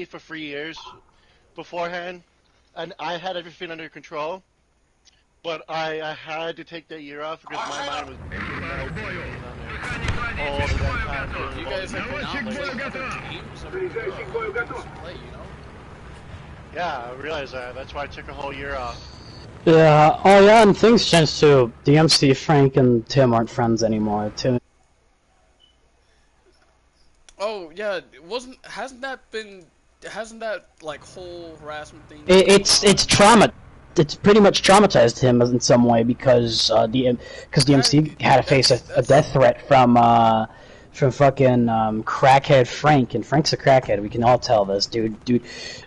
for 3 years beforehand, and I had everything under control. But I had to take that year off because my mind was melting all the damn time. You guys have been out like other teams. I mean, play, you know? Yeah, I realized that. That's why I took a whole year off. Yeah, oh yeah, and things changed too. DMC, Frank, and Tim aren't friends anymore, too. Oh, yeah, hasn't that, like, whole harassment thing? It's trauma. It's pretty much traumatized him in some way because DMC had to face a death threat from fucking crackhead Frank, and Frank's a crackhead. We can all tell this, dude,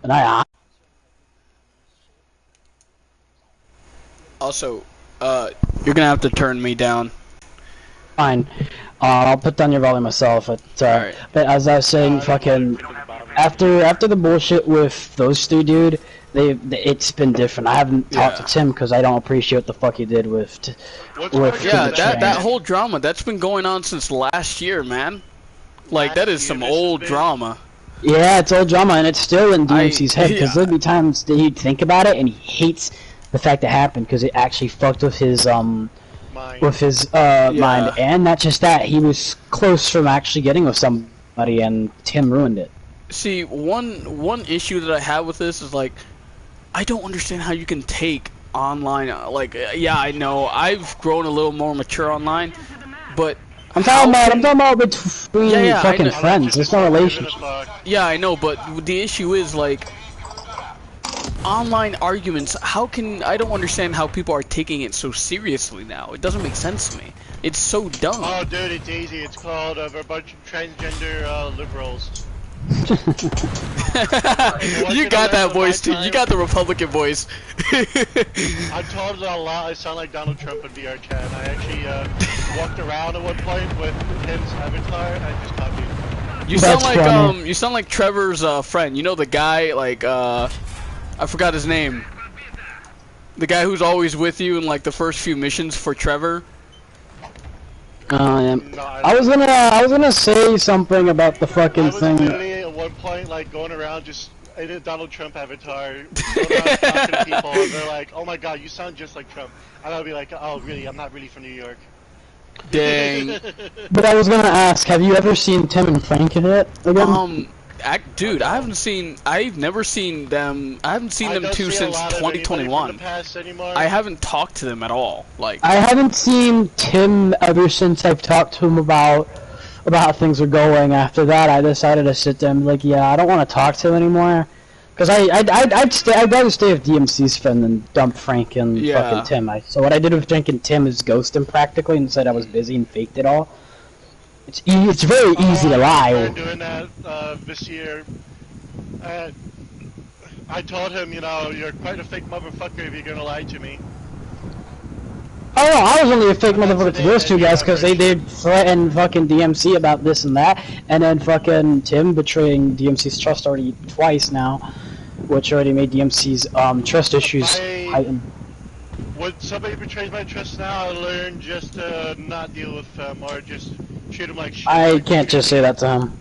and I. Also, you're gonna have to turn me down. Fine. I'll put down your volume myself. Alright. But as I was saying, fucking after the bullshit with those two, dude, it's been different. I haven't talked to Tim because I don't appreciate what the fuck he did with that whole drama that's been going on since last year, man. Like that is some old drama. Yeah, it's old drama, and it's still in DMC's head because there'll be times that he'd think about it and he hates the fact it happened because it actually fucked with his mind, and not just that, he was close from actually getting with somebody, and Tim ruined it. See, one issue that I have with this is like, I don't understand how you can take online. Like, yeah, I know I've grown a little more mature online, but I'm talking about between fucking friends. There's no relationship. Yeah, I know, but the issue is like online arguments. I don't understand how people are taking it so seriously now. It doesn't make sense to me. It's so dumb. Oh, dude, it's easy. It's called a bunch of transgender liberals. You got that voice too. You got the Republican voice. I told it a lot. I sound like Donald Trump in VR chat. I actually walked around at one point with Tim's avatar and I just copied. You sound like Trevor's friend. You know the guy like I forgot his name. The guy who's always with you in like the first few missions for Trevor. Yeah. No, I was gonna say something about the fucking thing. I was literally at one point like going around just in a Donald Trump avatar, going around talking to people, and they're like, "Oh my God, you sound just like Trump," and I'll be like, "Oh really? I'm not really from New York." Dang. But I was gonna ask, have you ever seen Tim and Frank in it again? Dude, I've never seen them. I haven't seen them two since 2021. I haven't talked to them at all. Like I haven't seen Tim ever since I've talked to him about how things are going. After that, I decided to sit there and be like, yeah, I don't want to talk to him anymore. Because I'd rather stay with DMC's friend than dump Frank and fucking Tim. So what I did with Frank and Tim is ghost him practically and said I was busy and faked it all. It's very easy to lie. I'm doing that this year. I told him, you know, you're quite a fake motherfucker if you're gonna lie to me. Oh no, I was only a fake motherfucker to those two guys because they did threaten fucking DMC about this and that, and then fucking Tim betraying DMC's trust already twice now, which already made DMC's trust issues heightened. When somebody betrays my trust now, I learn just to not deal with them or just treat them like shit. I can't just say that to him.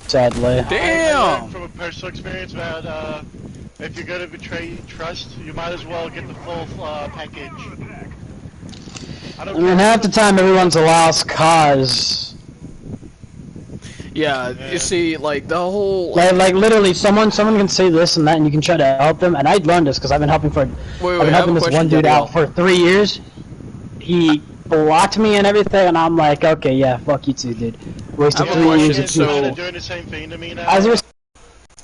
Sadly. Damn! I learned from a personal experience that if you're gonna betray trust, you might as well get the full package. I mean, half the time everyone's a lost cause. Yeah, you see, like the whole like literally, someone can say this and that, and you can try to help them. And I'd learned this because I've been helping this one dude out for 3 years. He blocked me and everything, and I'm like, okay, yeah, fuck you too, dude. Wasted 3 years of so doing the same thing to me now.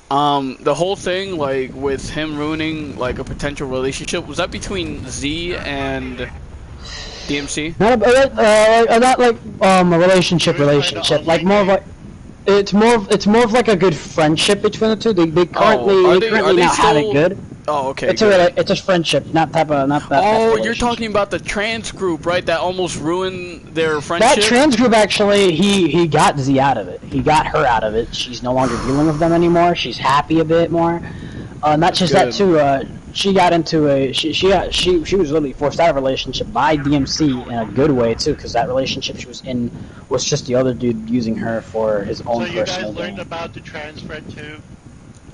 The whole thing, like with him ruining like a potential relationship, was that between Z and DMC? Not like a relationship, like more of like. It's more of like a good friendship between the two. They currently not have it good. Oh, okay. It's a friendship, not that. Oh, you're talking about the trans group, right? That almost ruined their friendship. That trans group actually, he got Z out of it. He got her out of it. She's no longer dealing with them anymore. She's happy a bit more. Not just that too. She got into she was literally forced out of a relationship by DMC in a good way too, because that relationship she was in was just the other dude using her for his own personal gain. So you guys learned about the trans thread too?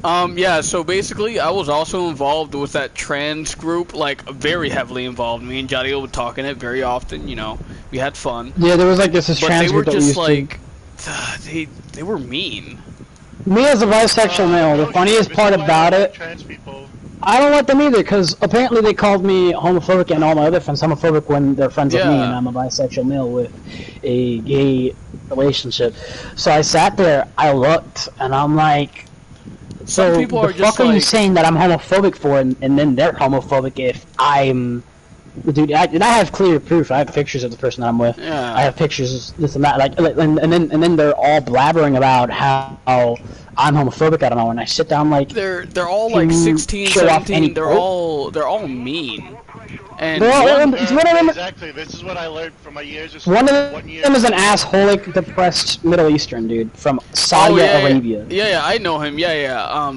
Yeah, so basically, I was also involved with that trans group, like, very heavily involved. Me and Jadio would talk in it very often, you know. We had fun. Yeah, there was like this But trans they were group that we just used like, they were mean. to. Me as a bisexual male, the funniest part about it, Trans people. I don't like them either, because apparently they called me homophobic and all my other friends homophobic when they're friends with me, Yeah. and I'm a bisexual male with a gay relationship. So I sat there, I looked, and I'm like, Some so people the are just fuck are you like, saying that I'm homophobic for, and then they're homophobic if I'm... Dude, I have clear proof. I have pictures of the person that I'm with. yeah. I have pictures, this and that. Like, and then they're all blabbering about how I'm homophobic. I don't know. And I sit down like They're all like to 16, show off 17. any They're all mean. And They're all- one- It's one of them- Exactly. This is what I learned from my years. Just one of 1 year. them is an assholic, depressed Middle Eastern dude from Saudi oh, yeah, Arabia. Yeah, I know him. Yeah.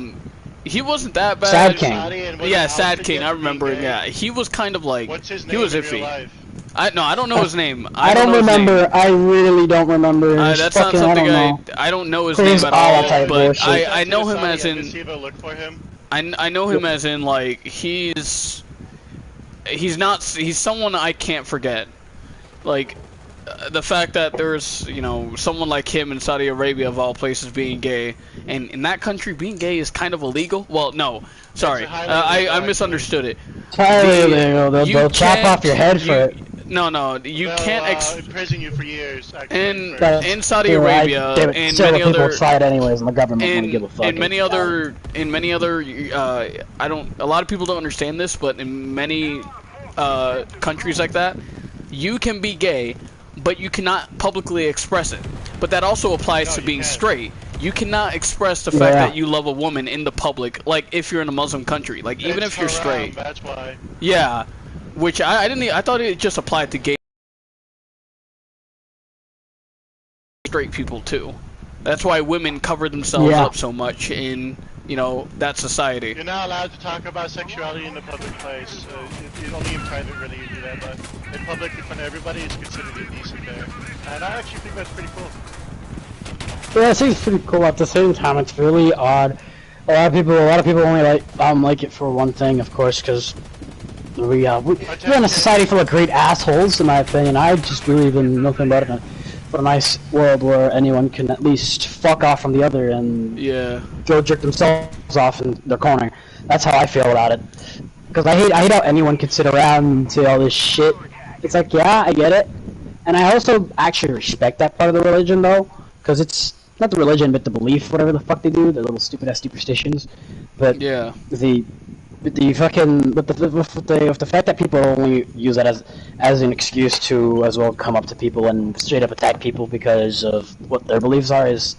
He wasn't that bad. Sad King. Yeah, Sad King. I remember him. Yeah, he was kind of like What's his name? he was in real iffy. life? I don't know his name. I don't know his name. remember. I really don't remember. That's not Fucking, something I don't know. I don't know his Please, name at all all. that type of But bullshit. I know him as Did in you ever look for him? I know him as in like he's someone I can't forget. Like the fact that there's, you know, someone like him in Saudi Arabia of all places being gay, and in that country being gay is kind of illegal. Well, no, sorry, I misunderstood it. Entirely illegal. You They'll chop can't- off your head for it. No, you They'll, can't imprison you for years. Actually, in That's in Saudi true. Arabia Damn it, and still many the people other try it anyways, and the government won't give a fuck. in many other I don't, a lot of people don't understand this, but in many countries like that, you can be gay, but you cannot publicly express it. But that also applies No, to you being can't. straight. You cannot express the fact Yeah. that you love a woman in the public, like if you're in a Muslim country, like even It's if you're haram, straight. That's why. Yeah, which I didn't. I thought it just applied to gay straight people too. That's why women cover themselves Yeah. up so much in, you know, that society. You're not allowed to talk about sexuality in the public place. Only in private really you do that, but in public in front of everybody it's considered indecent there. And I actually think that's pretty cool. Yeah, it seems pretty cool. At the same time, it's really odd. A lot of people only like it for one thing, of course, because we're in a society full of great assholes, in my opinion. I just believe in nothing but a nice world where anyone can at least fuck off from the other and Yeah. go jerk themselves off in their corner. That's how I feel about it. Because I hate how anyone can sit around and say all this shit. It's like, yeah, I get it. And I also actually respect that part of the religion, though. Because it's not the religion, but the belief, whatever the fuck they do, the little stupid-ass superstitions. But Yeah. the fucking with the fact that people only use that as an excuse to as well come up to people and straight up attack people because of what their beliefs are is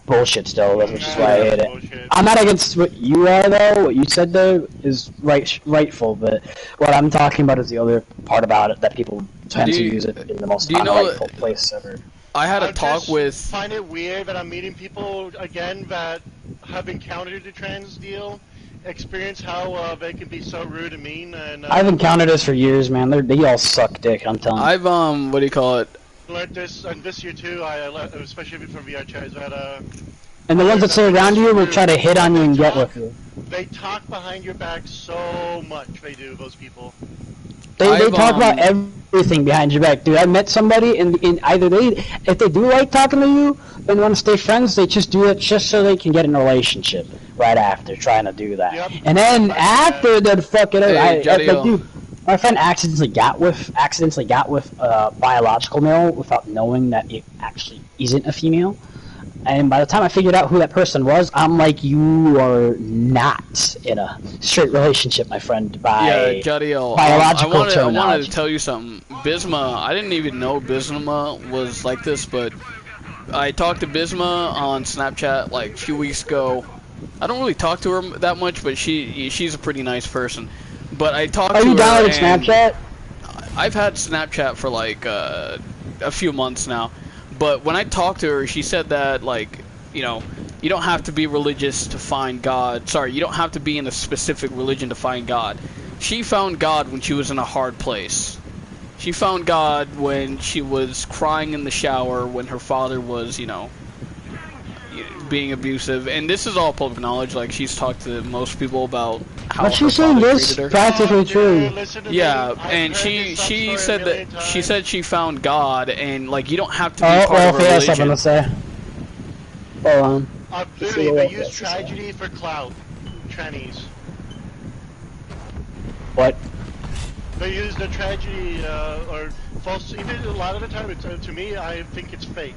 bullshit still, which is why I hate it. Bullshit. I'm not against what you are though. What you said though is rightful, but what I'm talking about is the other part about it, that people tend Do to you- use it in the most do you know- unrightful place ever. I had a I talk just with. find it weird that I'm meeting people again that have encountered the trans deal, experience how they can be so rude and mean, and I've encountered this for years, man. They all suck dick. I'm telling you. I've what do you call it? learned this and this year too. I learned, especially from VR chats, that And the ones that sit around you will try to hit on you and get with you. they talk behind your back so much. They do, those people. They I've, talk about everything behind your back, dude. I met somebody, and either if they do like talking to you and want to stay friends, they just do it just so they can get in a relationship right after trying to do that. Yep. And then after they'd fuck it up, Hey, Jadiel. dude, my friend accidentally got with a biological male without knowing that it actually isn't a female. And by the time I figured out who that person was, I'm like, you are not in a straight relationship, my friend, by Yeah, Jadiel. biological I wanted terminology. to tell you something. Bisma, I didn't even know Bisma was like this, but I talked to Bisma on Snapchat like a few weeks ago. I don't really talk to her that much, but she's a pretty nice person. But I talked Are to you her. downloading and Snapchat? I've had Snapchat for like a few months now. But when I talked to her, she said that, like, you know, you don't have to be religious to find God. Sorry, you don't have to be in a specific religion to find God. She found God when she was in a hard place. She found God when she was crying in the shower when her father was, you know, being abusive, and this is all public knowledge. Like, she's talked to most people about how What her she's saying father is treated her. practically true. Yeah, and she said that she said she found God, and like you don't have to be Oh, part well, of if a he has something religion. to say. Hold on. Literally, they use tragedy for clout. Trannies. What? They use the tragedy or false. Even a lot of the time, to me, I think it's fake,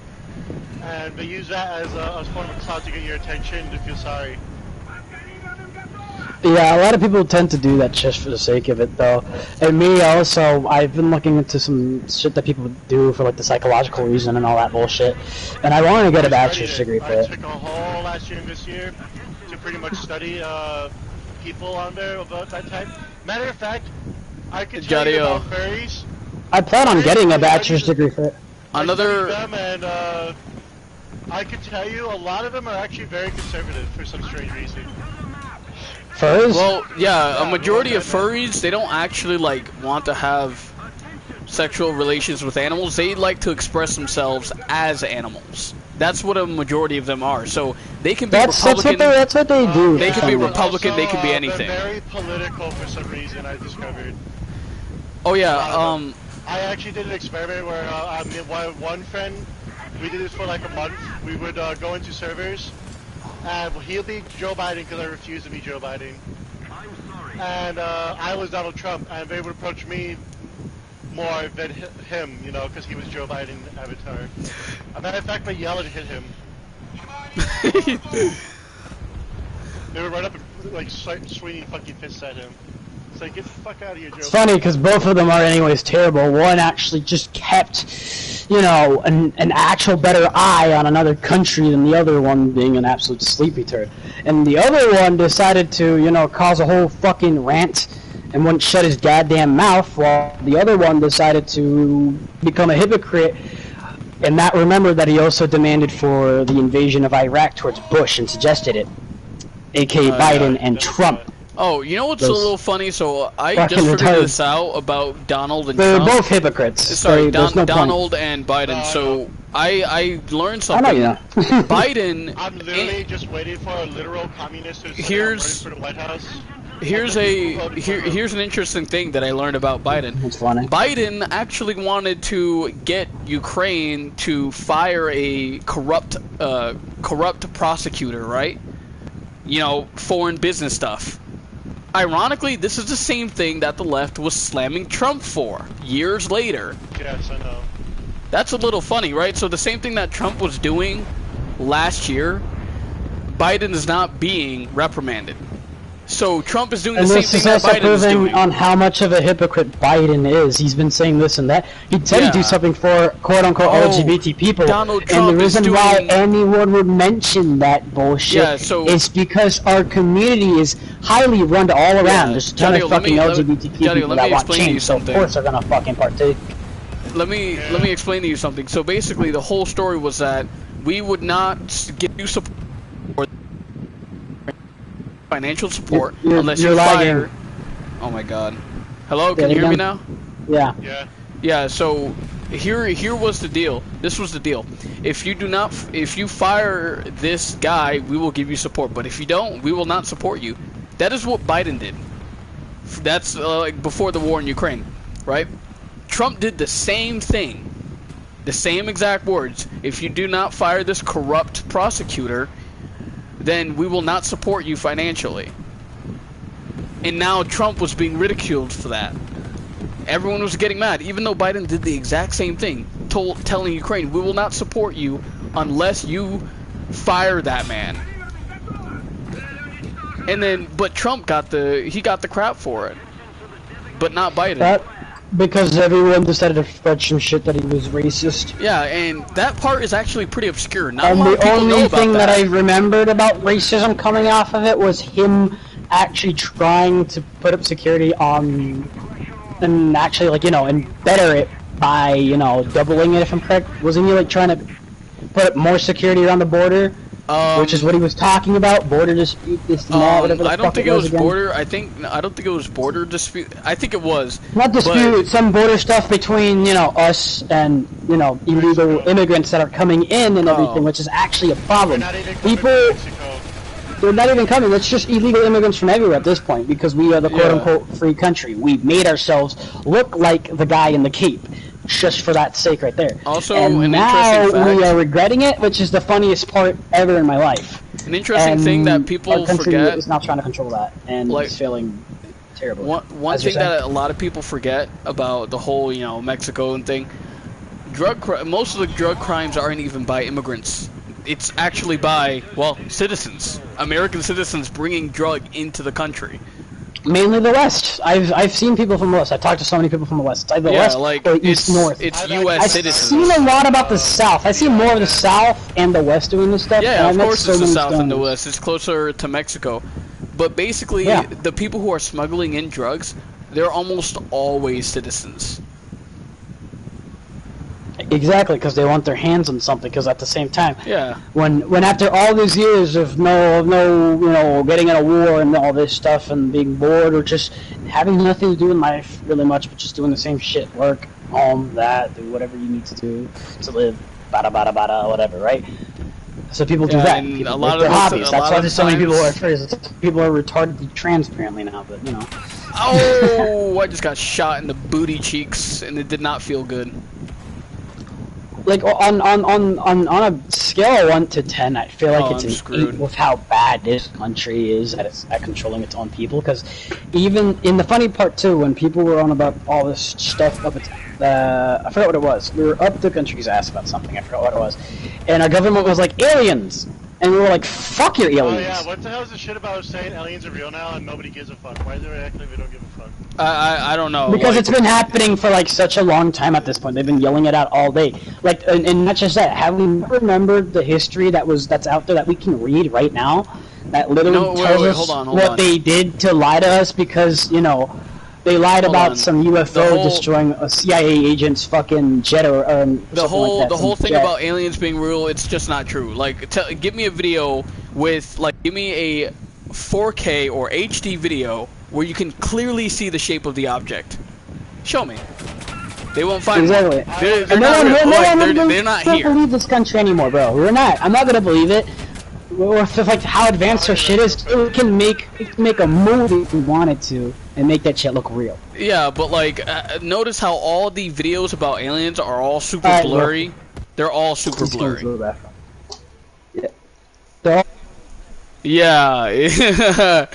and they use that as a form of clout to get your attention to feel sorry. Yeah, a lot of people tend to do that just for the sake of it, though. And me also, I've been looking into some shit that people do for like the psychological reason and all that bullshit. And I want to get a bachelor's degree for I it. took a whole last year and this year to pretty much study people on there of that type. Matter of fact, I could tell you about furries. I plan on getting a bachelor's degree for it. Another. Them and I could tell you a lot of them are actually very conservative for some strange reason. Furs? Well, yeah, a majority of furries, they don't actually like want to have sexual relations with animals. They like to express themselves as animals. That's what a majority of them are. So they can be Republican. That's what they do. They can be Republican. Also, they can be anything. They're very political for some reason. I discovered. Oh yeah. I actually did an experiment where one friend, we did this for like a month. We would go into servers, and he'll be Joe Biden because I refuse to be Joe Biden. And I was Donald Trump, and they would approach me more than him, you know, because he was Joe Biden avatar. As a matter of fact, they yelled and hit him. They would run up and like swinging fucking fists at him. It's like, get the fuck out of here, Joe. It's funny because both of them are anyways terrible. One actually just kept, you know, an actual better eye on another country than the other one being an absolute sleepy turd. And the other one decided to, you know, cause a whole fucking rant and wouldn't shut his goddamn mouth, while the other one decided to become a hypocrite. And not remember that he also demanded for the invasion of Iraq towards Bush and suggested it, aka Biden and Trump. Oh, you know what's a little funny? So I fucking just figured retarded. this out about Donald and They're Trump. both hypocrites. Sorry, There's no Donald point. and Biden. So I learned I something. know you know. Biden. I'm literally just waiting for a literal communist to Here's- for the White House. Here's an interesting thing that I learned about Biden. It's funny. Biden actually wanted to get Ukraine to fire a corrupt prosecutor, right? You know, foreign business stuff. Ironically, this is the same thing that the left was slamming Trump for years later. Yes, I know. That's a little funny, right? So the same thing that Trump was doing last year, Biden is not being reprimanded. So Trump is doing the And same this thing is that also Biden is proving doing. on how much of a hypocrite Biden is. He's been saying this and that. He said he'd do Yeah. something for quote-unquote Oh, LGBT people. Donald and Trump the is reason why doing- anyone would mention that bullshit Yeah, so- is because our community is highly run all around. Yeah, There's a ton Johnny, of let fucking me- LGBT Johnny, people let that me want explain to you change, so of something. course they're gonna fucking partake. Let me explain to you something. So basically, the whole story was that we would not give you support, financial support, You're unless you lagging. fire. Oh my God! Hello, can you hear me now? Yeah. Yeah. Yeah. So here was the deal. This was the deal. If you fire this guy, we will give you support. But if you don't, we will not support you. That is what Biden did. That's like before the war in Ukraine, right? Trump did the same thing. The same exact words. If you do not fire this corrupt prosecutor, then we will not support you financially. And now Trump was being ridiculed for that. Everyone was getting mad, even though Biden did the exact same thing, telling Ukraine, we will not support you unless you fire that man. And then, but Trump got the crap for it, but not Biden. That because everyone decided to spread some shit that he was racist. Yeah, and that part is actually pretty obscure. Not a And lot of the people know only about thing that I that. remembered about racism coming off of it was him actually trying to put up security on, and actually, like, you know, and better it by, you know, doubling it, if I'm correct. Wasn't he, like, trying to put up more security around the border which is what he was talking about. Border dispute, this and that, whatever the I don't fuck think it was again. border. I don't think it was border dispute. I think it was. Not dispute, some border stuff between, you know, us and, you know, illegal immigrants that are coming in and everything, which is actually a problem. People, they're not even coming. It's just illegal immigrants from everywhere at this point because we are the quote-unquote free country. We've made ourselves look like the guy in the cape, just for that sake right there. Also, and an now interesting fact, we are regretting it, which is the funniest part ever in my life. An interesting thing that people our country forget is not trying to control that, and like, it's failing terribly. One thing that a lot of people forget about the whole, you know, Mexico and thing, most of the drug crimes aren't even by immigrants. It's actually by, well, citizens, American citizens bringing drug into the country. Mainly the West. I've seen people from the West. I've talked to so many people from the West. The West like or East, North. It's U.S. citizens. I've seen a lot about the South. I see more of the South and the West doing this stuff. Yeah, and of course it's the South and the stoners. West. It's closer to Mexico. But basically, the people who are smuggling in drugs, they're almost always citizens. Exactly, because they want their hands on something. Because at the same time, Yeah. when after all these years of no, you know, getting in a war and all this stuff and being bored or just having nothing to do in life really much, but just doing the same shit, work, home, do whatever you need to do to live, bada, whatever, right? So people do that. and People a lot make of their the- hobbies. a That's lot why of there's so many people who are times- people are retardedly trans apparently now, but you know. Oh, I just got shot in the booty cheeks, and it did not feel good. Like on a scale of 1 to 10, I feel like Oh, it's I'm an screwed. 8 with how bad this country is at controlling its own people. Because even in the funny part too, when people were on about all this stuff up at I forgot what it was. We were up the country's ass about something. I forgot what it was, and our government was like aliens, and we were like, "Fuck your aliens." Oh yeah, what the hell is the shit about saying aliens are real now and nobody gives a fuck? Why is it acting like we don't give a fuck? I don't know. Because like, it's been happening for like such a long time at this point. They've been yelling it out all day. Like, and not just that. Have we remembered the history that's out there that we can read right now? That literally tells us hold on. what they did to lie to us because, you know, they lied Hold about on. some UFO destroying a CIA agent's fucking jet or the whole like that, the whole some thing jet. about aliens being real, it's just not true. Like, give me a video with, like, give me a 4K or HD video where you can clearly see the shape of the object. Show me. They won't find Exactly. one. They're And not real. They're don't not here. believe this country anymore, bro. We're not. I'm not gonna believe it. With like how advanced our shit is, we can make a movie if we wanted to and make that shit look real. Yeah, but like, notice how all the videos about aliens are all super Alright, blurry. They're all super These games blurry. go back. Yeah. They're all Yeah.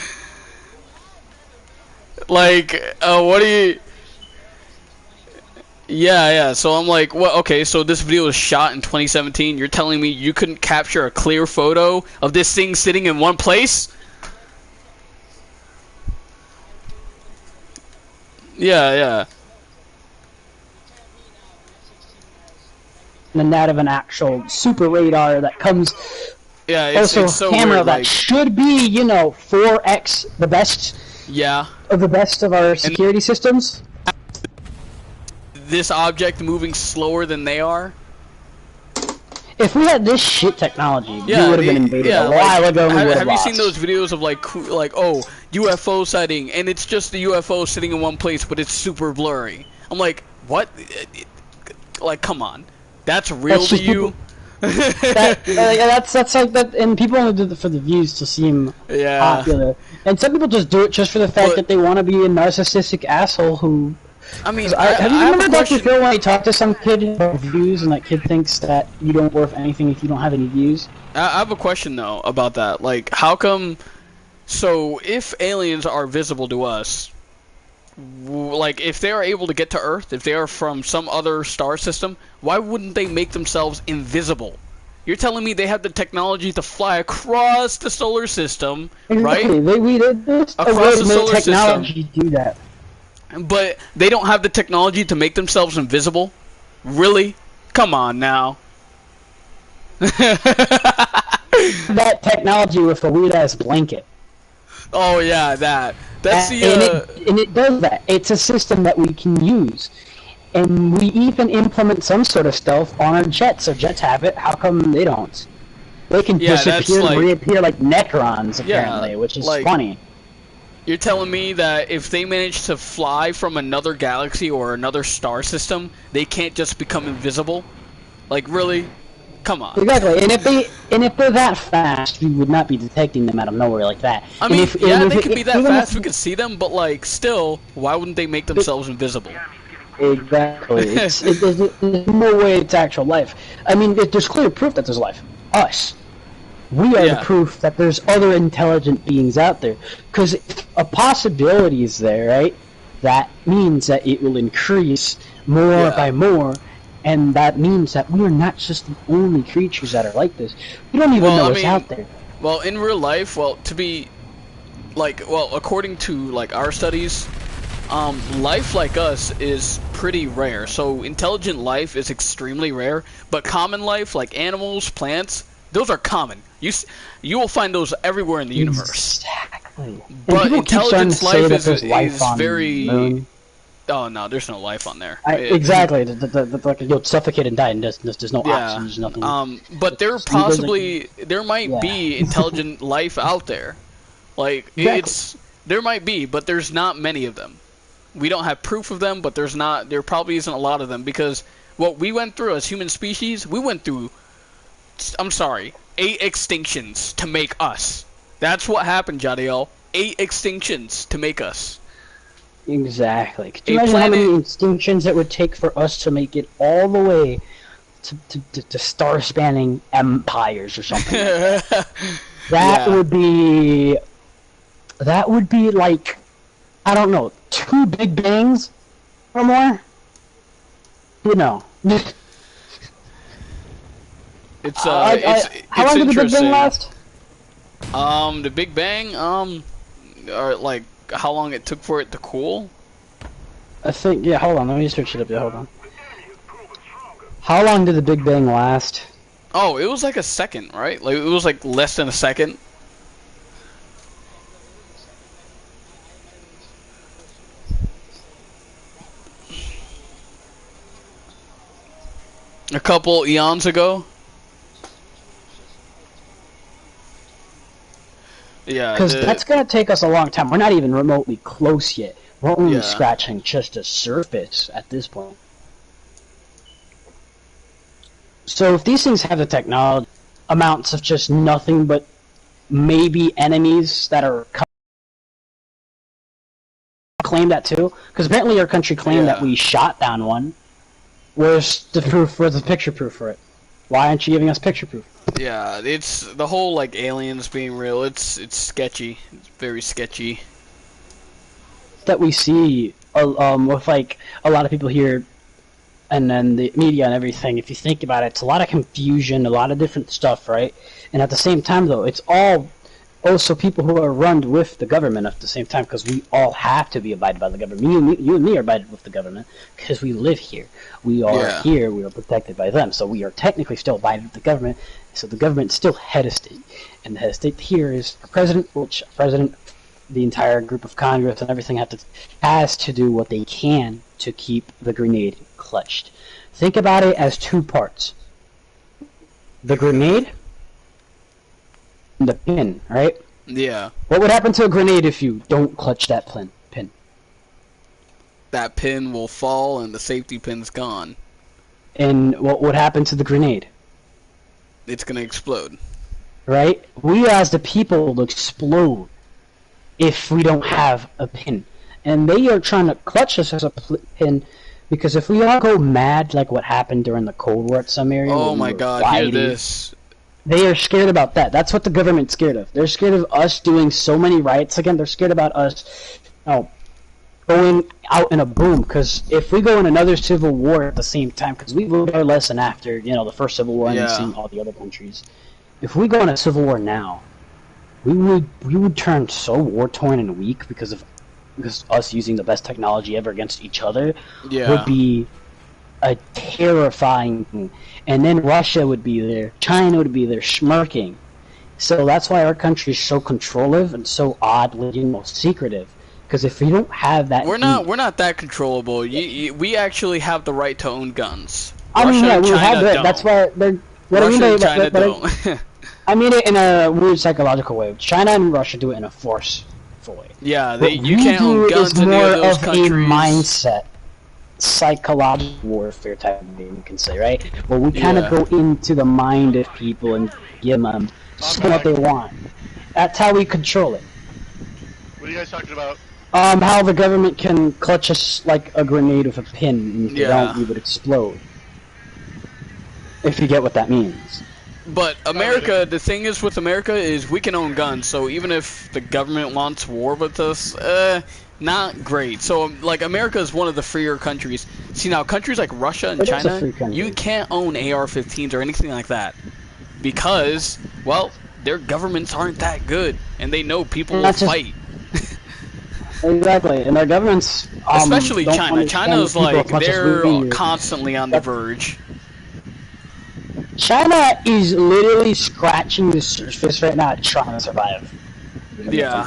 Like, what do you... Yeah, so I'm like, well, okay, so this video was shot in 2017. You're telling me you couldn't capture a clear photo of this thing sitting in one place? Yeah. than that of an actual super radar that comes Yeah, also it's so camera weird, that like, should be, you know, 4x the best yeah. of our security systems. This object moving slower than they are. If we had this shit technology, Yeah, we would have been invaded a while ago. And we would have you seen lost. those videos of like oh, UFO sighting, and it's just the UFO sitting in one place, but it's super blurry. I'm like, what? Like, come on, that's real That's to just you? That's like that, and people only do it for the views to seem Yeah. popular. And some people just do it just for the fact But- that they want to be a narcissistic asshole who. I mean, Have you I have remember a Dr. question. Phil when he talked to some kid about views, and that kid thinks that you don't worth anything if you don't have any views? I have a question though about that. Like, how come? So, if aliens are visible to us, like if they are able to get to Earth, if they are from some other star system, why wouldn't they make themselves invisible? You're telling me they have the technology to fly across the solar system, right? Exactly. There's a Across way the to make solar system. technology do that. But they don't have the technology to make themselves invisible? Really? Come on now. That technology with a weird ass blanket. Oh yeah, that's the and it does that. It's a system that we can use. And we even implement some sort of stealth on our jets. Our jets have it. How come they don't? They can Yeah, that's disappear like- and reappear like Necrons, apparently, Yeah, which is like- funny. You're telling me that if they manage to fly from another galaxy or another star system, they can't just become invisible? Like, really? Come on. Exactly, and if they're that fast, we would not be detecting them out of nowhere like that. I And mean, if, yeah, and they if could it- be that even fast, if- we could see them, but, like, still, why wouldn't they make themselves invisible? Exactly. There's no way it's actual life. I mean, there's clear proof that there's life. Us. We are Yeah. the proof that there's other intelligent beings out there. Because if a possibility is there, right? That means that it will increase more Yeah. by more, and that means that we are not just the only creatures that are like this. We don't even Well, know I what's mean- out there. Well, in real life, according to, like, our studies, life like us is pretty rare. So intelligent life is extremely rare, but common life, like animals, plants, those are common. You will find those everywhere in the universe. Exactly. And But people keep starting intelligence to say life that is- there's life is on very- the moon. Oh no, there's no life on there. Exactly. Like you'll suffocate and die, and there's no Yeah. oxygen, there's nothing. But there might Yeah. be intelligent life out there. Like Exactly. there might be, but there's not many of them. We don't have proof of them, but there probably isn't a lot of them because what we went through as human species, we went through 8 extinctions to make us. That's what happened, Jadiel. 8 extinctions to make us. Exactly. Could you A imagine how many planet- extinctions it would take for us to make it all the way to star-spanning empires or something? That Yeah. would be like, I don't know, 2 Big Bangs or more. You know. It's how long did the Big interesting. Bang last? The Big Bang, or like how long it took for it to cool? I think, yeah, hold on, let me search it up, hold on. How long did the Big Bang last? Oh, it was like a second, right? Like it was like less than a second. A couple eons ago. Yeah, Because that's gonna take us a long time. We're not even remotely close yet. We're only Yeah. scratching just the surface at this point. So if these things have the technology, amounts of just nothing but maybe enemies that are claim that too, because apparently our country claimed that Yeah. we shot down one. Where's the proof? Where's the picture proof for it? Why aren't you giving us picture proof? Yeah, it's the whole like aliens being real. It's sketchy. It's very sketchy. That we see with like a lot of people here and then the media and everything, if you think about it, it's a lot of confusion, a lot of different stuff, right? And at the same time, though, it's all also people who are run with the government at the same time, because we all have to be abided by the government. You and me are abided with the government because we live here. We are Yeah. here. We are protected by them, so we are technically still abided with the government. So the government's still head of state, and the head of state here is our president, which president, the entire group of Congress and everything has to do what they can to keep the grenade clutched. Think about it as 2 parts. The grenade and the pin, right? Yeah, What would happen to a grenade if you don't clutch that pin? that pin will fall and the safety pin's gone. And what would happen to the grenade? It's gonna explode. Right? We as the people will explode if we don't have a pin. And they are trying to clutch us as a pin, because if we all go mad like what happened during the Cold War at some area, Oh when my we were God! Hear rioting, this. they are scared about that. That's what the government's scared of. They're scared of us doing so many riots again. They're scared about us going out in a boom. Because if we go in another civil war at the same time, because we learned our lesson after the first civil war and Yeah. seeing all the other countries. If we go in a civil war now, we would turn so war torn and weak because us using the best technology ever against each other Yeah. would be a terrifying thing. And then Russia would be there, China would be there smirking. So that's why our country is so controlling and so oddly, secretive. Because if we don't have that, We're not that controllable. We actually have the right to own guns. I mean, Russia yeah, and we China have that. don't. That's why they're. What Russia I mean and by China but don't. I mean it in a weird psychological way. China and Russia do it in a forceful way. Yeah, What you we can't do own guns is in any more of those of countries. a mindset, psychological warfare type of thing, you can say, right? Where we kind of go into the mind of people and give them what they want. That's how we control it. What are you guys talking about? How the government can clutch us like a grenade with a pin, and if they don't, we would explode. If you get what that means. But America, the thing is with America is we can own guns, so even if the government wants war with us, not great. So, like, America is one of the freer countries. See, now, countries like Russia and China, you can't own AR-15s or anything like that. Because, well, their governments aren't that good, and they know people will fight. Exactly, and their governments, especially China. China's like, they're constantly on the verge. China is literally scratching the surface right now trying to survive. Yeah.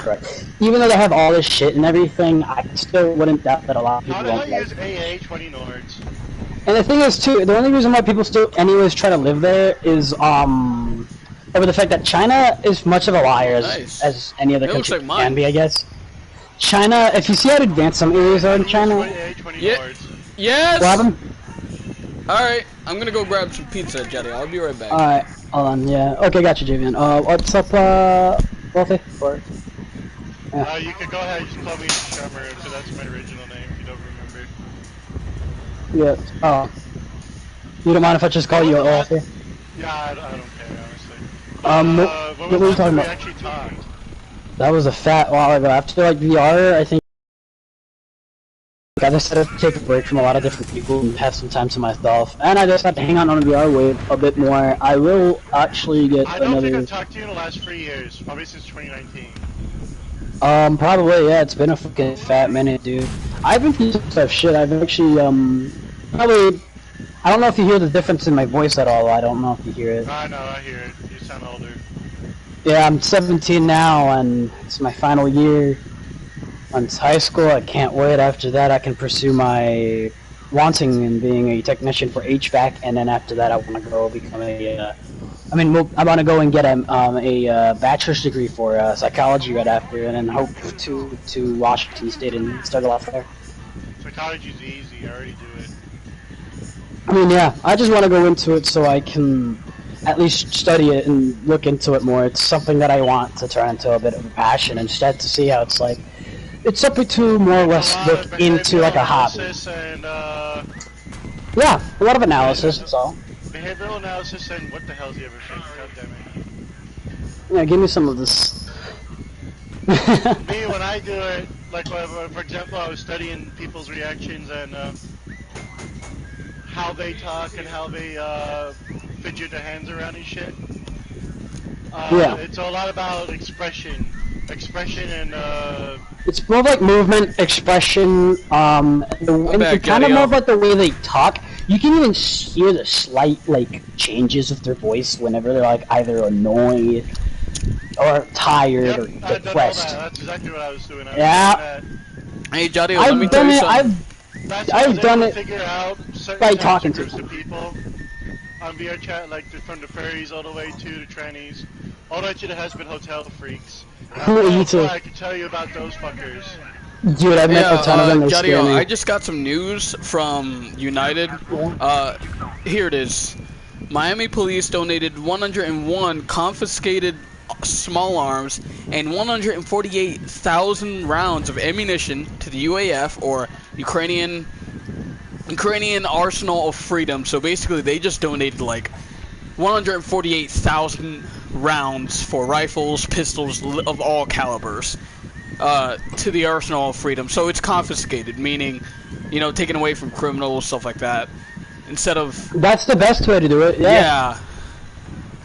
Even though they have all this shit and everything, I still wouldn't doubt that a lot of people won't use AA-20 Nords. And the thing is, too, the only reason why people still anyways try to live there is, over the fact that China is much of a liar as any other country can be, I guess. China, if you see how advanced some areas are in China... Yes! What happened? Alright, I'm gonna go grab some pizza, Jetty. I'll be right back. Alright, hold on, yeah. Okay, gotcha, Javian. What's up, Wolfie? You could go ahead and just call me Shermer, so that's my original name, if you don't remember. Yeah, you don't mind if I just call you Wolfie? Yeah, I don't care, honestly. What were you talking about? We actually talked? That was a fat while ago. After, like, VR, I think I decided to take a break from a lot of different people and have some time to myself, and I just had to hang on VR wave a bit more. I will actually get another... I don't think I've talked to you in the last 3 years, probably since 2019. Probably, yeah, it's been a fucking fat minute, dude. I've been through some stuff, shit. I've actually, probably... I don't know if you hear the difference in my voice at all. I don't know if you hear it. I know, I hear it. You sound older. Yeah, I'm 17 now, and it's my final year. Once high school, I can't wait. After that, I can pursue my wanting in being a technician for HVAC, and then after that, I want to go become a. I want to go and get a bachelor's degree for psychology right after, and then hope to Washington State and start off there. Psychology's easy. I already do it. I mean, yeah, I just want to go into it so I can at least study it and look into it more. It's something that I want to turn into a bit of a passion instead to see how it's like. It's something to more or less look into like a hobby. And, yeah, a lot of analysis, that's all. Behavioral analysis and what the hell's the other thing? God damn it. Yeah, give me some of this. Me, when I do it, like, for example, I was studying people's reactions and how they talk and how they fidget their hands around and shit. Yeah. It's a lot about expression and it's more like movement, expression, and kind of more about the way they talk. You can even hear the slight, like, changes of their voice whenever they're, like, either annoyed or tired or depressed. That's exactly what I was doing. Hey, Jody, let me tell you something. I've done it by talking to people on VR chat, like from the furries all the way to the trannies, all the way to the husband hotel freaks. Me too. I can tell you about those fuckers. Dude, I've met a ton of them. Jody, I just got some news from United. Here it is. Miami police donated 101 confiscated small arms and 148,000 rounds of ammunition to the UAF, or Ukrainian Arsenal of Freedom. So basically, they just donated like 148,000 rounds for rifles, pistols of all calibers to the Arsenal of Freedom. So it's confiscated, meaning, you know, taken away from criminals, stuff like that. Instead of... That's the best way to do it, yeah.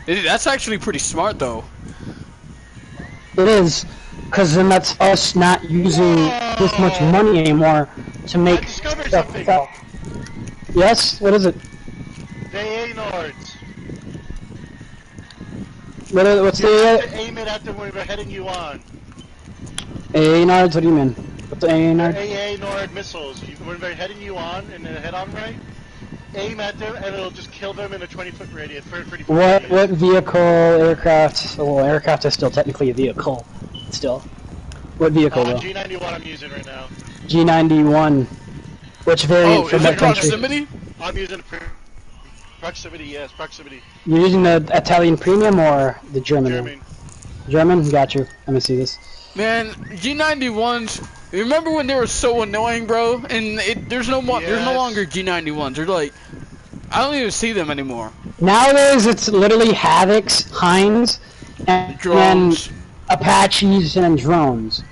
That's actually pretty smart, though. It is, because then that's us not using this much money anymore to make stuff sell. Yes? What is it? They Nords. What's you have to aim it at them when they're heading you on. AA Nords? What do you mean? What's the AA Nord? AA Nord missiles. When they're heading you on in the head-on right, aim at them, and it'll just kill them in a 20-foot radius. 30-foot What radius. vehicle, aircraft? Well, aircraft is still technically a vehicle. Still. What vehicle though? G91 I'm using right now. G91. Which variant Oh, from is what it country? proximity? I'm using proximity, yes, proximity. You're using the Italian premium or the German one? German. German? Got you. Let me see this. Man, G91s. Remember when they were so annoying, bro? And there's no more. There's no Yes. longer G91s. They're like, I don't even see them anymore. Nowadays, it's literally Havocs, Heinz, and Drones. Apaches and drones.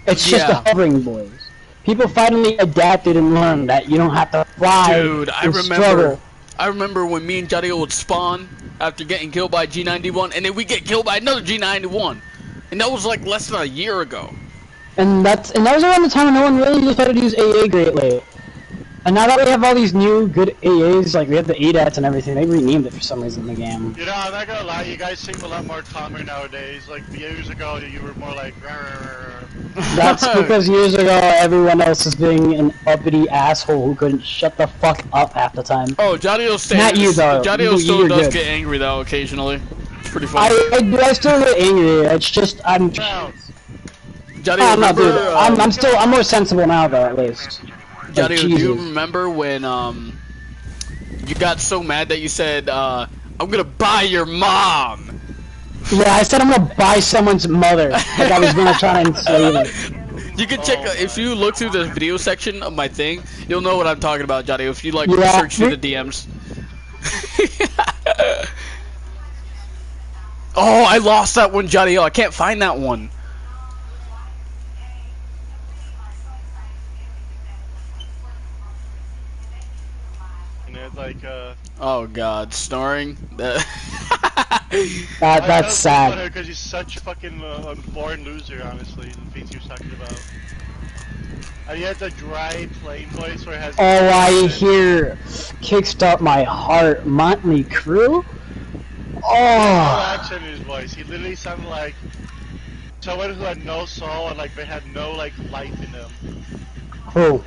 It's just Yeah. the hovering boys. People finally adapted and learned that you don't have to fly. Dude, I and remember. struggle. I remember when me and Jadio would spawn after getting killed by G91, and then we get killed by another G91, and that was like less than a year ago. And that was around the time when no one really decided to use AA greatly. And now that we have all these new good AAs, like we have the ADATs and everything, they renamed it for some reason in the game. You know, I'm not gonna lie, you guys seem a lot more calmer nowadays. Like, years ago, you were more like, "Rah, rah, rah, rah." That's because years ago everyone else was being an uppity asshole who couldn't shut the fuck up half the time. Oh, Jadio Not you, though. Jadio still You're does good. get angry though occasionally. It's pretty funny. I still get angry. It's just I'm. Now, Jadio, Oh, no, dude. remember, I'm more sensible now though, at least. Jadio, do you Jesus. remember when you got so mad that you said I'm gonna buy your mom? Yeah, I said I'm gonna buy someone's mother. Like I was gonna try to enslave her. You can check if you look through the video section of my thing, you'll know what I'm talking about, Jadio. If you like Yeah. search through the DMs. Oh, I lost that one, Jadio. I can't find that one. and it's like, Oh God, snoring. That's sad. Because he's such a fucking born loser, honestly, the things he was talking about. And he has a dry, plain voice where it has. Oh, I hear "Kickstart My Heart," Motley Crue. No Oh, accent in his voice. He literally sounded like someone who had no soul and like they had no like life in them. who?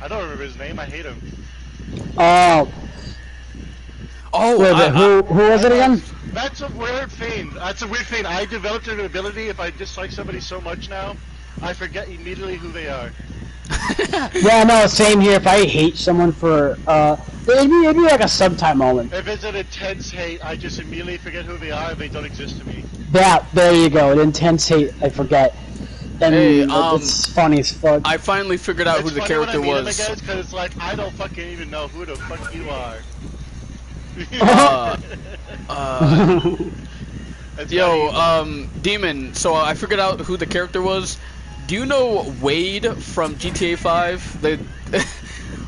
I don't remember his name. I hate him. Oh, Oh, wait, who was it again? That's a weird thing. That's a weird thing. I developed an ability. If I dislike somebody so much now, I forget immediately who they are. Yeah, no, same here. If I hate someone for it'd be like a subtime moment. If it's an intense hate, I just immediately forget who they are and they don't exist to me. Yeah, there you go. An intense hate, I forget. And Hey, it's funny as fuck. I finally figured out It's who the funny when character I meet him was. again, because it's like I don't fucking even know who the fuck you are. It's Yo, funny. Demon. So I figured out who the character was. Do you know Wade from GTA 5? The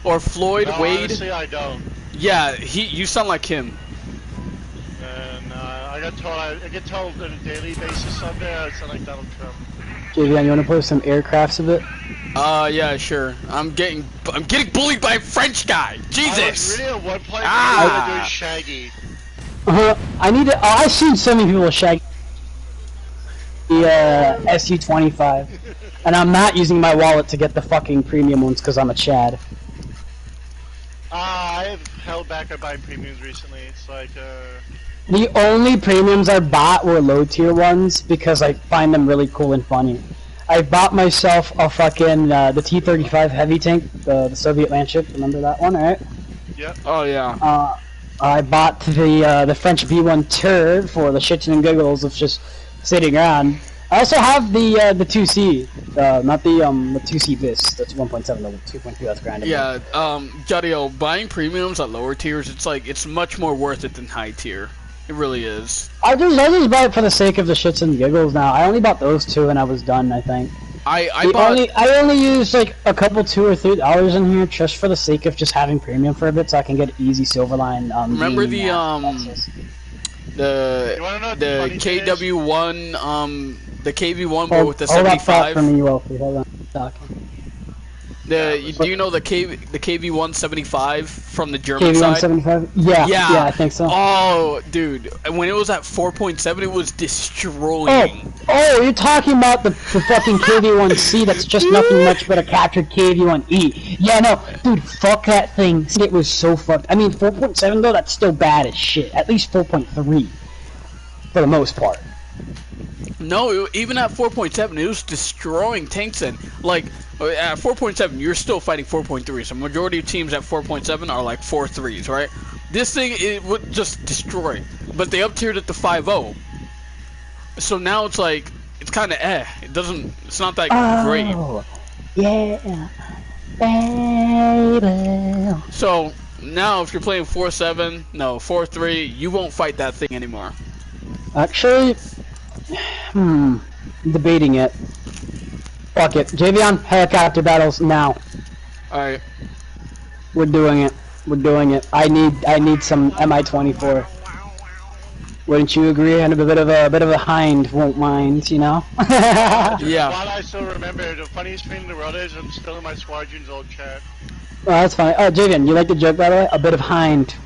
or Floyd No, Wade? honestly, I don't. Yeah, you sound like him. And I get told on a daily basis someday I sound like Donald Trump. Javion, you wanna play some aircrafts of it? Yeah, sure. I'm getting bullied by a French guy. I Jesus. was really at one point Ah. doing Shaggy. I need to. Oh, I've seen so many people shag the SU-25, and I'm not using my wallet to get the fucking premium ones because I'm a Chad. I've held back on buying premiums recently. It's like, The only premiums I bought were low tier ones because I find them really cool and funny. I bought myself a fucking the T-35 heavy tank, the Soviet land ship. Remember that one, right? yep. Oh yeah. I bought the French V1 turd for the shits and giggles of just sitting around. I also have the 2C, not the 2C Vis. That's 1.7, the 2.2. That's grand. Yeah. Jadio, buying premiums at lower tiers, it's much more worth it than high tier. It really is. I just buy it for the sake of the shits and giggles. Now I only bought those two and I was done. I think. I only used like a couple $2 or $3 in here just for the sake of just having premium for a bit, so I can get easy Silverline. Remember gaming access. You wanna know what the the funny thing is? KW1 the KV1 but Hold, with the hold that thought 75. for me, Wolfie. Hold on. Talking. Do you know the KV-175 from the German side? KV-175? Yeah, Yeah. I think so. Oh, dude, when it was at 4.7, it was destroying. Oh, you're talking about the fucking KV-1C that's just nothing much but a captured KV-1E. Yeah, no, dude, fuck that thing. It was so fucked. I mean, 4.7 though, that's still bad as shit. At least 4.3, for the most part. No, even at 4.7, it was destroying tanks. And like at 4.7, you're still fighting 4.3. So majority of teams at 4.7 are like 4.3s, right? This thing it would just destroy. But they up tiered it to 5.0. So now it's like it's kind of It doesn't. It's not that great. Yeah, baby. So now if you're playing 4.7, no 4.3, you won't fight that thing anymore. Actually, debating it. Fuck it. Javion, helicopter battles now. Alright. We're doing it. We're doing it. I need some MI-24. Wouldn't you agree? And a bit of a hind won't mind, you know? Yeah. While I still remember, the funniest thing in the world is I'm still in my squadron's old chat. Oh, that's fine. Oh, Javion, you like the joke, by the way? A bit of hind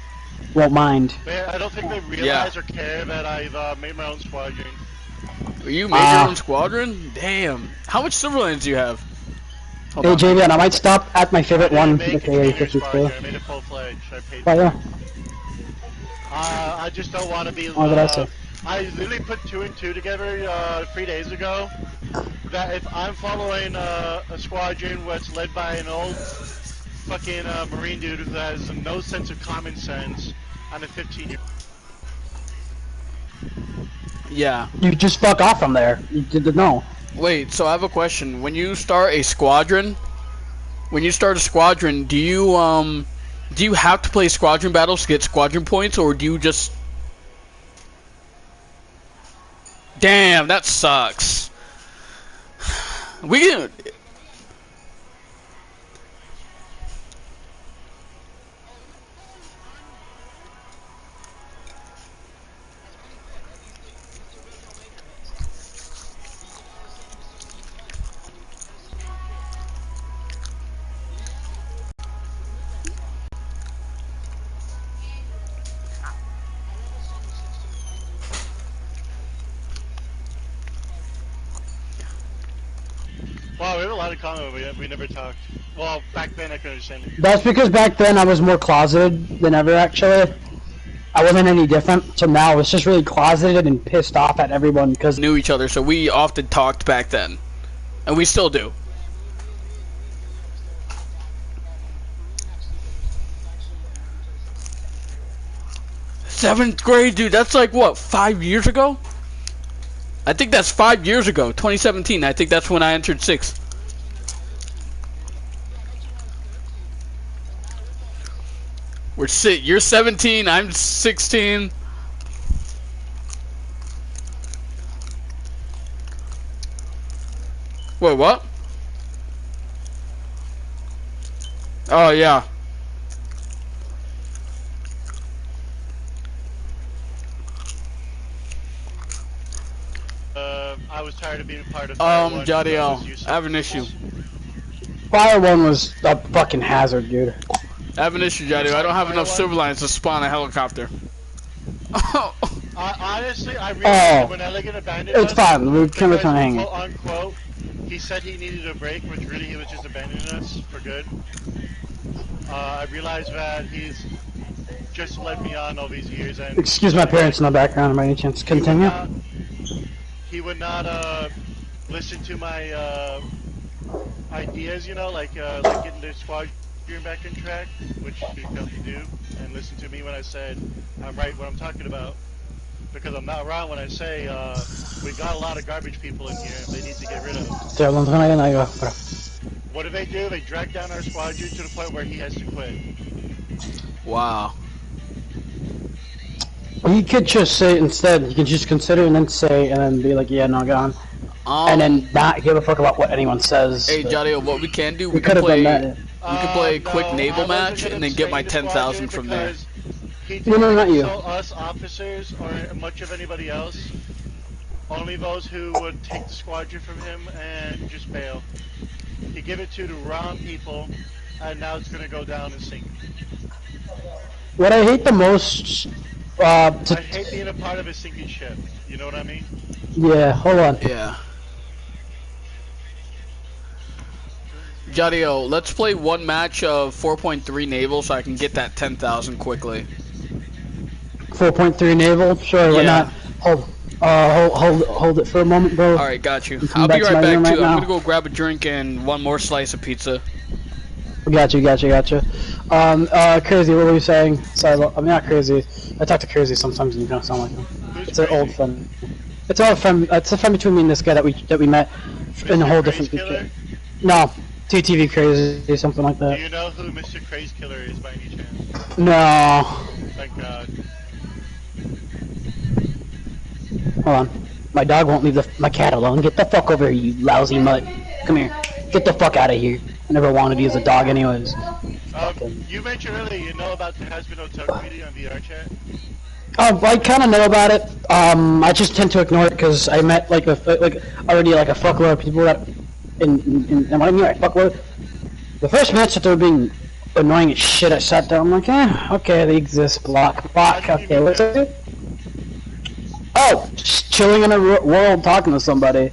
won't mind. Man, I don't think they realize or care that I've made my own squadron. You made your own squadron? Damn. How much Silverlands do you have? Hold Hey, on. Javion, I might stop at my favorite one. Make Okay, a yeah, squadron. I made it full-fledged. I paid oh, yeah. I just don't want to be. What did I say? I literally put 2 and 2 together 3 days ago. That if I'm following a squadron that's led by an old fucking Marine dude who has no sense of common sense on a 15-year. Yeah. You just fuck off from there. You didn't know. Wait, so I have a question. When you start a squadron, do you have to play squadron battles to get squadron points, or do you just... Damn, that sucks. We can... Wow, we have a lot of common, but we never talked. Well, back then I could understand it. That's because back then I was more closeted than ever, actually. I wasn't any different, so now it's just really closeted and pissed off at everyone because... knew each other, so we often talked back then. And we still do. Seventh grade, dude, that's like, what, 5 years ago? I think that's 5 years ago, 2017. I think that's when I entered 6th. You're 17, I'm 16. Wait, what? Oh, yeah. I was tired of being part of Fire One, Jadiel, I have an issue. Fire 1 was a fucking hazard, dude. I have an issue, Jadiel. I don't have enough Silverlines to spawn a helicopter. Honestly, I realized when Elegant abandoned us... It's fine, we can return hanging. Quote unquote, he said he needed a break, which really he was just abandoning us for good. I realized that he's just led me on all these years and... Excuse my parents in the background by any chance. Continue. He would not listen to my ideas, you know, like getting the squadron back in track, which he failed to do, and listen to me when I said I'm right what I'm talking about. Because I'm not wrong when I say we got a lot of garbage people in here and they need to get rid of them. What do? They drag down our squadron to the point where he has to quit. Wow. You could just say instead, you could just consider and then say, and then be like, yeah, no, gone. And then not give a fuck about what anyone says. Hey, Jadiel, what we can do, we could can play... done that. We can play a quick naval match and then get my 10,000 from there. He No, not you. Us officers or much of anybody else. Only those who would take the squadron from him and just bail. He gave it to the wrong people, and now it's gonna go down and sink. What I hate the most, I hate being a part of a sinking ship. You know what I mean? yeah, hold on. Yeah. Jadio, let's play one match of 4.3 naval so I can get that 10,000 quickly. 4.3 naval, sure, why Yeah. not? Hold it for a moment, bro. Alright, got you. Come I'll back be to right my room back too. right I'm now. gonna go grab a drink and one more slice of pizza. Gotcha. Crazy, what were you saying? Sorry, I'm not crazy. I talk to Crazy sometimes and you don't sound like him. Who's It's an crazy? old friend. It's an old friend. It's a friend between me and this guy that we met in a whole Mr. different Craze Killer? picture. No, TTV Crazy, something like Do that. you know who Mr. Craze Killer is by any chance? No. Thank God. Hold on. My dog won't leave my cat alone. Get the fuck over here, you lousy mutt. Come here. Get the fuck out of here. I never wanted to use a dog anyways. You mentioned earlier you know about the Has-Been Hotel community on VR chat? I kind of know about it. I just tend to ignore it because I met already a fuckload of people that and what I mean by fuckload. The first match that they were being annoying as shit, I sat down. I'm like, okay, they exist. Block. Okay, what's it? Oh, just chilling in a world talking to somebody.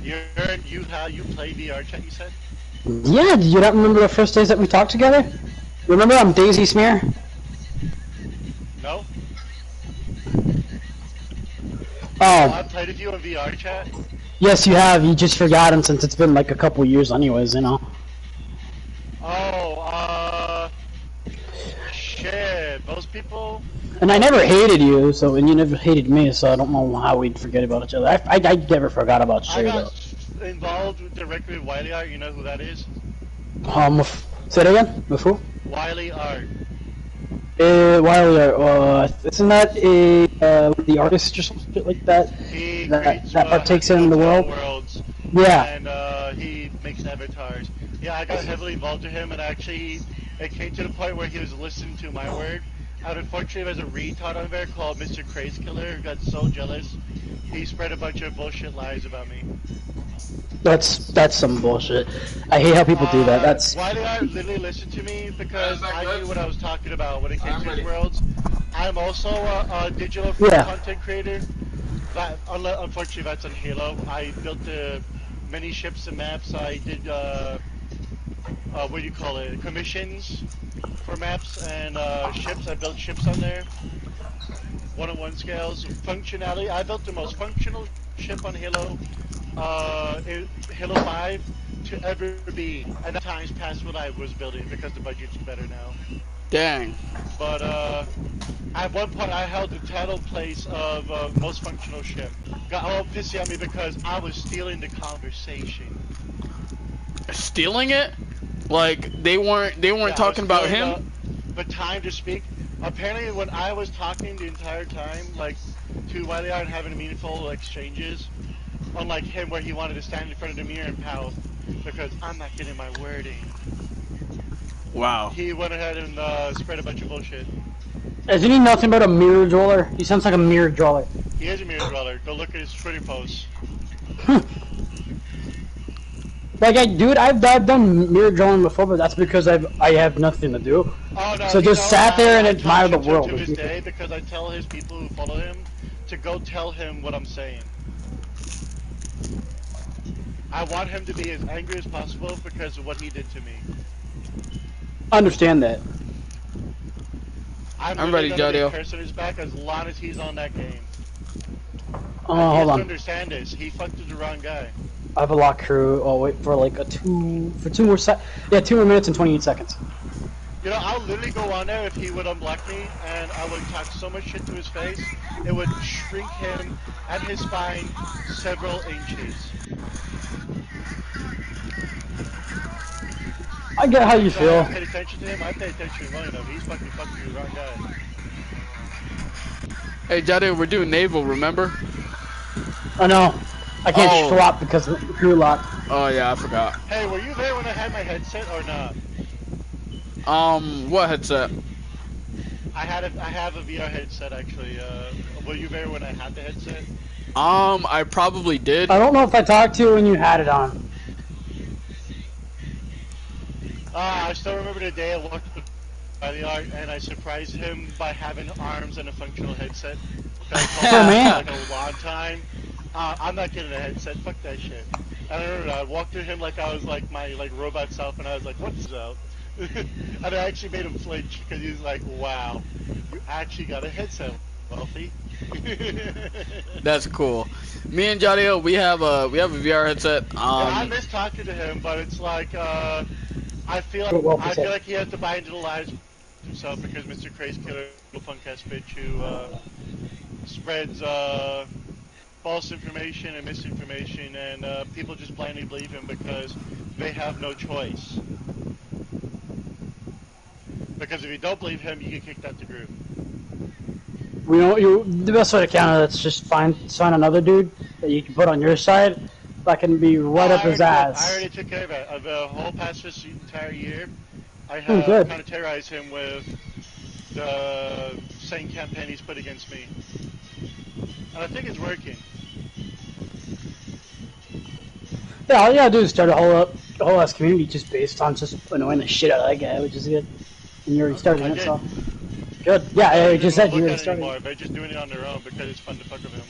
You play VR chat, you said? Yeah, do you not remember the first days that we talked together? Remember I'm Daisy Smear? No? Oh, I played with you on VR chat? yes you have. You just forgotten since it's been like a couple years anyways, you know. Oh, shit, those people? And I never hated you, and you never hated me, so I don't know how we'd forget about each other. I never forgot about I you, got though. involved directly with Wiley Art, you know who that is? Say it again? With who? Wiley Art. Wiley, isn't that the artist or something like that? He That creates, partakes in the hotel world? worlds, Yeah. and he makes avatars. Yeah, I got heavily involved with him, and actually, it came to the point where he was listening to my word. And unfortunately, there's a retard on there called Mr. Craze Killer who got so jealous, he spread a bunch of bullshit lies about me. That's some bullshit. I hate how people do that. That's Wiley Art literally listened to me because I knew what I was talking about when it came to these worlds. I'm also a digital content creator. Unfortunately, that's on Halo. I built many ships and maps. I did what do you call it? Commissions for maps and ships. I built ships on there. One-on-one scales. Functionality. I built the most functional ship on Halo. Halo 5 to ever be. And that time's past what I was building because the budget's better now. Dang. But at one point I held the title place of most functional ship. Got all pissy at me because I was stealing the conversation. Stealing it? Like they weren't talking about him? The time to speak. Apparently when I was talking the entire time, like to Wiley Art and having meaningful exchanges, unlike him where he wanted to stand in front of the mirror and pout because I'm not getting my wording. Wow. He went ahead and spread a bunch of bullshit. Isn't he nothing but a mirror dweller? He sounds like a mirror dweller. He is a mirror dweller. Go look at his Twitter posts. Like, I've done mirror drawing before, but that's because I have nothing to do. Oh, no, So just sat there and admire the I world. to this day because I tell his people who follow him to go tell him what I'm saying. I want him to be as angry as possible because of what he did to me. Understand that. I'm ready, Jadio. Curse on his back as long as he's on that game. Oh, he hold has to on. understand this. He fucked with the wrong guy. I have a lock crew. Oh, wait for like two more 2 more minutes and 28 seconds. You know, I'll literally go on there if he would unblock me, and I would talk so much shit to his face, it would shrink him and his spine several inches. I get how you So feel. I paid attention to him. I paid attention to him long enough. He's fucking the wrong guy. Hey Jadio, we're doing naval, remember? I know. I can't Oh. swap because of the crew lock. Oh yeah, I forgot. Hey, were you there when I had my headset or not? What headset? I have a VR headset actually. Were you there when I had the headset? I probably did. I don't know if I talked to you when you had it on. I still remember the day I walked by the art and I surprised him by having arms and a functional headset. For me? Like a long time. I'm not getting a headset. Fuck that shit. I don't know. I walked to him like I was like my robot self, and I was like, "What's up?" And I actually made him flinch because he was like, "Wow, you actually got a headset, Wealthy." That's cool. Me and Jadio, we have a VR headset. Yeah, I miss talking to him, but it's like I feel like he has to buy into the lies himself because Mr. Crazy Killer, little punk ass bitch who spreads false information and misinformation, and people just blindly believe him because they have no choice. Because if you don't believe him, you get kicked out the group. The best way to counter that's just find another dude that you can put on your side that can be right up his ass. I already took care of it. The whole past this entire year, I have kind of terrorized him with the same campaign he's put against me. And I think it's working. Yeah, all you gotta do is start a whole ass community just based on just annoying the shit out of that guy, which is good. And you already started it, so. Good. Yeah, I just said you already started. They're just doing it on their own because it's fun to fuck with him.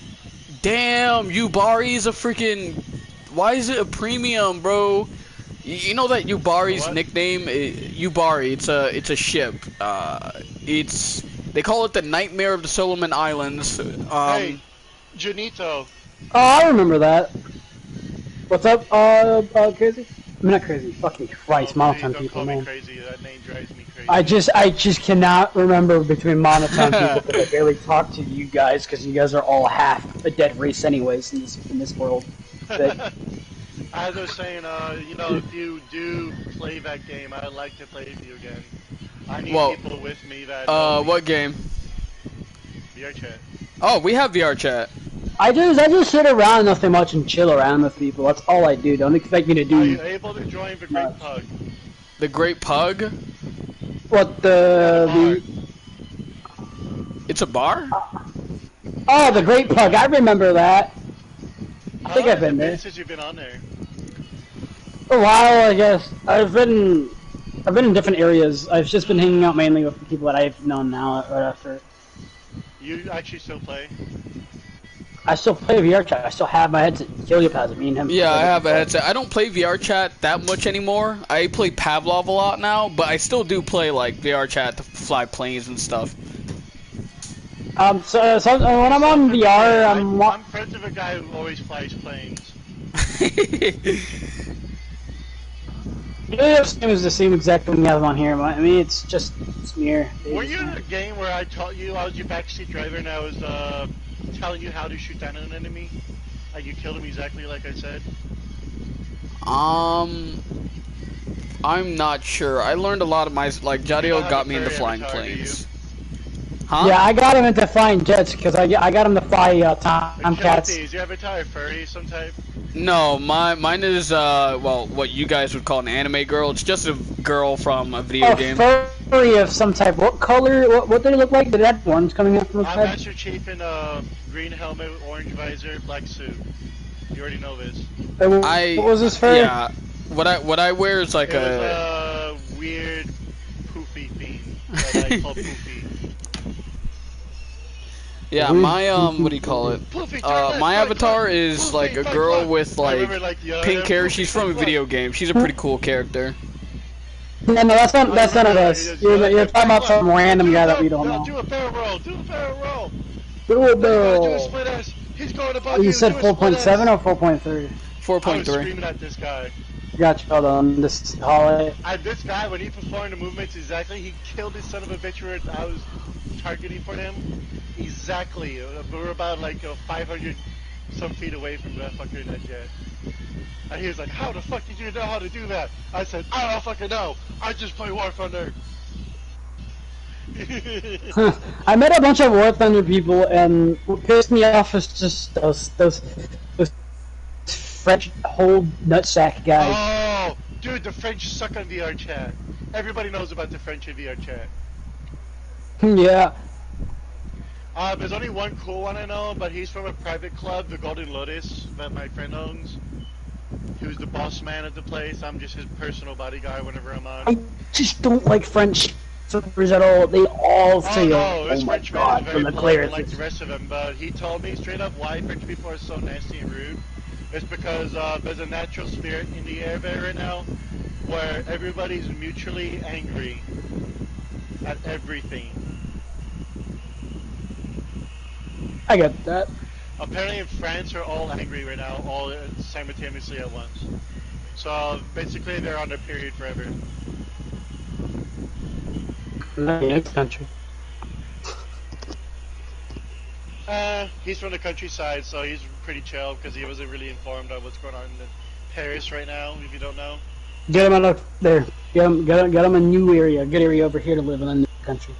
Damn, Yubari's a freaking. Why is it a premium, bro? You know that Yubari's nickname? Yubari. It's a ship. They call it the Nightmare of the Solomon Islands. Hey, Junito. Oh, I remember that. What's up, Crazy? I'm not crazy. Fucking Christ, monotone people, man. Crazy. That name drives me crazy. I just cannot remember between monotone people because I barely talk to you guys because you guys are all half a dead race anyways in this world. But, as I was saying, you know, if you do play that game, I'd like to play with you again. I need people with me that. What game? VR chat. Oh, we have VR chat. I just sit around nothing much and chill around with people. That's all I do. Don't expect me to do. Are you able to join the Great Pug? The Great Pug? What the? It's a bar? Oh, the Great Pug. I remember that. I think I've been there. Since you've been on there. For a while, I guess. I've been in different areas. I've just been hanging out mainly with the people that I've known now right after. You actually still play? I still play VR chat. I still have my headset. Heliop has it. Me and him. Yeah, I have a headset. I don't play VR chat that much anymore. I play Pavlov a lot now, but I still do play like VR chat to fly planes and stuff. So when I'm on VR, I'm friends with a guy who always flies planes. Heliop's name is the same exact thing we have on here. I mean, it's just smear. Were you in a game where I taught you I was your backseat driver and I was telling you how to shoot down an enemy? Like you killed him exactly like I said? I'm not sure. I learned a lot of my Jadio got me into flying planes. Huh? Yeah, I got him into flying jets because I got him to fly Tomcats. Is your avatar furry some type? No, mine is well, what you guys would call an anime girl. It's just a girl from a video game. Furry of some type. What color? What did it look like? Did it have horns coming up from its head? I'm Master Chief in a green helmet, orange visor, black suit. You already know this. What was this fur? Yeah, what I wear is like a weird poofy theme that I call poofy. Yeah, my what do you call it? My avatar is like a girl with like pink hair. She's from a video game. She's a pretty cool character. No, that's none of us. You're talking about some random guy that we don't know. Do a barrel roll. Do a barrel roll. Do a barrel. Do a split S. He's going above you. You said 4.7 or 4.3? 4.3. I was screaming at this guy. Gotcha. Hold on. This holiday. This guy, when he performed the movements exactly, he killed this son of a bitch where I was targeting for him. Exactly. We were about like 500 some feet away from that fucker in that jet. And he was like, how the fuck did you know how to do that? I said, I don't fucking know. I just play War Thunder. I met a bunch of War Thunder people, and what pissed me off is just those French whole nutsack guys. Oh, dude, the French suck on VR chat. Everybody knows about the French in VR chat. Yeah. There's only one cool one I know, but he's from a private club, the Golden Lotus, that my friend owns. Who's the boss man at the place. I'm just his personal bodyguard whenever I'm on. I just don't like French strippers at all. They all fail. No, this Oh my French man god, is from very the polite like clearances. the rest of them, but he told me straight up why French people are so nasty and rude. It's because there's a natural spirit in the air there right now, where everybody's mutually angry at everything. I get that. Apparently in France are all angry right now, all simultaneously at once. So basically they're on their period forever. Next country. He's from the countryside, so he's pretty chill because he wasn't really informed on what's going on in Paris right now, if you don't know. Get him out of there. Get him a new area. Good area over here to live in a new country.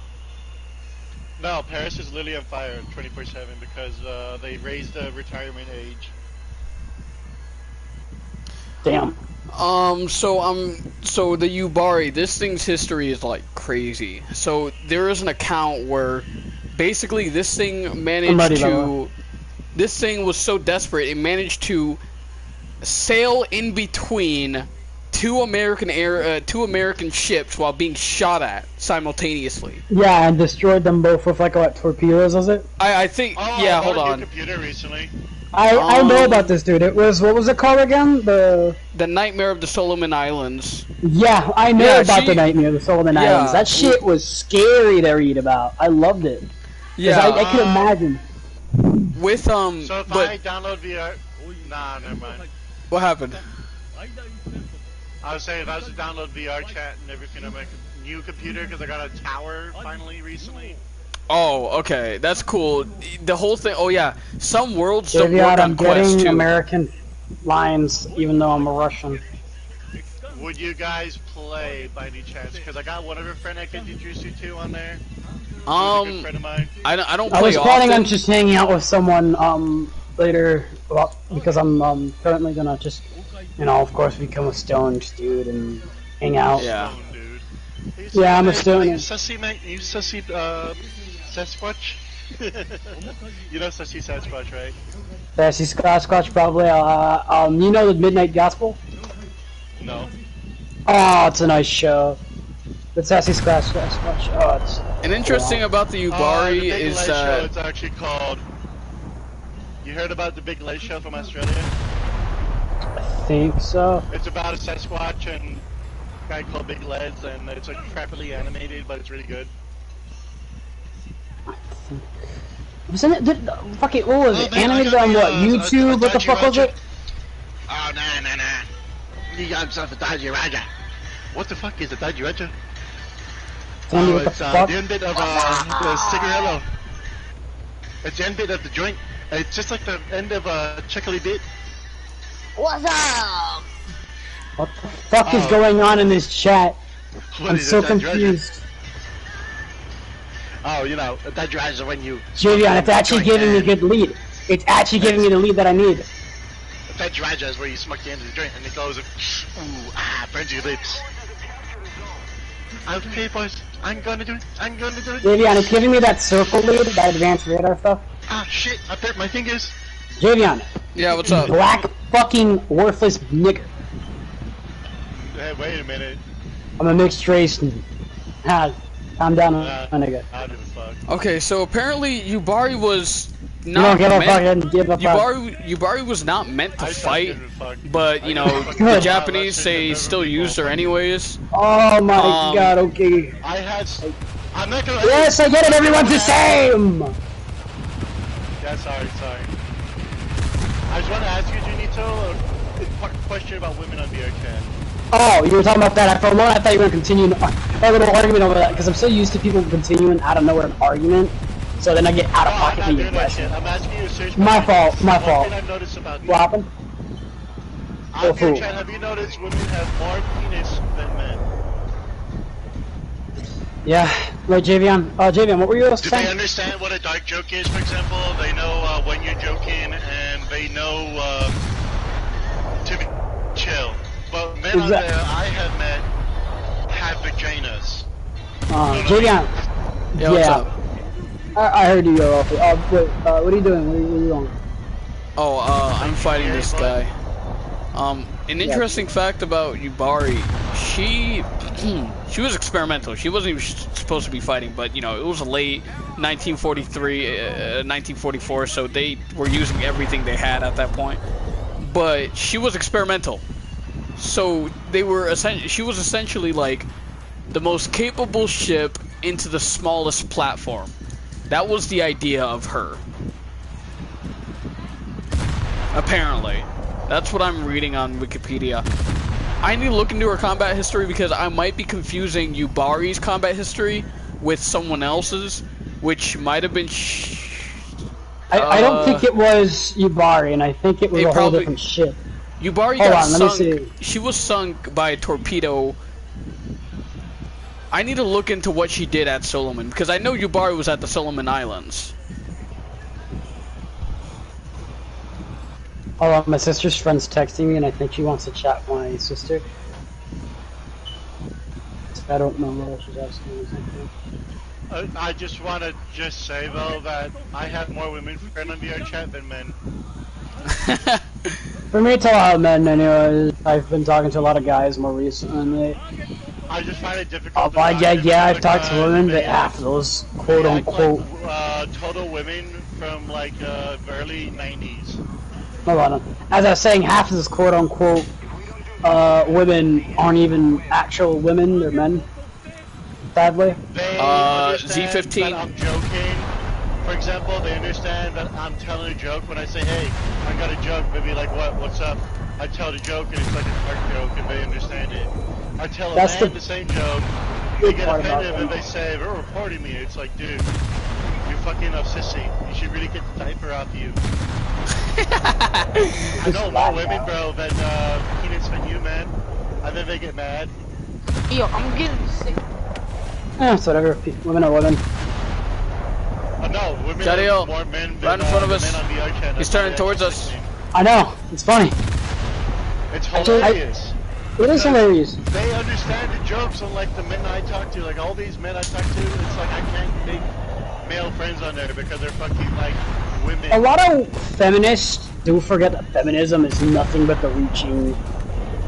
No, Paris is literally on fire 24/7 because they raised the retirement age. Damn. So the Yubari, this thing's history is like crazy. So there is an account where basically this thing managed to, this thing was so desperate it managed to sail in between two American ships while being shot at simultaneously. Yeah, and destroyed them both with like what, torpedoes, was it? I think yeah. Hold on. Computer recently. I know about this dude. It was, what was it called again? The Nightmare of the Solomon Islands. Yeah, I know about the Nightmare of the Solomon Islands. That shit was scary to read about. I loved it. Yeah, I could imagine. With So if I download VR, nah, never mind. What happened? I was saying if I was to download VR chat and everything on my new computer because I got a tower finally recently. Oh, okay, that's cool. The whole thing. Oh yeah, some worlds don't work on I'm Quest getting 2. American lines, even though I'm a Russian. Would you guys play by any chance? Because I got one other friend I can introduce you to on there. Who's a good friend of mine. I don't play I was planning often. on just hanging out with someone later, because I'm currently gonna just, of course, become a stoned dude and hang out. Yeah. Stone, dude. Yeah, I'm a stoner. You sussy, man. You sussy, Sasquatch? You know Sussy Sasquatch, right? Sassy Sasquatch, probably. You know the Midnight Gospel? No. Oh, it's a nice show. The Sassy Sasquatch. Oh, it's... An interesting about the Yubari the Big is Les that... show, it's actually called... You heard about the Big Les show from Australia? I think so. It's about a Sasquatch and a guy called Big Les, and it's like crappily animated, but it's really good. Wasn't it? Fuck it, what was it? Animated on what? YouTube? What the fuck was it? Oh, nah. You got himself a Dodgy Raja. What the fuck is a Dodgy Raja? Tell me what the It's fuck? the end bit of the cigarillo. It's the end bit of the joint. It's just like the end of a chickly bit. What's up? What the fuck is going on in this chat? What I'm is so a Dodgy Raja? confused. Oh, you know, a Dodgy Raja when you... Javion, it's actually giving me a good lead. It's actually giving me the lead that I need. A Dodgy Raja is where you smoke the end of the joint and it goes, ooh, burns your lips. Okay, boys, I'm gonna do it. Javion, it's giving me that circle lead, that advanced radar stuff. Ah, shit, I burnt my fingers. Javion, Yeah, what's up? black fucking worthless nigger. Hey, wait a minute. I'm a mixed race. Calm down, my nigga. I don't give a fuck. Okay, so apparently Yubari was You not don't give a meant... fuck, give a fuck. Yubari was not meant to I fight, don't give a fuck. but, you know, the Good. Japanese say still used her anyways. Oh my god, okay. I had... I'm not gonna... Yes, I get it, everyone's the same! Yeah, sorry. I just want to ask you, Junito, a question about women on VRChat. Oh, you were talking about that. For a moment, I thought you were going to continue a little argument over that, because I'm so used to people continuing out of nowhere an argument, so then I get out of I'm pocket not being doing that shit. aggressive. I'm asking you a serious My question. fault. One thing I've noticed about What happened? on Oh, fool. VRChat, have you noticed women have more penis than men? Yeah. Wait, Javion. Javion, what were you Do they saying? understand what a dark joke is, for example? They know when you're joking, and they know to be chill. But men on there I have met have vaginas. Javion. Yeah, what's up? I heard you go off. Oh, wait, what are you doing? Where are you going? Oh, I'm fighting this guy. An interesting fact about Yubari, she was experimental. She wasn't even supposed to be fighting, but, you know, it was late 1943, 1944, so they were using everything they had at that point. But she was experimental. So she was essentially like the most capable ship into the smallest platform. That was the idea of her. Apparently. That's what I'm reading on Wikipedia. I need to look into her combat history because I might be confusing Yubari's combat history with someone else's, which might have been I don't think it was Yubari, and I think it was a whole different ship. Yubari got sunk. She was sunk by a torpedo. I need to look into what she did at Solomon, because I know Yubari was at the Solomon Islands. Hold on, my sister's friend's texting me, and I think she wants to chat with my sister. I don't know what she's asking me something. I just want to say, though, that I have more women friends on VR chat than men. For me, it's a lot of men, anyways. I've been talking to a lot of guys more recently. I just find it difficult. Oh, yeah, I've talked to women, but half those quote-unquote... total women from, like, early 90s. Hold on. As I was saying, half of those quote-unquote women aren't even actual women, they're men. Sadly. They Z15. That I'm joking. For example, they understand that I'm telling a joke when I say, hey, I got a joke, maybe like, what's up? I tell the joke and it's like a dark joke and they understand it. I tell a man the same joke, they get offended and they say, they're reporting me. It's like, dude, you're fucking a sissy. You should really get the diaper off you. I know more women, bro, than penis than you, man. And then they get mad. Yo, I'm getting sick. Yeah, it's whatever. Women are women. No, women Jadiel, are more men than right in front of us. men on VR chat. He's turning towards us. I know. It's funny. It's hilarious. It is hilarious. They understand the jokes, unlike the men I talk to. Like, all these men I talk to, it's like I can't make male friends on there because they're fucking, like, women. A lot of feminists do forget that feminism is nothing but the reaching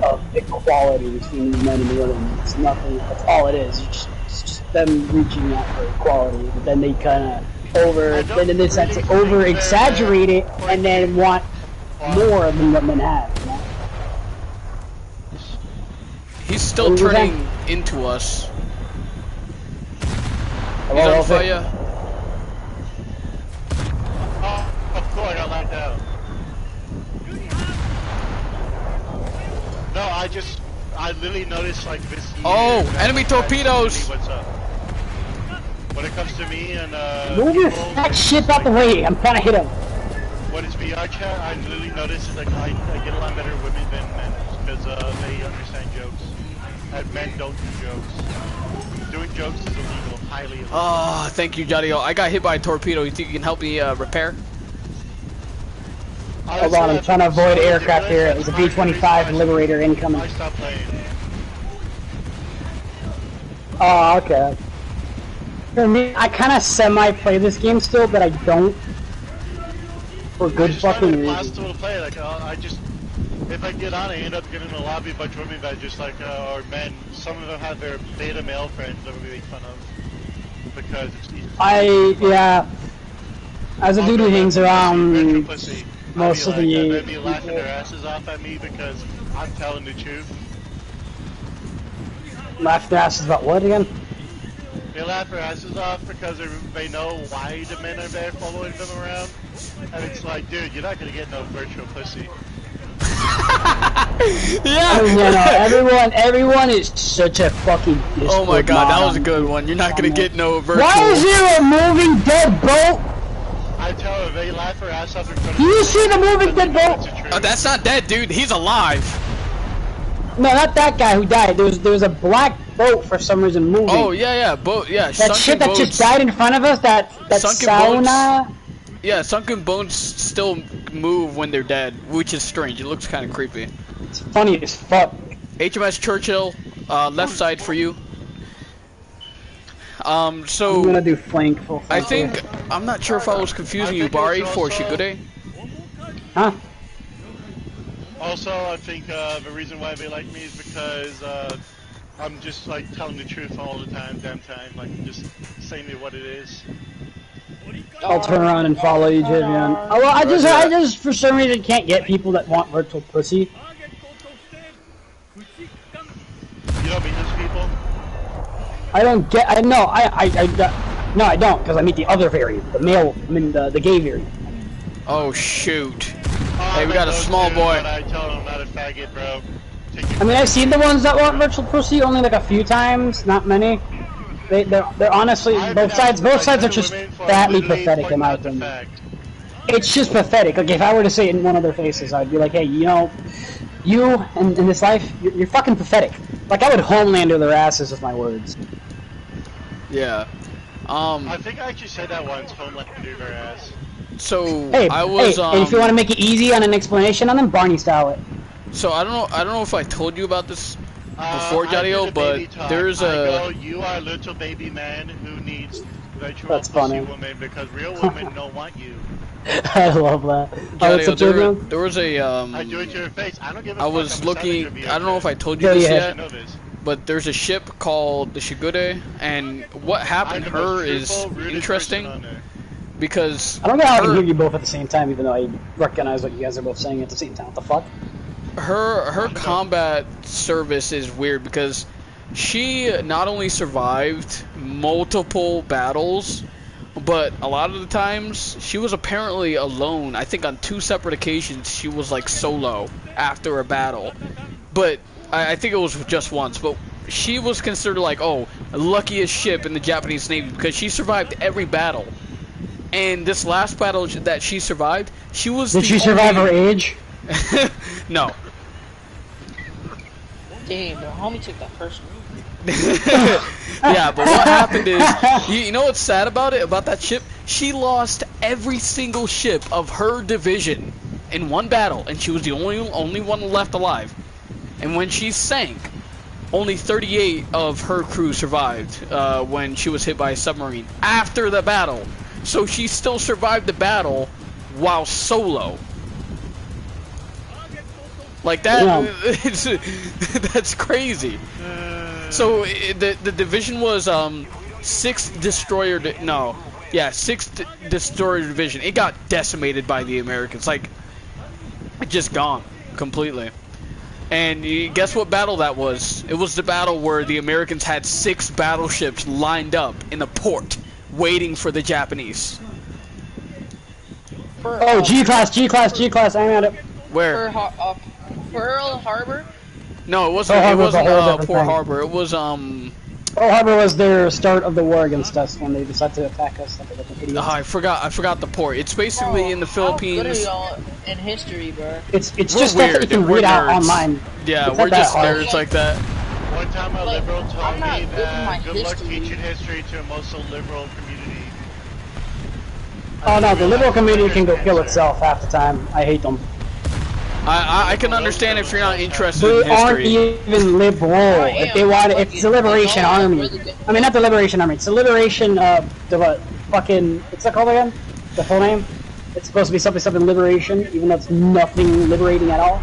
of equality between the men and the women. It's nothing. That's all it is. It's just them reaching out for equality. But then they kind of in this sense, over exaggerate it and then want more than what men have. You know? He's still turning into us. He's on fire. Oh, of course, I got locked out. No, I literally noticed like this year. Oh, enemy torpedoes! What's up? When it comes to me and move your fat shit out the way. I'm trying to hit him. When it's VR chat, I literally notice like I get a lot better women than men because they understand jokes. And men don't do jokes. Doing jokes is illegal, highly illegal. Oh, thank you, Jadiel. I got hit by a torpedo. You think you can help me repair? Hold on, I'm trying to avoid aircraft here. It was a B-25 Liberator incoming. I stopped playing. Oh, okay. For me, I kind of semi-play this game still, but I don't. For good fucking reasons. To play. Like, if I get on, I end up getting in a lobby of a bunch of women that just like, or men. Some of them have their beta male friends that we make fun of. Because it's easy. Yeah. As a dude who hangs around most of the... They'd be laughing their asses off at me because I'm telling the truth. Laugh their asses about what again? They laugh their asses off because they know why the men are there following them around. And it's like, dude, you're not gonna get no virtual pussy. Yeah. Everyone is such a fucking. Oh my god, that was a good one. You're not gonna get no virtual. Why is there a moving dead boat? I tell them, they laugh their ass off in front of Do you see the moving dead boat? Oh, that's not dead, dude. He's alive. No, not that guy who died. There was a black boat for some reason moving. Oh yeah, boat. Yeah, that shit that just died in front of us. That sauna. Yeah, sunken bones still move when they're dead, which is strange. It looks kind of creepy. It's funny as fuck. HMS Churchill, left side for you. So I'm gonna do flank full I flank. think I'm not sure if I was confusing you, Bari, for Shigure. Huh? Also, I think the reason why they like me is because I'm just like telling the truth all the time, damn time, like just saying it what it is. I'll turn around and follow you, Javion. Oh, well, I just for some reason can't get people that want virtual pussy. You don't meet those people? I don't get. No, no, I don't, because I meet the other variant, the male, I mean the gay variant. Oh shoot! Oh, Hey, we got a small too, boy. But I tell them I'm not a faggot, bro. I mean, I've seen the ones that want virtual pussy only like a few times, not many. They're honestly both sides are just fatly pathetic in my opinion. It's just pathetic. Like if I were to say it in one of their faces, I'd be like, hey, you know, you in this life, you're fucking pathetic. Like I would Homelander their asses with my words. Yeah. I think I actually said that once, Homelander their ass. So Hey, I was. and if you want to make it easy on an explanation on them, Barney style it. So I don't know if I told you about this before, Jadio, but there's a. You are a little baby man who needs virtual That's funny. woman because real women don't want you. I love that. Jadio, there was a. I do it to your face. I don't give a fuck. I was I'm looking. a I don't know if I told you Yeah, this yeah. yet, know this. but there's a ship called the Shigure, and what happened to her is interesting because I don't know how I can hear you both at the same time, even though I recognize what you guys are both saying at the same time. What the fuck? her combat service is weird because she not only survived multiple battles, but a lot of the times she was apparently alone. I think on 2 separate occasions she was like solo after a battle, but I think it was just once. But she was considered like, oh, the luckiest ship in the Japanese Navy because she survived every battle. And this last battle that she survived, she was. Did she survive her age? No. Damn, the homie took that personally. Yeah, but what happened is, you know what's sad about it, about that ship? She lost every single ship of her division in one battle, and she was the only one left alive. And when she sank, only 38 of her crew survived when she was hit by a submarine after the battle. So she still survived the battle while solo. Like that, yeah. That's crazy. So the division was 6th destroyer. 6th destroyer division. It got decimated by the Americans. Like, it just gone completely. And guess what battle that was? It was the battle where the Americans had 6 battleships lined up in the port, waiting for the Japanese. Oh, G-class, I'm at it. Where? Pearl Harbor? No, it wasn't. It wasn't Port Harbor. It was Pearl Harbor was their start of the war against us when they decided to attack us like a bunch of idiots. I forgot the port. It's basically in the Philippines. How good are y'all in history, bro? It's just stuff that you can read out online. Yeah, we're just nerds like that. One time a liberal told me that good luck history. teaching history to a mostly liberal community. Oh no, the liberal community can go kill itself half the time. I hate them. I can understand if you're not interested They in history. aren't even liberal. If they want, if it's the Liberation Army. I mean, not the Liberation Army. It's the Liberation. The what? Fucking. What's that called again? The full name? It's supposed to be something liberation, even though it's nothing liberating at all.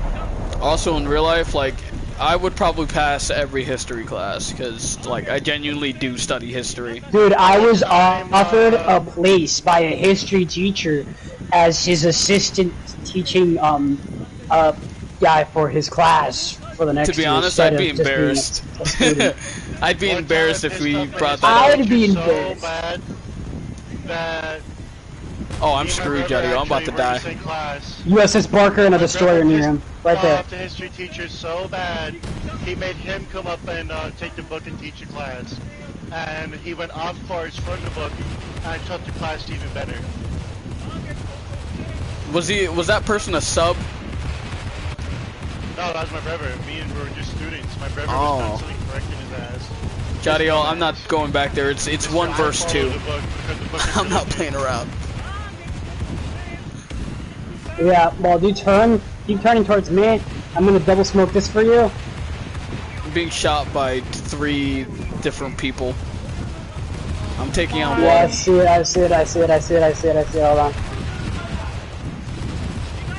Also, in real life, like, I would probably pass every history class because, like, I genuinely do study history. Dude, I was offered a place by a history teacher as his assistant teaching guy for his class for the next year. To be honest, I'd be embarrassed. I'd be embarrassed if we brought that up. I'd be embarrassed. Oh, I'm screwed, Juddy. I'm about to die. USS Barker and a destroyer near him. Right there. The history teacher so bad, he made him come up and take the book and teach a class. And he went off course from the book and took the class even better. Was that person a sub? No, that was my brother. Me and we were just students. My brother was constantly correcting his ass. Jadiel, I'm not going back there. It's 1 verse 2. I'm not playing around. Yeah, well, keep turning towards me. I'm gonna double smoke this for you. I'm being shot by 3 different people. I'm taking on Yeah, I one. see it, I see it, I see it, I see it, I see it, I see it, hold on.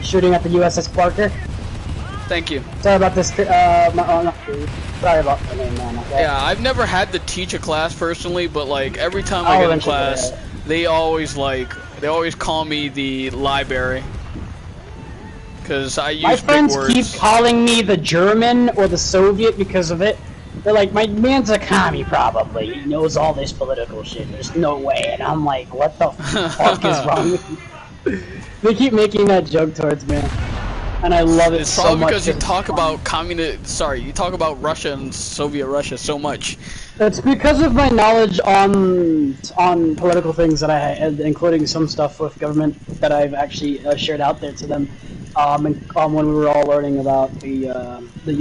Shooting at the USS Parker. Thank you. Sorry about this, sorry about the name, man, okay? Yeah, I've never had to teach a class personally, but like every time I I'll get in eventually class, get it. they always call me the library. Cause I use My big friends words. keep calling me the German or the Soviet because of it. They're like, my man's a commie probably. He knows all this political shit. There's no way. And I'm like, what the fuck is wrong with you? They keep making that joke towards me. And I love it It's so probably much. because you 'cause it's talk funny. about you talk about Russia and Soviet Russia so much. It's because of my knowledge on political things that I had, including some stuff with government that I've actually shared out there to them. When we were all learning about the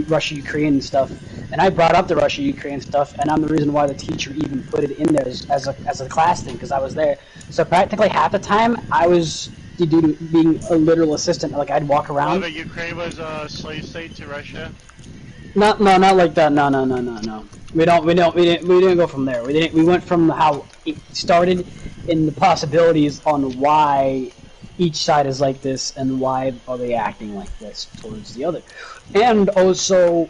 Russia-Ukraine stuff, and I brought up the Russia-Ukraine stuff, and I'm the reason why the teacher even put it in there as a class thing because I was there. So practically half the time I was due to being a literal assistant. Like I'd walk Oh, around. the Ukraine was a slave state to Russia. Not like that. No. We didn't go from there. We went from how it started in the possibilities on why each side is like this and why are they acting like this towards the other. And also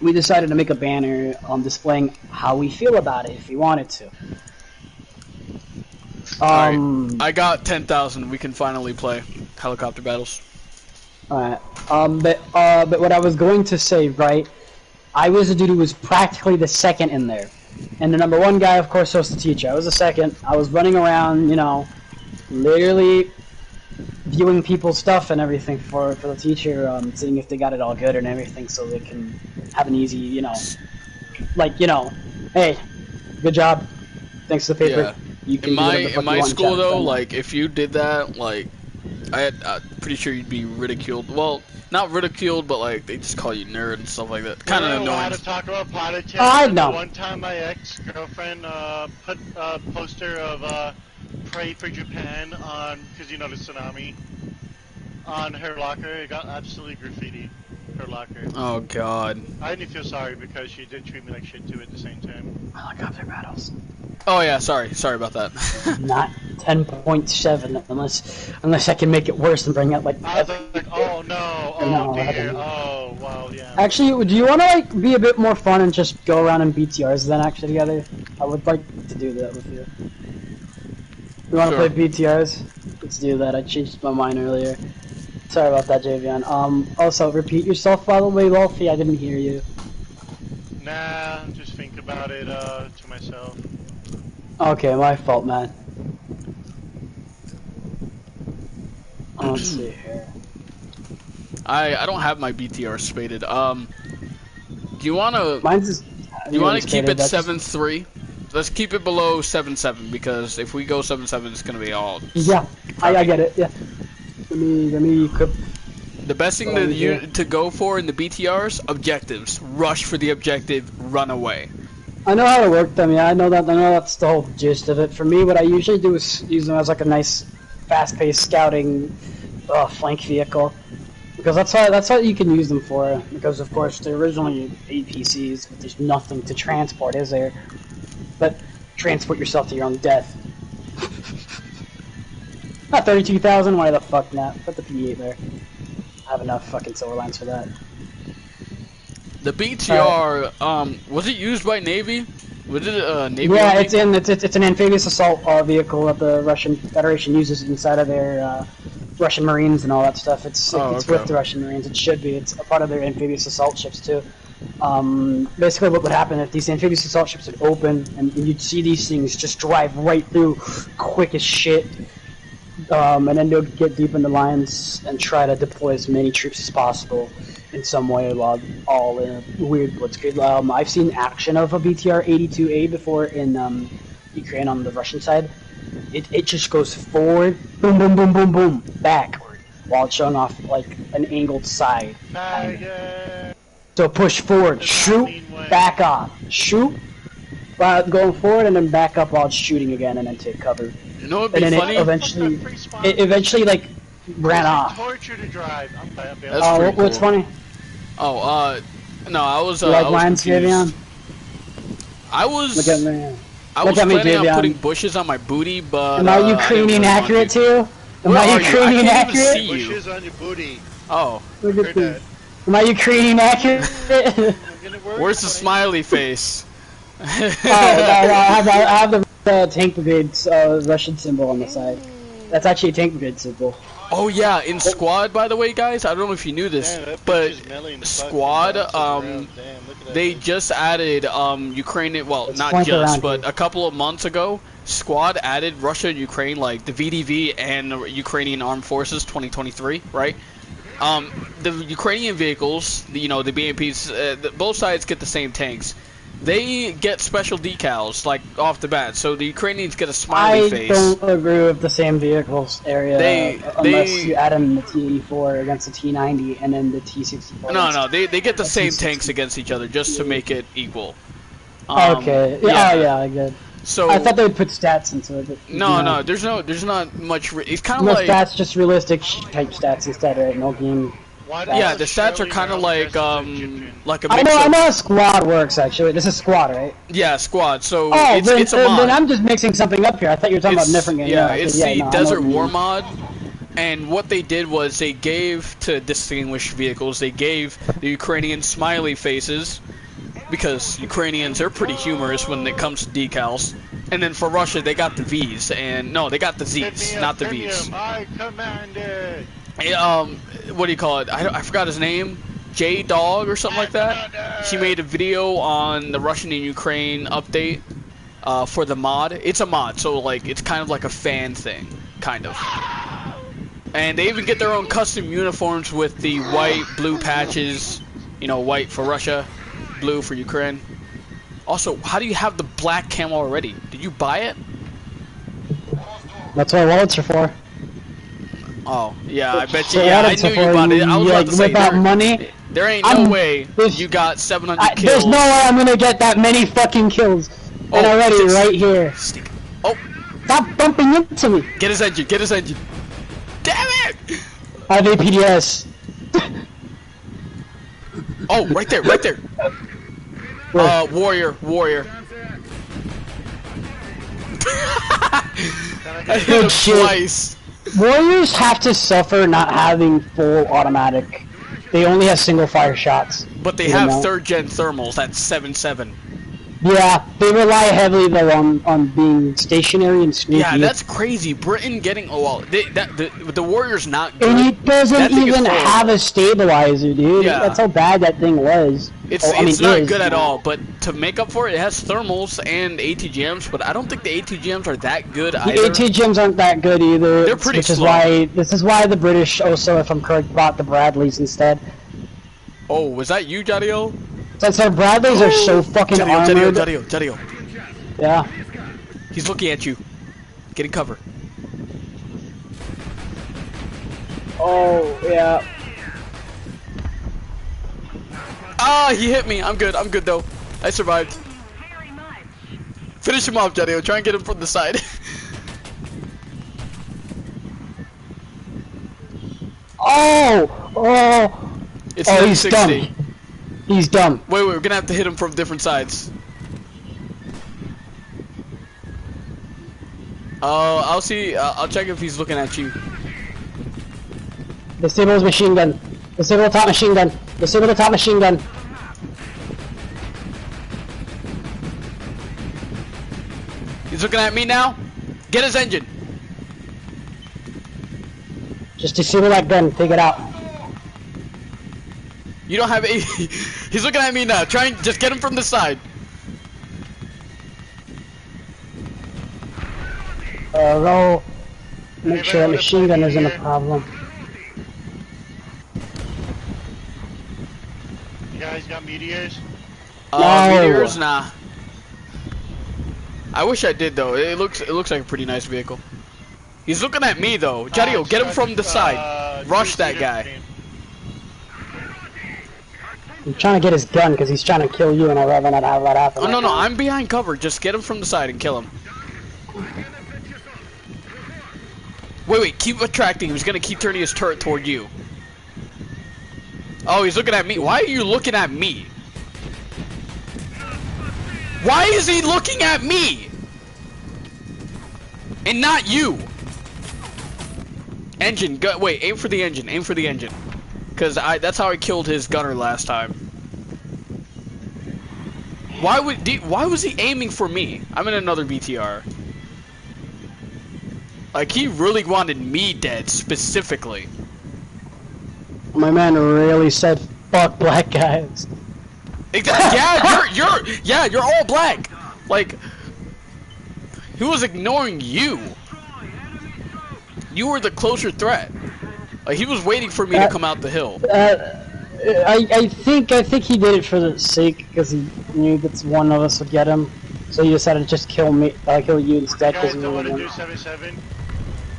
we decided to make a banner displaying how we feel about it if we wanted to. Alright, I got 10,000. We can finally play helicopter battles. Alright. But what I was going to say, right? I was the dude who was practically the second in there. And the number one guy, of course, was the teacher. I was the second. I was running around, you know, literally viewing people's stuff and everything for the teacher, seeing if they got it all good and everything so they can have an easy, you know, like, you know, hey, good job. Thanks to the paper. Yeah. You can In do whatever the fuck my you want, school Jack. though, like if you did that, like I'm pretty sure you'd be ridiculed. Well, not ridiculed, but like they just call you nerd and stuff like that. Kind of We're allowed annoying. to talk about politics. I know. One time, my ex-girlfriend put a poster of "Pray for Japan" on, because you know the tsunami, on her locker. It got absolutely graffiti. Her locker. Oh god. I didn't feel sorry because she did treat me like shit too at the same time. Helicopter battles. Oh yeah, sorry about that. Not 10.7 unless I can make it worse and bring out like. I was like, oh no, oh No, I dear, don't. oh wow, yeah. Actually, do you want to like be a bit more fun and just go around in BTRs then actually together? I would like to do that with you. You want to Sure. play BTRs? Let's do that. I changed my mind earlier. Sorry about that, Javion. Also, repeat yourself by the way, Wolfie. I didn't hear you. Nah, just think about it to myself. Okay, my fault, man. Let's see here. I don't have my BTR spaded. Do you wanna Mine's just. keep it 7-3? Let's keep it below 7-7 because if we go 7-7, it's gonna be all. Yeah, I get it. Yeah. Let me equip. The best thing to go for in the BTRs, objectives. Rush for the objective, run away. I know how to work them. Yeah, I know that's the whole gist of it. For me, what I usually do is use them as like a nice, fast-paced scouting flank vehicle, because that's what you can use them for. Because of course they're originally APCs, but there's nothing to transport, is there? But transport yourself to your own death. Not 32,000. Why the fuck not? Put the P8 there. I have enough fucking silver lines for that. The BTR, was it used by Navy? Was it Navy? Yeah, only? it's an amphibious assault vehicle that the Russian Federation uses inside of their Russian Marines and all that stuff. It's okay. with the Russian Marines. It should be. It's a part of their amphibious assault ships too. Basically, what would happen if these amphibious assault ships would open and you'd see these things just drive right through, quick as shit. And then they'll get deep into lines and try to deploy as many troops as possible in some way while all in a weird blitzkrieg. I've seen action of a BTR-82A before in Ukraine on the Russian side. It just goes forward, boom, boom, boom, boom, boom, backward, while it's showing off like an angled side. So push forward, shoot, back off, shoot, going forward and then back up while it's shooting again and then take cover. You know what'd And be then funny? it eventually like ran off. Torture to drive. I'm bad. That's pretty What's cool. funny? Oh, no, I was. You like I was lines, confused. Javion? I was. Look at me. I Look was at me, planning on Javion. putting bushes on my booty, but Am I I didn't Ukrainian really want accurate to. too? Am Where I are you? I Ukrainian can't even accurate? see you. Bushes on your booty. Oh, Look Heard at me. that. Am I Ukrainian accurate? where's the smiley face? Oh, no, I have the tank brigade Russian symbol on the side. That's actually a tank brigade symbol. Oh yeah, in squad, by the way, guys. I don't know if you knew this, Damn, that but bitch is melting the fuck squad, down, around. Damn, look at that they bitch. just added Ukrainian. Well, Let's not flank just, around but here. a couple of months ago, squad added Russia and Ukraine, like the VDV and the Ukrainian Armed Forces 2023, right? The Ukrainian vehicles, you know, the BMPs, both sides get the same tanks. They get special decals, like, off the bat, so the Ukrainians get a smiley I face. don't agree with the same vehicles area unless you add in the T-84 against the T-90 and then the T-64. No, they get the same tanks against each other just to make it equal. Okay. Yeah. Oh, yeah, I get. So I thought they'd put stats into it. But, no, there's not much. It's kind of No like stats, just realistic type stats instead, right? No game. Why do yeah, all the stats are Australian kind of girls like dress as Egyptian? like a I mix know of how squad works actually. This is squad, right? yeah squad. So Oh, it's a mod. then I'm just mixing something up here. I thought you were talking about a different game. Yeah, okay, it's yeah, the no, I know Desert what you War mean. mod. And what they did was they gave to distinguished vehicles, they gave the Ukrainian smiley faces, because Ukrainians are pretty humorous when it comes to decals. And then for Russia, they got the V's, and no, they got the Z's, not the V's. I command it. What do you call it? I forgot his name. J Dog or something like that. She made a video on the Russian and Ukraine update for the mod. It's a mod, so like it's kind of like a fan thing, kind of. And they even get their own custom uniforms with the white, blue patches. You know, white for Russia, blue for Ukraine. Also, how do you have the black camo already? Did you buy it? That's what wallets are for. Oh, yeah, I bet So you. Yeah, I wallets knew are you for bought it. I was about to say, whip out money. there ain't no I'm- way there's- you got 700 kills. There's no way I'm gonna get that many fucking kills. And Oh, already just- right here. Stick. Oh, Stop bumping into me. get his engine, get his engine. Damn it! I have APDS. Oh, right there, right there. Where? Warrior. I hit Good him shit. twice. Warriors have to suffer not having full automatic. They only have single fire shots. But they You have know? 3rd gen thermals, that's 7.7. Yeah, they rely heavily though on being stationary and sneaky. Yeah, that's crazy. Britain getting the Warrior's not good. And it doesn't That thing is even horrible. have a stabilizer, dude. Yeah. That's how bad that thing was. It's Oh, I mean, it's not is. good at all. But to make up for it, it has thermals and ATGMs. But I don't think the ATGMs are that good The either. ATGMs aren't that good either. They're pretty which is slow. why this is why the British also, if I'm correct, bought the Bradleys instead. Oh, was that you, Jadio? Since their Bradleys are so fucking armored. Jadio. Yeah. He's looking at you. Get in cover. Oh yeah. Ah, he hit me. I'm good though. I survived. Finish him off, Jadio. Try and get him from the side. Oh. It's Oh, he's 60. dumb. He's dumb. Wait, we're gonna have to hit him from different sides. I'll see. I'll check if he's looking at you. Disable his machine gun. Disable the top machine gun. Disable the top machine gun. He's looking at me now. Get his engine. Just disable that gun. Take it out. You don't have a. He's looking at me now. Try and just get him from the side. Roll. Make sure that machine gun isn't a problem. You guys got meteors? No. Meteors, nah. I wish I did though. It looks like a pretty nice vehicle. He's looking at me though. Jadio, get him from the side. Rush that guy. I'm trying to get his gun because he's trying to kill you, and I'd rather not have that happen. Oh no, I'm behind cover. Just get him from the side and kill him. Wait, keep attracting. He's gonna keep turning his turret toward you. Oh, he's looking at me. Why are you looking at me? Why is he looking at me? And not you! Engine, go, wait, aim for the engine, aim for the engine. Cause that's how I killed his gunner last time. Why was he aiming for me? I'm in another BTR. Like, he really wanted me dead, specifically. My man really said, "Fuck black guys." Yeah, you're all black. Like, he was ignoring you. You were the closer threat. Like, he was waiting for me to come out the hill. I think he did it for the sake, because he knew that one of us would get him. So he decided to just kill me, kill you instead. Guys, don't want to do 7-7.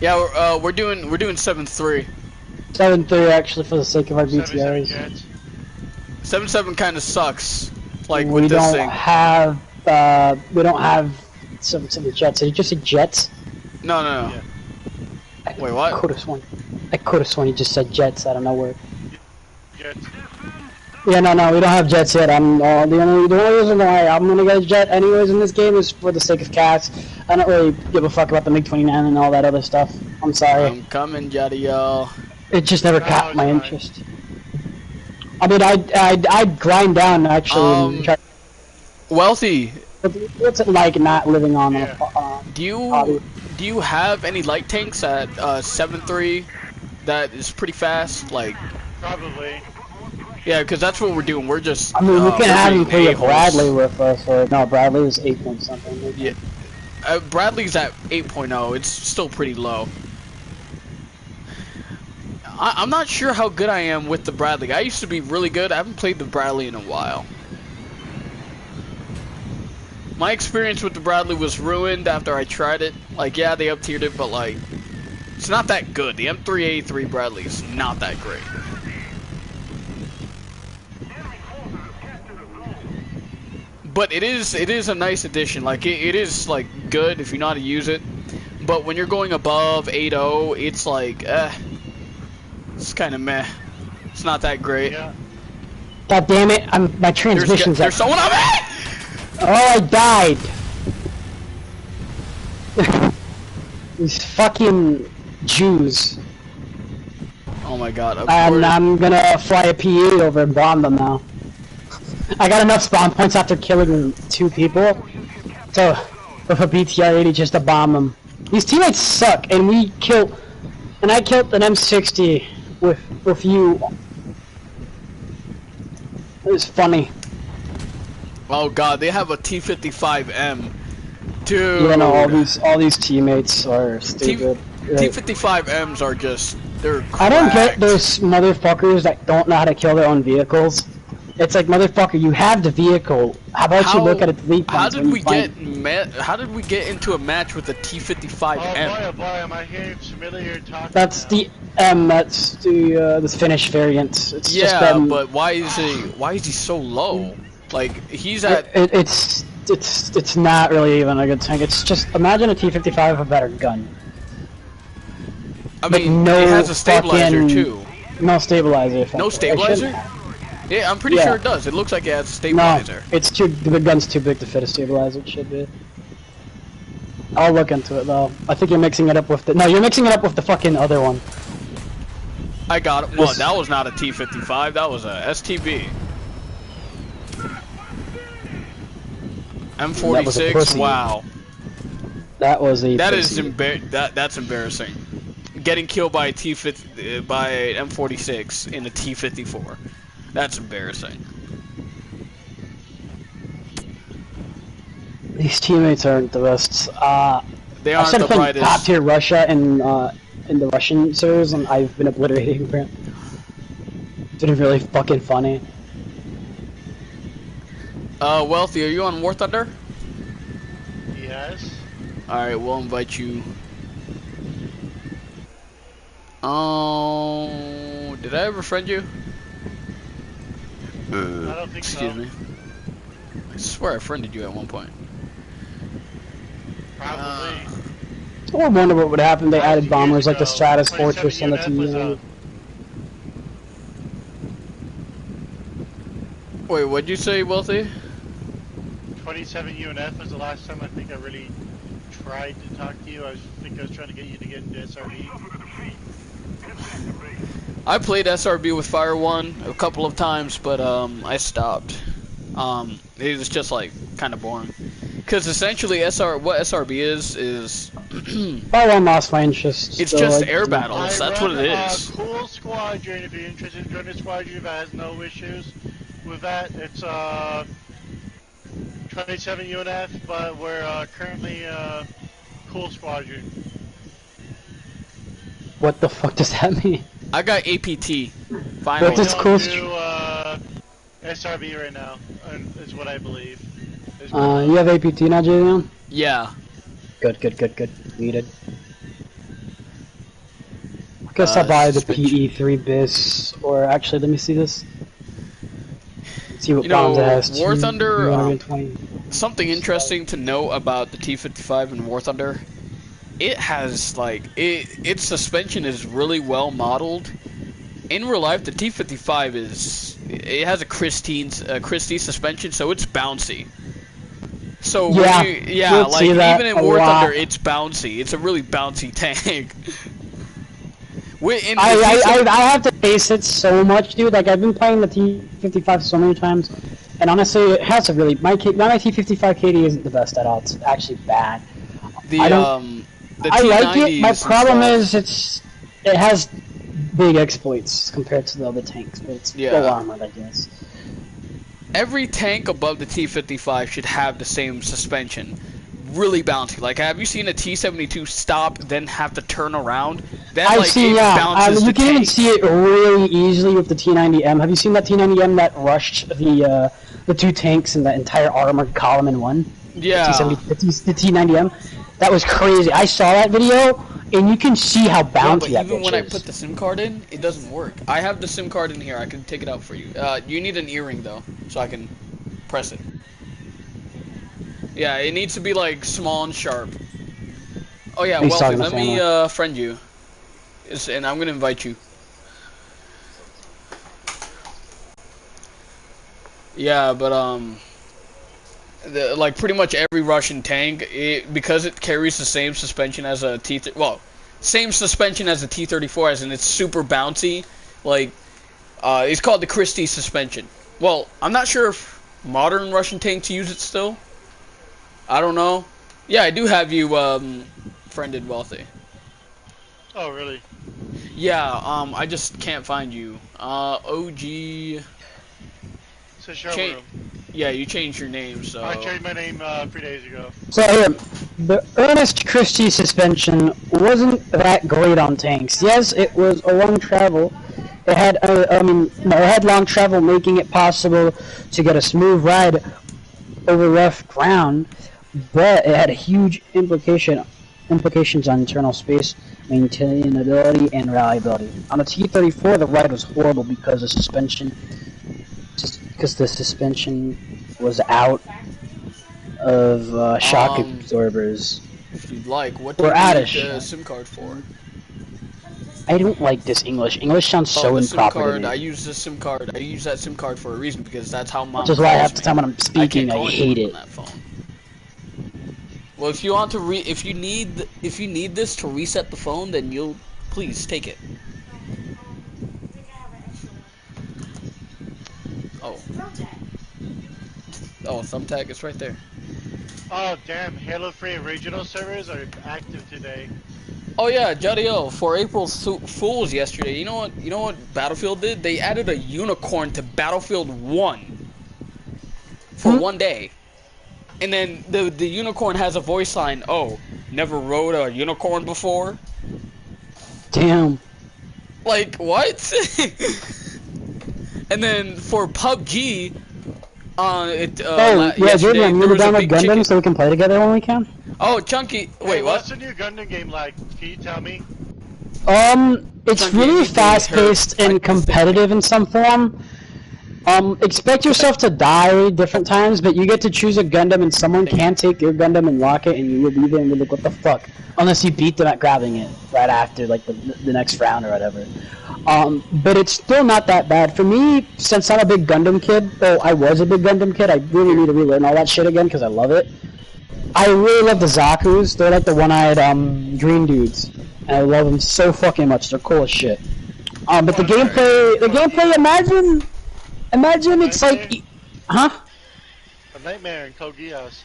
Yeah, we're doing 7-3. 7-3 actually for the sake of our 7-7 BTRs. Jets. 7-7 kind of sucks. Like we with this don't thing. have 7-7 jets. Did you just say jets? No. Yeah. Wait, what? I could have sworn you just said jets out of nowhere. Jets. Yeah, no, we don't have jets yet. The only reason why I'm gonna get a jet anyways in this game is for the sake of cats. I don't really give a fuck about the MiG-29 and all that other stuff. I'm sorry. I'm coming, Jaddy, y'all. It just never caught my interest. I mean, I'd grind down actually. And try. Wealthy, What's it like not living on Yeah. do you have any light tanks at 7-3 that is pretty fast? Like, Probably. yeah, because that's what we're doing. We're just. I mean, we can have him play a a-holes. Bradley with us, or no, Bradley was 8 point something. Yeah. Bradley's at 8.0. It's still pretty low. I'm not sure how good I am with the Bradley. I used to be really good. I haven't played the Bradley in a while. My experience with the Bradley was ruined after I tried it. Like, yeah, they up-tiered it, but like, it's not that good. The M3A3 Bradley is not that great. But it is a nice addition. Like, it is like good if you know how to use it. But when you're going above 8.0, it's like, it's kind of meh. It's not that great. Yeah. God damn it! My transmission's There's someone on me! Oh, I died! These fucking Jews. Oh my god, of And course. I'm gonna fly a PE over and bomb them now. I got enough spawn points after killing 2 people to, with a BTR-80 just to bomb them. These teammates suck, and I killed an M60 with you. It was funny. Oh god, they have a T55M. Dude. You know, all these teammates are stupid. T55Ms are just, they're cracked. I don't get those motherfuckers that don't know how to kill their own vehicles. It's like, motherfucker, you have the vehicle. How about you look at its lead How points did when we you find- how did we get into a match with a T55M? Oh boy, am I hearing familiar talk? That's now. the that's the Finnish variant. It's just Yeah, but why is he so low? Like, he's at it's not really even a good tank. It's just, imagine a T55 with a better gun. I like, mean, no it has a stabilizer fucking- too. No stabilizer. No stabilizer? Yeah, I'm pretty Yeah. sure it does. It looks like it has a No, stabilizer. it's the gun's too big to fit a stabilizer. It should be. I'll look into it though. I think you're mixing it up with the. No, you're mixing it up with the fucking other one. I got it. Well, This- that was not a T55. That was a STB. That was a M46. pussy. Wow. That was a. That is pussy. that's embarrassing. Getting killed by a T50 by an M46 in a T54. That's embarrassing. These teammates aren't the best. They I aren't started the playing brightest. top tier Russia in the Russian servers, and I've been obliterating them. It's been really fucking funny. Wealthy, are you on War Thunder? Yes. Alright, we'll invite you. Oh, did I ever friend you? I don't think Excuse so. me. I swear I friended you at one point. Probably. I wonder what would happen if they added Years bombers like the ago, Stratus 27 Fortress on the UNF was TV. up. Wait, what'd you say, Wealthy? 27 UNF was the last time I think I really tried to talk to you. I think I was trying to get you to get into SRB. I played SRB with Fire One a couple of times, but I stopped. It was just like kind of boring. Because essentially, what SRB is Fire One lost my interest. it's so just I- air battles. That's what it is. Cool Squadron. If you're interested in joining a squadron that has no issues with that, it's 27 UNF, but we're currently Cool Squadron. What the fuck does that mean? I got APT. What Finally. does We Cool don't do SRB right now, is what I believe. You have APT now, Julian? Yeah. Good. Needed. I guess I'll buy the suspension. PE3 BIS, or actually, let me see this. See what You know, bombs it has. War Thunder, 220. Something interesting to note about the T-55 and War Thunder, it has like its suspension is really well modeled. In real life, the T-55 has a Christie suspension, so it's bouncy. So Yeah, when you'll see like that even in a War lot. Thunder, it's bouncy. It's a really bouncy tank. I have to face it so much, dude. Like, I've been playing the T-55 so many times, and honestly, it has a really... My T-55 KD isn't the best at all. It's actually bad. The I like it. My T90s problem and is it has big exploits compared to the other tanks, but it's Yeah. full armored, I guess. every tank above the T-55 should have the same suspension. Really bouncy. Like, have you seen a T-72 stop, then have to turn around? That, I've like, seen, it yeah. bounces You the can even tank. see it really easily with the T-90M. Have you seen that T-90M that rushed the two tanks and the entire armored column in one? Yeah. The T-90M? That was crazy. I saw that video, and you can see how Yeah, bouncy but that even bitch when I is. put the SIM card in, it doesn't work. I have the SIM card in here. I can take it out for you. You need an earring, though, so I can press it. Yeah, it needs to be, like, small and sharp. Oh, yeah, He's Wealthy, talking to let me, Santa. friend you. And I'm gonna invite you. Yeah, but, like, pretty much every Russian tank, because it carries the same suspension as a same suspension as a T-34, as in it's super bouncy, like, it's called the Christie suspension. Well, I'm not sure if modern Russian tanks use it still. I don't know. Yeah, I do have you, friended, Wealthy. Oh, really? Yeah, I just can't find you. OG... It's a showroom. Yeah, you changed your name, so... I changed my name 3 days ago. So here, the Ernest Christie suspension wasn't that great on tanks. Yes, it was a long travel. It had, it had long travel, making it possible to get a smooth ride over rough ground, but it had a huge implications on internal space, maintainability, and reliability. On the T-34, the ride was horrible because the suspension was out of shock absorbers. If you'd like, what do We're you out need of the shit. SIM card for? I don't like this English. English sounds so the SIM improper to card, me. I use the SIM card. I use that SIM card for a reason, because that's how mom Which is why I calls have to me. time when I'm speaking. can't I call hate anyone it. on that phone. Well, if you want to if you need this to reset the phone, then please take it. Oh. Oh, Thumbtack, it's right there. Oh, damn. Halo 3 regional servers are active today. Oh yeah, Jadiel, for April Fools yesterday, you know what Battlefield did? They added a unicorn to Battlefield 1 for one day. And then the unicorn has a voice line, "Oh, never rode a unicorn before?" Damn. Like, what? And then for PUBG, Yeah, yesterday, Jordan, you there want was to a download big Gundam chicken. so we can play together when we can? Oh, Chunky, wait, Hey, what? What's the new Gundam game like? Can you tell me? It's Chunky, really anything fast-paced hurt, and like, competitive in some form. Expect yourself to die different times, but you get to choose a Gundam and someone can take your Gundam and lock it and you will be there and be like, what the fuck? Unless you beat them at grabbing it right after, like, the next round or whatever. But it's still not that bad. For me, since I'm a big Gundam kid, I was a big Gundam kid, I really need to relearn all that shit again because I love it. I really love the Zaku's. They're like the one-eyed green dudes. And I love them so fucking much. They're cool as shit. But the gameplay, imagine it's like, huh? A Nightmare in Code Geass.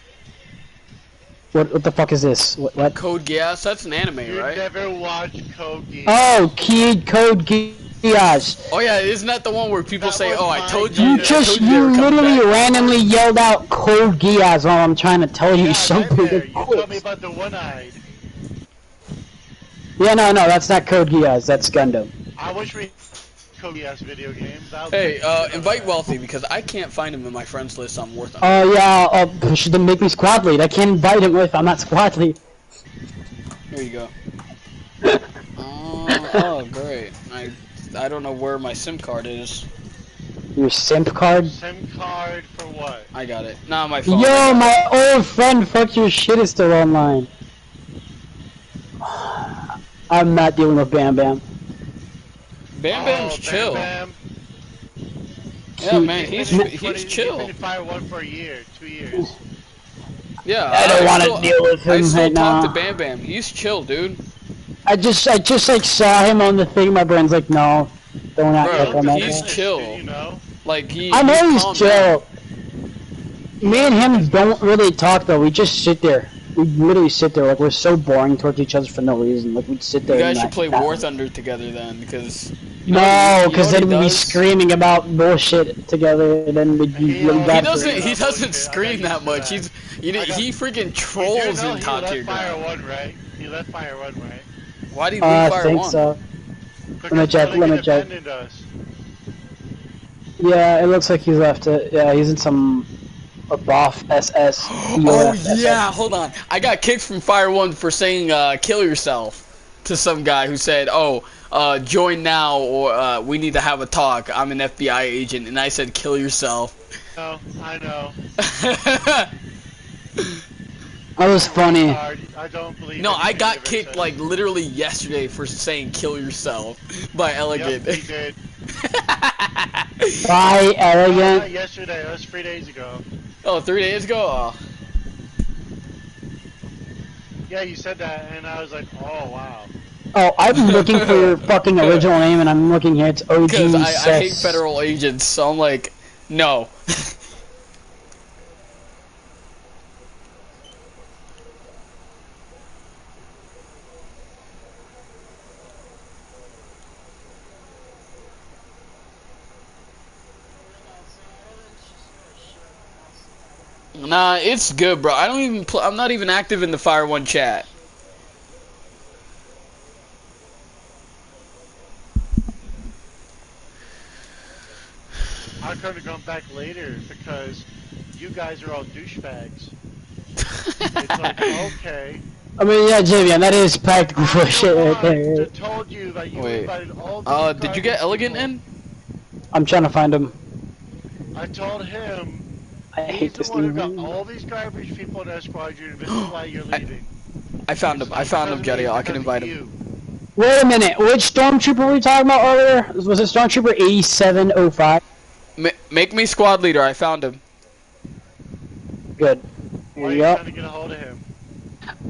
What the fuck is this? What? Code Geass? That's an anime, You right? never watched Code Geass. Oh, Code Geass. Oh yeah, isn't that the one where people That say, was "Oh, I mine. told you"? You I told they were coming literally back." randomly yelled out Code Geass while I'm trying to tell you Yeah, something. Nightmare. You Quit. told me about the one-eyed. Yeah, no, that's not Code Geass. That's Gundam. I wish we Code Geass video games. Hey, invite Wealthy because I can't find him in my friends list. I'm worth on. Oh yeah, push them, make me squad lead. I can't invite him if I'm not squad lead. Here you go. Oh, great. I don't know where my SIM card is. Your simp card? SIM card for what? I got it. Not my phone. Yo, my old friend, fuck your shit is still online. I'm not dealing with Bam Bam. Bam Bam's Oh, chill. Bam Yeah, man, Bam. he's chill. He's been Fire 1 for a year, 2 years. Yeah, I don't want still- to deal with I him still right talk now. to Bam Bam. He's chill, dude. I just like saw him on the thing. My brain's like, no, don't act Bro, like I'm he's that. chill. You know? Like he. I know he's calm down. chill. Me and him don't really talk though. We just sit there. We literally sit there like we're so boring towards each other for no reason. Like we'd sit there. You guys and should not- play not- War Thunder together then, because. No, because then then we'd be screaming about bullshit together, and then we'd be He, really he bad. He Bullshit. doesn't scream I got that much. used He freaking You trolls do know in he Top left Tier Fire Ground. 1, right? He left Fire 1, right? Why do you leave I Fire think 1? so. Because check, Mulligan let me check. abandoned us. Yeah, it looks like he's left it. Yeah, he's in some a BOF SS. Oh yeah, hold on. I got kicked from Fire 1 for saying kill yourself to some guy who said, "Oh, join now or we need to have a talk. I'm an FBI agent." And I said, "Kill yourself." No, I know. That was funny. I don't believe No, I anything got you've kicked said. like literally yesterday for saying "kill yourself" by Elegant. Yep, he did. Bye, Not Elegant. yesterday, that was 3 days ago. Oh, 3 days ago? Oh. Yeah, you said that, and I was like, oh, wow. Oh, I'm looking for your fucking original name, and I'm looking here. It's OG. Because I hate Sess. federal agents, so I'm like, no. Nah, it's good, bro. I don't even. I'm not even active in the Fire 1 chat. I could have gone back later because you guys are all douchebags. It's like, okay. I mean, yeah, Javian, that is practical bullshit right I there. told you that you Wait. invited all these Did you get garbage Elegant people. in? I'm trying to find him. I told him I he's hate the this one who thing. got all these garbage people in that squadron. This is why you're leaving. I found him. I found him, Because of me, Jetty. I can because of invite him. you. Wait a minute, which stormtrooper were we talking about earlier? Was it Stormtrooper 8705? Make me squad leader. I found him. Good. Why Here are you you go. trying to get a hold of him?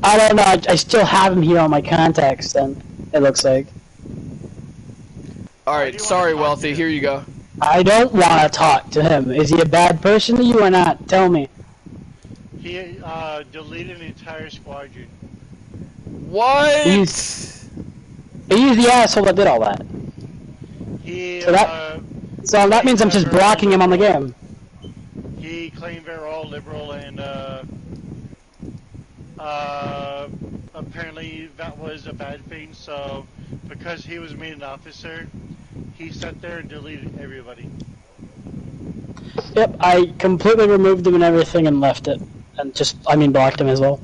I don't know, I still have him here on my contacts then, it looks like. All Why right. do you Sorry, wanna talk to Wealthy. him? Here you go. I don't want to talk to him. Is he a bad person to you or not? Tell me. He deleted the entire squadron. What? He's the asshole that did all that. He So So that means I'm just blocking him on the game. he claimed they're all liberal and apparently that was a bad thing. So because he was made an officer, he sat there and deleted everybody. Yep, I completely removed him and everything and left it. And just, I mean, blocked him as well.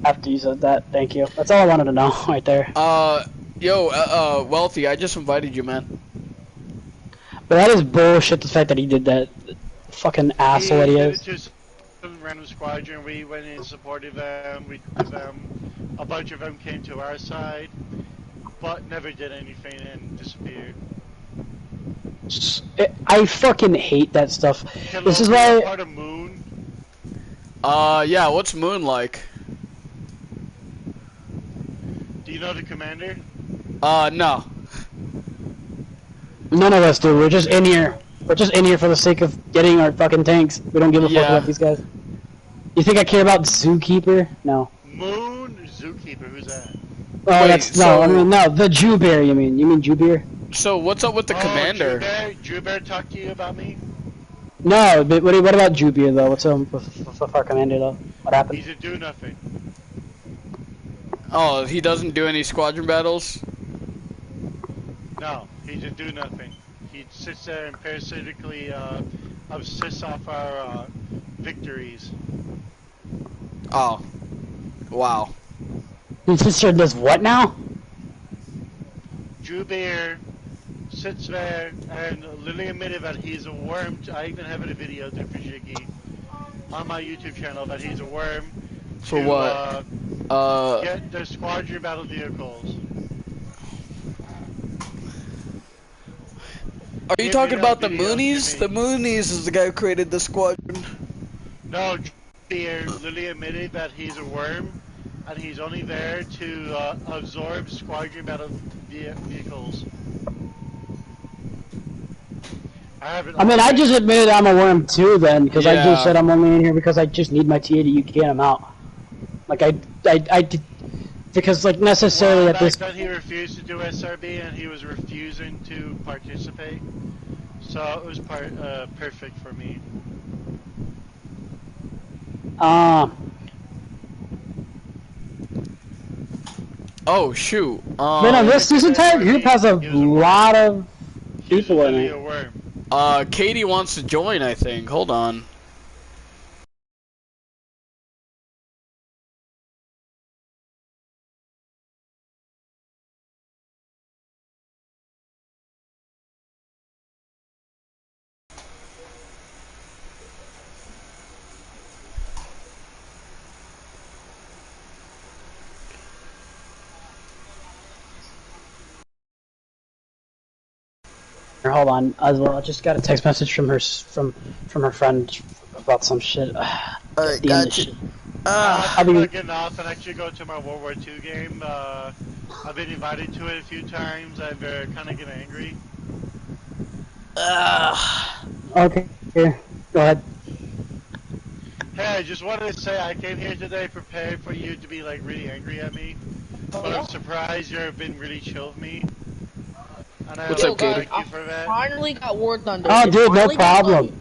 After you said that, thank you. That's all I wanted to know right there. Wealthy. I just invited you, man. But that is bullshit, the fact that he did that. Fucking asshole that he did is. it to some random squadron. We went in and supported them. We did them. A bunch of them came to our side, but never did anything and disappeared. I fucking hate that stuff. Can This is Loki be why- part of Moon. Yeah, what's Moon like? Do you know the commander? No. None of us do. We're just in here. We're just in here for the sake of getting our fucking tanks. We don't give a fuck Yeah. about these guys. You think I care about Zookeeper? No. Moon Zookeeper, who's that? Oh, Wait, that's no. I so- mean, no. The Jew Bear. You mean? You mean Jew Bear? So what's up with the commander? Drew Bear talked to you about me? No. But what about Jew Bear though? What's up with our commander though? What happened? He's a do nothing. Oh, he doesn't do any squadron battles? No, he's a do nothing. He sits there and parasitically obsess off our victories. Oh. Wow. His sister does what now? Drew Bear sits there and literally admitted that he's a worm. I even have it a video there for Jiggy on my YouTube channel that he's a worm. For to, what? Get their squadron battle vehicles. Are you Give talking me about that the video, Moonies? Jimmy. The Moonies is the guy who created the squadron. No, Drew Bear literally admitted that he's a worm and he's only there to absorb squadron battle vehicles. I mean, I just admitted I'm a worm too then, because I Yeah. just said I'm only in here because I just need my TA to UK and I'm out. Like I did, because like necessarily at this. Then he refused to do SRB and he was refusing to participate. So it was perfect for me. Oh shoot. But no, this entire group has a lot of He's people in literally it. a worm. Katie wants to join, I think. Hold on. Hold on, as well. I just got a text message from her from her friend about some shit. Alright, The end of gotcha. shit. I'm be- getting off and actually go to my World War II game. I've been invited to it a few times. I'm kind of getting angry. Okay, here, go ahead. Hey, I just wanted to say I came here today prepared for you to be like really angry at me. But I'm surprised you've been really chill with me. And I What's up, Katie? thank you for that. Finally got War Thunder. Oh, It dude, no finally got problem. money.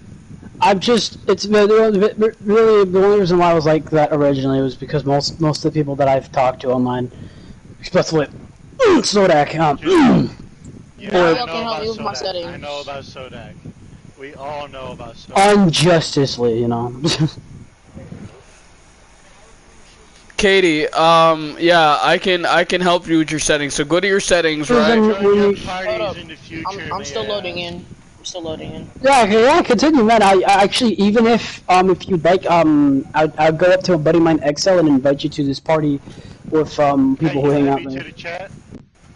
I'm just, it's really the only reason why I was like that originally was because most of the people that I've talked to online, especially Sodak, You Or- I Y'all know can help about me with my Sodak. I settings. know about Sodak. We all know about Sodak. unjustly, you know. Katie, yeah, I can help you with your settings. So go to your settings, Susan, right? Join your we- parties Hold up. in the future. I'm still man. loading in. I'm still loading in. Yeah, okay, yeah, continue, man. I actually, even if you'd like, I'd go up to a buddy of mine, Excel, and invite you to this party with people Hey, who you hang add out me to there. the chat?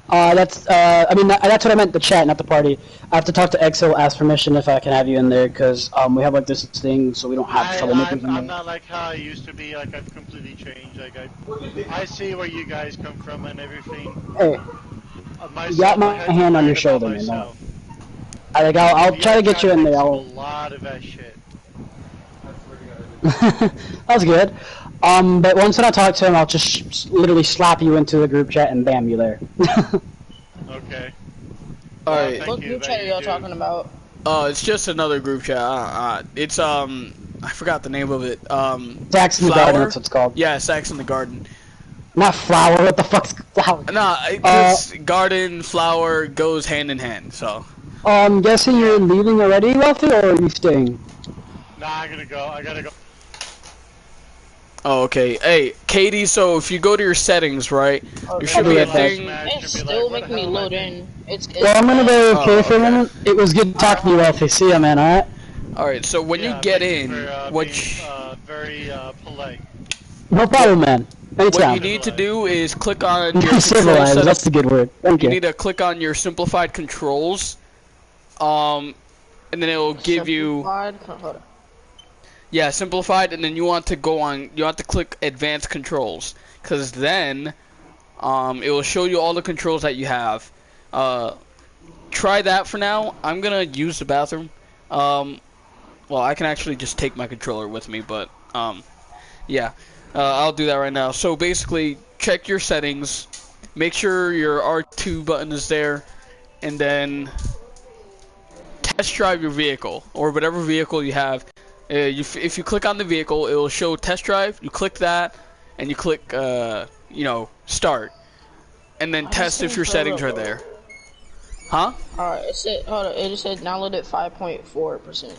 I mean, that's what I meant, the chat, not the party. I have to talk to Excel, ask permission if I can have you in there, because we have like this thing, so we don't have troublemakers in I'm there. not like how I used to be. Like I've completely changed. Like I see where you guys come from and everything. Hey, Myself, You got my I had to hand on learn your about shoulder, man, myself. I'll try to get you in there. A I'll... lot of that shit. That's good. But once I talk to him, I'll just literally slap you into the group chat and bam, you there. Okay. Alright. Thank What you, group that chat are you y'all do. talking about? It's just another group chat. It's I forgot the name of it. Sax in the Flower? garden, that's what it's called. Yeah, Sax in the Garden. Not flower, what the fuck's flower? Nah, because garden, flower goes hand in hand, so. I'm guessing you're leaving already, Wealthy, or are you staying? Nah, I gotta go. I gotta go. Oh, okay. Hey, Katie, so if you go to your settings, right, Oh, there should be a thing. It's still making me load in. It's Well, I'm gonna go okay Oh, for a okay. minute. It was good talking to you, Wealthy. See ya, man, alright? Alright, so when you Yeah, get thank you in, for, which being, very polite. No problem, man. what you Anytime. need to do is click on your control Civilized, setup. that's the good word. Thank You you. need to click on your simplified controls, and then it will give you. Simplified? Hold on. Yeah, simplified, and then you want to go on. You want to click advanced controls, because then it will show you all the controls that you have. Try that for now. I'm gonna use the bathroom. Well, I can actually just take my controller with me, but yeah, I'll do that right now. So basically, check your settings, make sure your R2 button is there, and then test drive your vehicle or whatever vehicle you have. If you click on the vehicle, it will show test drive. You click that, and you click, start, and then test if your settings are there. Huh? Alright, it said, hold on, it just said downloaded 5.4%.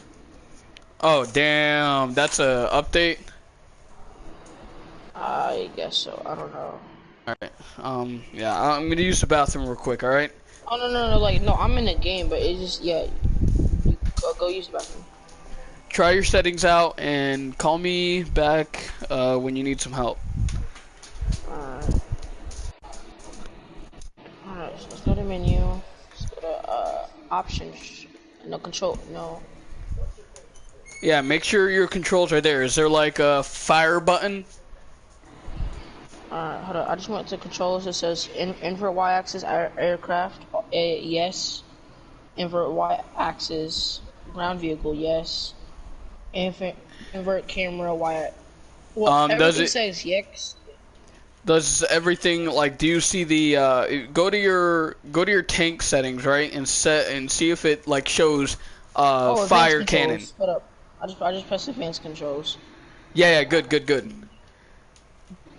Oh, damn. That's a update? I guess so, I don't know. Alright. Yeah, I'm gonna use the bathroom real quick, alright? Oh, no, I'm in the game, but it's just, yeah, you go use the bathroom. Try your settings out and call me back when you need some help. Alright, so let's go to menu. Let's go to options. No control. No. Yeah, make sure your controls are there. Is there like a fire button? Alright, hold on. I just went to controls. It says invert y-axis aircraft. Yes. Invert y-axis ground vehicle. Yes. Invert camera y. Well, does it says yes. Does everything like? Do you see the? Go to your tank settings, right, and see if it like shows fire cannon. Hold up. I just pressed advanced controls. Yeah, good.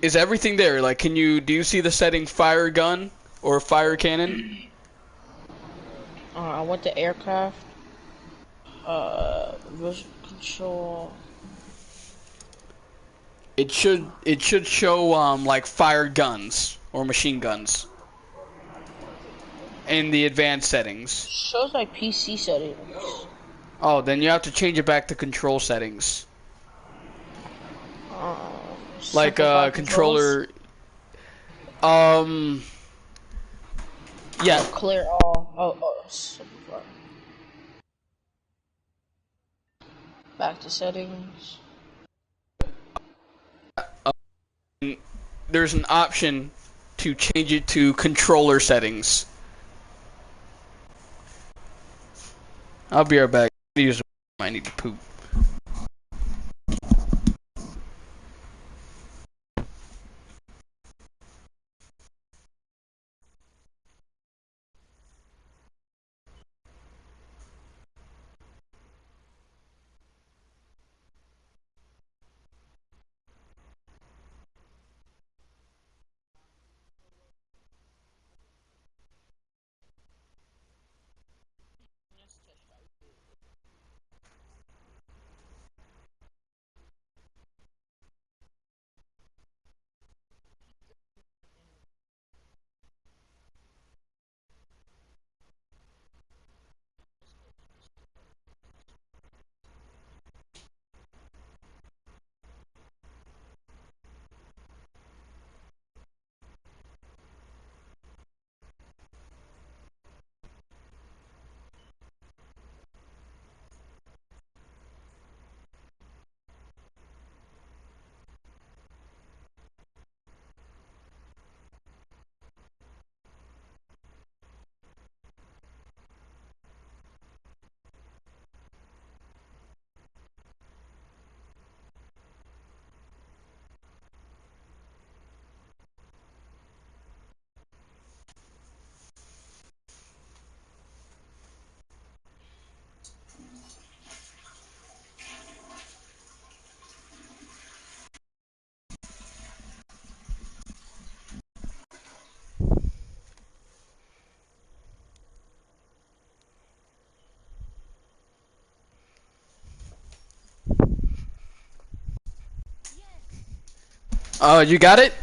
Is everything there? Like, do you see the setting fire gun or fire cannon? I went to aircraft. Visual control. It should show like fire guns or machine guns in the advanced settings. Shows like PC settings. Oh, then you have to change it back to control settings. Like controller. Yeah. Clear all. Oh. Simplify. Back to settings. There's an option to change it to controller settings. I'll be right back. I need to poop. You got it?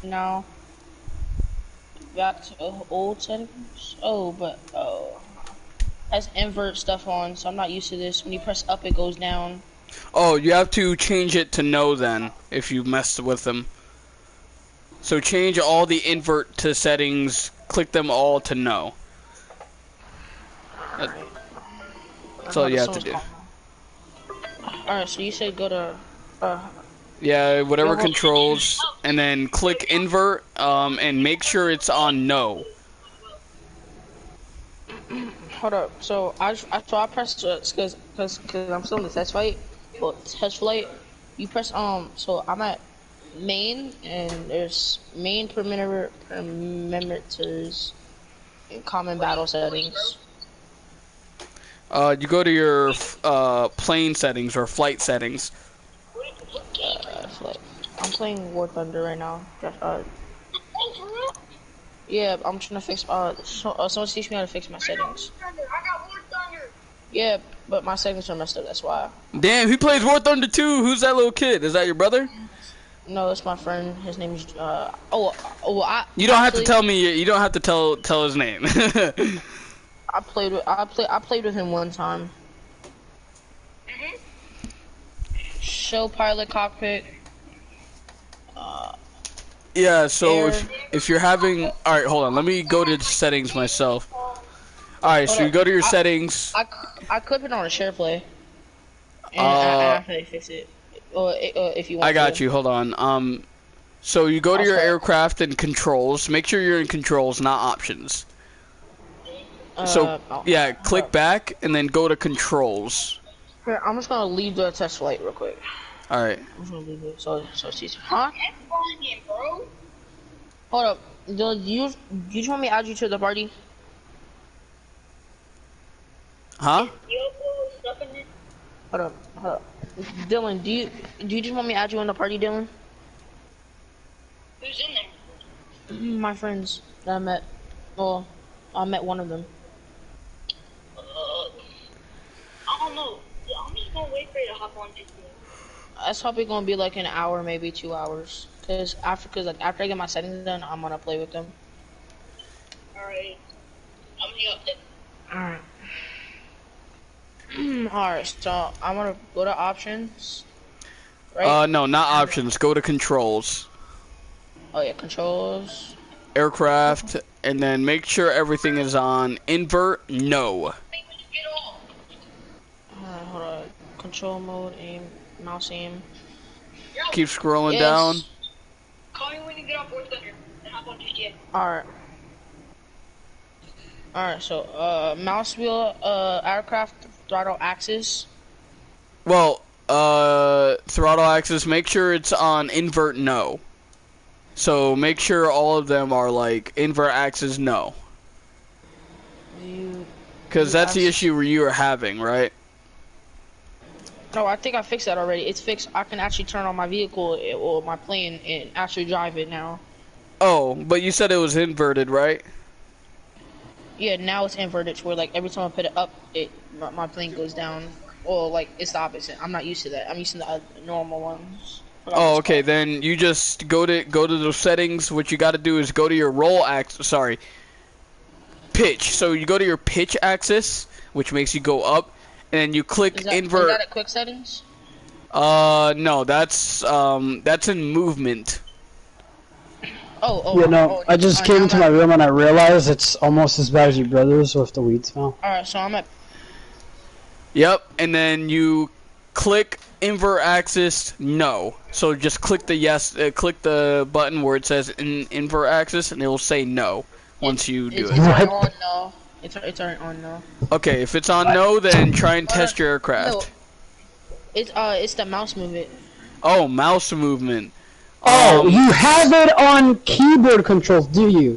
No. Back to old settings. Has invert stuff on, so I'm not used to this. When you press up, it goes down. Oh, you have to change it to no then, if you messed with them. So change all the invert to settings, click them all to no. That's all you have to do. Alright, so you said go to Yeah, whatever Go- controls, and then click invert, and make sure it's on no. hold up. So I pressed because I'm still in the test fight. Well, test flight. You press so I'm at main and there's main perimeters and common battle settings. You go to your plane settings or flight settings. Flight. I'm playing War Thunder right now. Yeah, I'm trying to fix. Someone teach me how to fix my settings. I got War Thunder. Yeah, but my settings are messed up. That's why. Damn, he plays War Thunder too. Who's that little kid? Is that your brother? No, it's my friend. His name's I. You don't have to tell me. You don't have to tell his name. I played with him one time. Show pilot cockpit. Yeah. So Air. if you're having, all right, hold on. Let me go to the settings myself. All right, so you go to your settings. I could put on a share play. And after they fix it, or if you want. I got you. Hold on. So you go to your aircraft and controls. Make sure you're in controls, not options. So yeah, click back and then go to controls. Here, I'm just gonna leave the test flight real quick. All right. I'm just gonna leave it. So she's huh? Bro. Hold up. Do you just want me to add you to the party? Huh? Hold up. Dylan, do you just want me to add you in the party, Dylan? Who's in there? My friends that I met. Well, I met one of them. I don't know. I'm just gonna wait for you to hop on this. That's probably gonna be like an hour, maybe 2 hours. Cause after I get my settings done, I'm gonna play with them. Alright. I'm gonna go up Alright. Alright, so I'm gonna go to options. Right? No, not options. Go to controls. Oh yeah, controls. Aircraft, and then make sure everything is on invert. No. Hold on. Control mode, aim, mouse aim. Keep scrolling Yes. down. Call me when you get off War Thunder and hop on GTA. Alright. Alright, so mouse wheel, aircraft throttle axis. Well, throttle axis. Make sure it's on invert. No. So make sure all of them are like invert axis. No. Because that's the issue where you are having, right? No, I think I fixed that already. It's fixed. I can actually turn on my vehicle or my plane and actually drive it now. Oh, but you said it was inverted, right? Yeah, now it's inverted to where like every time I put it up, my plane goes down. Or like it's the opposite. I'm not used to that. I'm used to the normal ones. Oh, okay. Then you just go to those settings. What you got to do is go to your roll axis. Sorry, pitch. So you go to your pitch axis, which makes you go up, and then you click invert. Is that at quick settings? No, that's in movement. You know, I just came into my room and I realized it's almost as bad as your brother's with the weed smell. Alright, so I'm at. Yep, and then you click invert axis. No, so just click the yes. Click the button where it says invert axis, and it will say no once you do It's it. already on no. It's already on no. Okay, if it's on no, then try and test your aircraft. No. It's the mouse movement. Oh, mouse movement. Oh, you have it on keyboard controls, do you?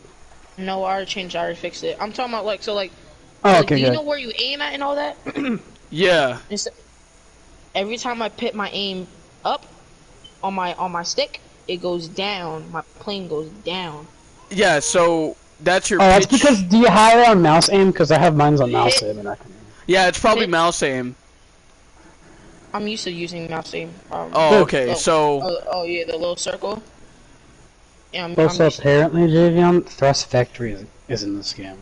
No, I already fixed it. I'm talking about like Oh, like, okay, do you good. know where you aim at and all that? Yeah. Every time I put my aim up on my stick, it goes down. My plane goes down. Yeah, so that's your Oh, pitch. that's because, do you have it on mouse aim? Because I have mine's on mouse aim and I can... Yeah, it's probably mouse aim. I'm used to using mouse aim. Oh, okay, so... Oh yeah, the little circle. Yeah, I'm Also, used to- apparently, Javion, Thrust Factory is in this game.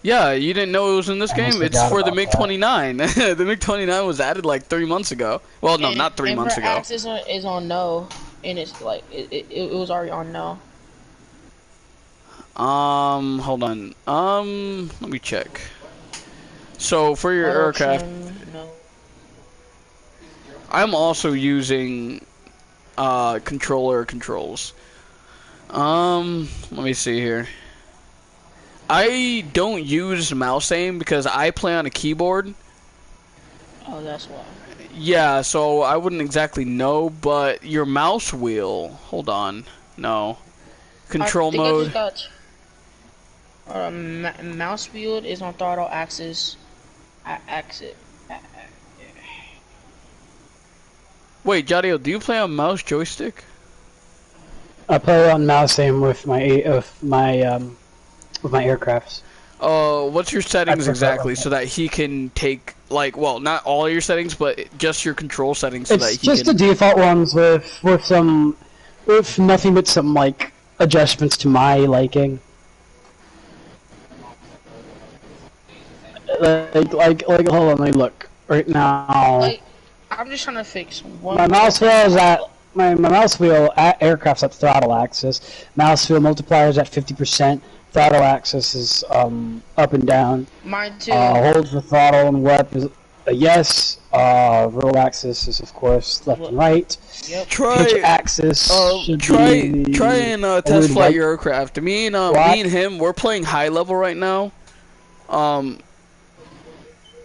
Yeah, you didn't know it was in this I game? almost It's forgot for the about that. MiG-29. The MiG-29 was added like 3 months ago. Well, no, and not 3 months ago. Axis is on no, and it's like it was already on no. Hold on. Let me check. So, for your aircraft... Auto trim. I'm also using controller controls. Let me see here. I don't use mouse aim because I play on a keyboard. Oh, that's why. Yeah, so I wouldn't exactly know, but your mouse wheel. Hold on. No. Control I think mode. I just got mouse wheel is on throttle axis. Axis. Wait, Jadio, do you play on mouse joystick? I play on mouse aim with my aircrafts. What's your settings prefer exactly that. so that he can take, like, well, not all your settings, but just your control settings so that It's he just can... the default ones with nothing but some like adjustments to my liking. Hold on, let me look right now. Like, I'm just trying to fix one. My mouse wheel is at my mouse wheel at aircraft's at throttle axis. Mouse wheel multiplier is at 50%. Throttle axis is up and down. Mine too. Hold for throttle and left is a yes. Roll axis is of course left and right. Yep. Pitch axis. should try be and test only flight right. your aircraft. Me and him, we're playing high level right now.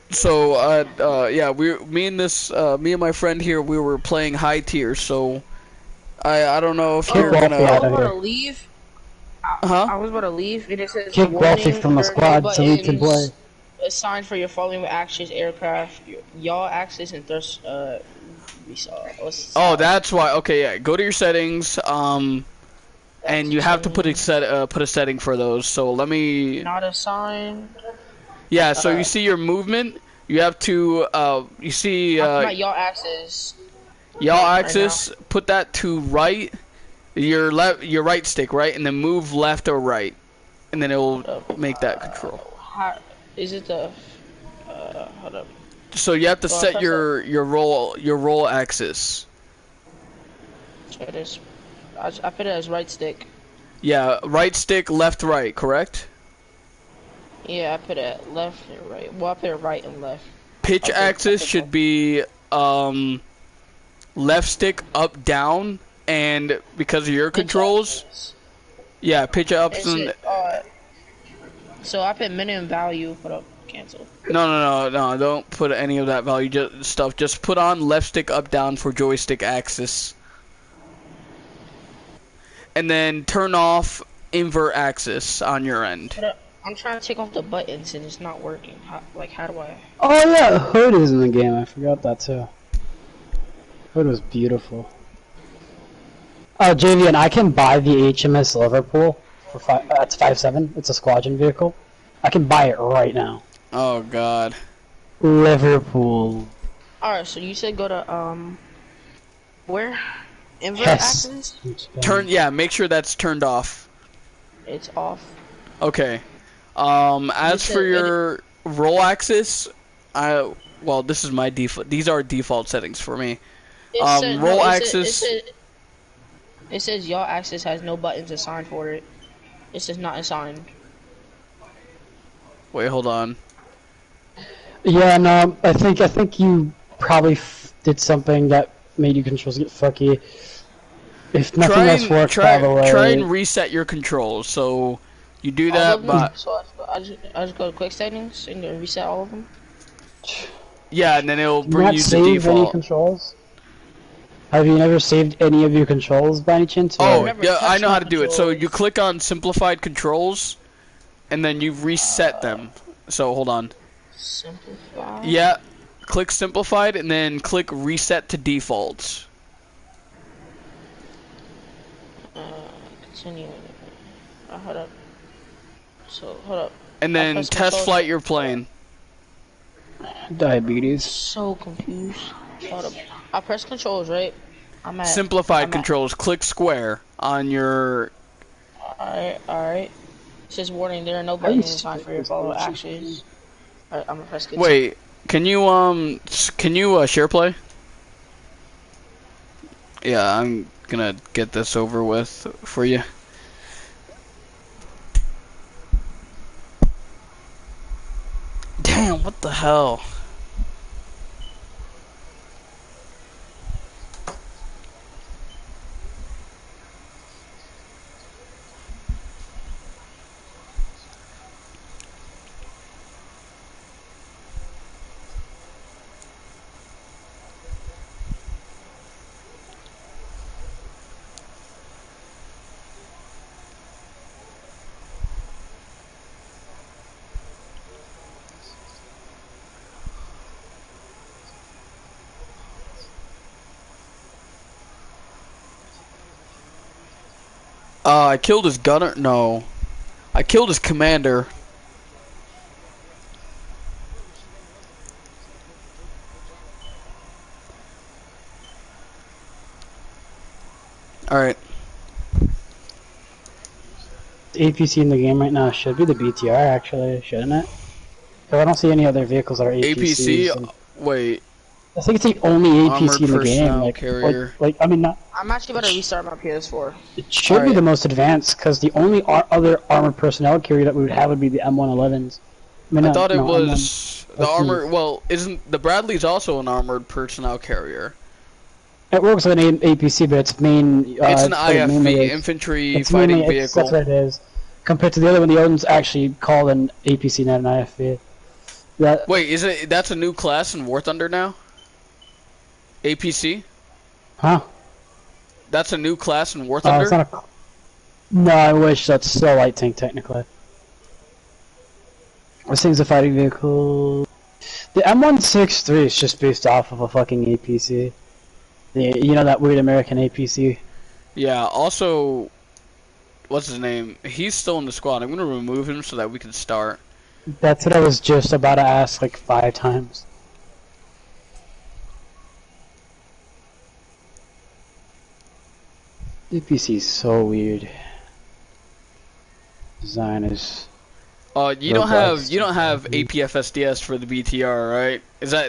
So yeah, me and my friend here, we were playing high tier. So I don't know if you're Wolfie gonna. out I of was here. about to leave. Huh? I was about to leave, and it says Kick warning, Wolfie from the there are squad no so we can buttons play. assigned for your following actions: aircraft, yaw axis, and thrust. We saw. Oh, that's why. Okay, yeah. Go to your settings. And you have to put a setting for those. So let me. Not assigned. Yeah. So you see your movement. You have to. You see. Not yaw axis. Yaw axis. Put that to right. Your right stick, right, and then move left or right, and then it will make that control. How, is it the? Hold up. So you have to Well, set press your roll axis. It is. I put it as right stick. Yeah, right stick, left, right, correct? Yeah, I put it left and right. Well, I put it right and left. Pitch Okay, axis okay, should be left stick up down, and because of your controls, yeah, pitch up. So I put minimum value. Put up cancel. No, don't put any of that value stuff. Just put on left stick up down for joystick axis. And then turn off invert axis on your end. I'm trying to take off the buttons and it's not working. How do I? Oh yeah, Hood is in the game. I forgot that too. Hood was beautiful. Oh, JV, and I can buy the HMS Liverpool for that's 5.7. It's a squadron vehicle. I can buy it right now. Oh God. Liverpool. All right. So you said go to where? Invert Yes. axis. Make sure that's turned off. It's off. Okay. As for your roll axis, well, this is my default. These are default settings for me. Roll axis. It says yaw axis has no buttons assigned for it. It says not assigned. Wait, hold on. Yeah, no, I think you probably did something that made your controls get fucky. If nothing else works, by the way. Try and reset your controls. So you do that, but So I just go to quick settings and then reset all of them. yeah, and then it'll Did bring not you to save any default. controls? Have you never saved any of your controls by any chance? Oh, never yeah, I touched know my how to do it. So controls. you click on simplified controls, and then you reset them. So hold on. Simplify. Yeah, click simplified, and then click reset to defaults. Continue. Hold up. So hold up. And then press test controls. flight your plane. Diabetes. So confused. Hold up. I press controls, right? I'm at Simplified controls. Click square on your. Alright. It says warning, there are no buttons assigned for your follow actions. Alright, I'm gonna press continue. Wait, can you share play? Yeah, I'm gonna get this over with for you. Damn, what the hell? I killed his gunner. No, I killed his commander. All right. APC in the game right now should be the BTR, actually, shouldn't it? Because I don't see any other vehicles that are APCs. APC. Wait. I think it's the only APC Armored in the game. personnel carrier. I mean, not. I'm actually about to restart my PS4. It should be the most advanced because the only other armored personnel carrier that we would have would be the M111s. I thought it was the M1. armor. Well, isn't the Bradley's also an armored personnel carrier? It works with an APC, but its main. It's an IFV, infantry fighting vehicle. That's what it is. Compared to the other one, the other one's actually called an APC, not an IFV. Wait, is it? That's a new class in War Thunder now? APC? Huh? That's a new class in War Thunder? It's not a... No, I wish. That's still a light tank, technically. This thing's a fighting vehicle. The M163 is just based off of a fucking APC. You know that weird American APC? Yeah, also... What's his name? He's still in the squad. I'm gonna remove him so that we can start. That's what I was just about to ask like 5 times. APC is so weird. Design is. You don't have APFSDS for the BTR, right?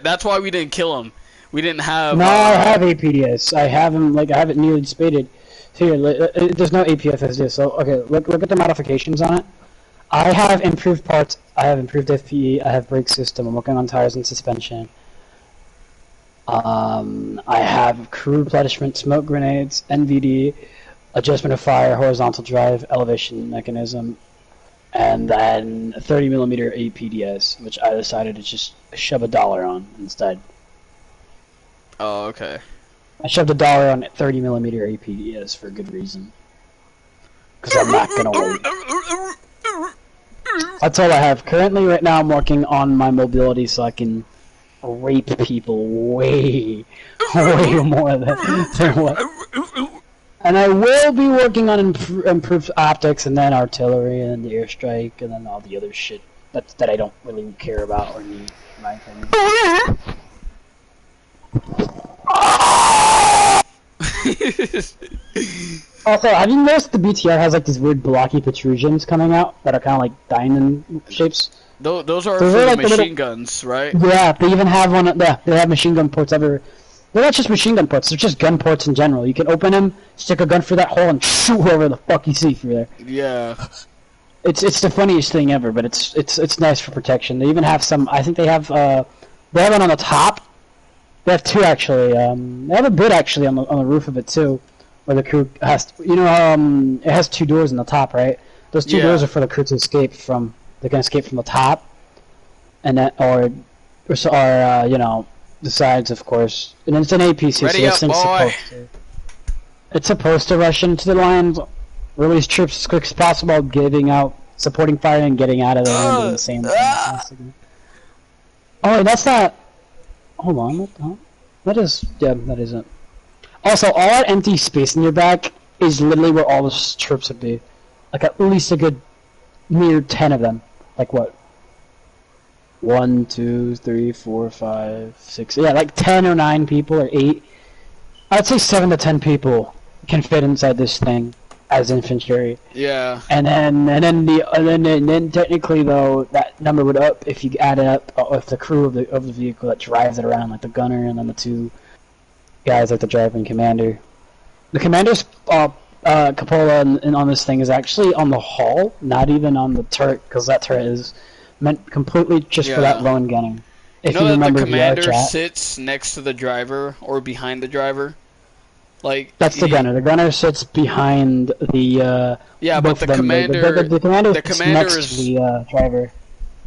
That's why we didn't kill him. We didn't have. No, I have APDS. I have him I have it nearly spaded. Here, there's no APFSDS. So okay, look at the modifications on it. I have improved parts. I have improved FPE. I have brake system. I'm working on tires and suspension. I have crew replenishment, smoke grenades, NVD, adjustment of fire, horizontal drive, elevation mechanism, and then 30mm APDS, which I decided to just shove $1 on instead. Oh, okay. I shoved $1 on 30mm APDS for good reason. Because I'm not gonna wait. That's all I have. Currently, right now, I'm working on my mobility so I can rape people way more than what. And I will be working on improved optics and then artillery and the airstrike and then all the other shit that I don't really care about or need, in my opinion. Also, have you noticed the BTR has like these weird blocky protrusions coming out that are kind of like diamond shapes? Those are for the machine guns, right? Yeah, they even have one. Yeah, they have machine gun ports everywhere. They're not just machine gun ports; they're just gun ports in general. You can open them, stick a gun through that hole, and shoot whoever the fuck you see through there. Yeah. It's the funniest thing ever, but it's nice for protection. They even have some. I think they have one on the top. They have 2 actually. They have a bit actually on the roof of it too, where the crew has to, it has 2 doors in the top, right? Those 2 doors are for the crew to escape from. They can escape from the top, and that or the sides, of course. And it's an APC, Ready so this thing's it's supposed to rush into the lines, release troops as quick as possible, supporting fire and getting out of there and doing the same thing. Oh, that's not. Hold on, that isn't. Also, all that empty space in your back is literally where all the troops would be. Like at least a good near 10 of them. Like what? 1, 2, 3, 4, 5, 6. Yeah, like 10 or 9 people or 8. I'd say 7 to 10 people can fit inside this thing as infantry. Yeah. And then technically though that number would up if you add it up with the crew of the vehicle that drives it around, like the gunner and then the 2 guys like the driver and commander. The commander's cupola on this thing is actually on the hull, not even on the turret, because that turret is meant completely just for that lone gunning. If you remember the commander sits next to the driver or behind the driver. Like that's the gunner. The gunner sits behind the. But the commander. The commander is next to the driver.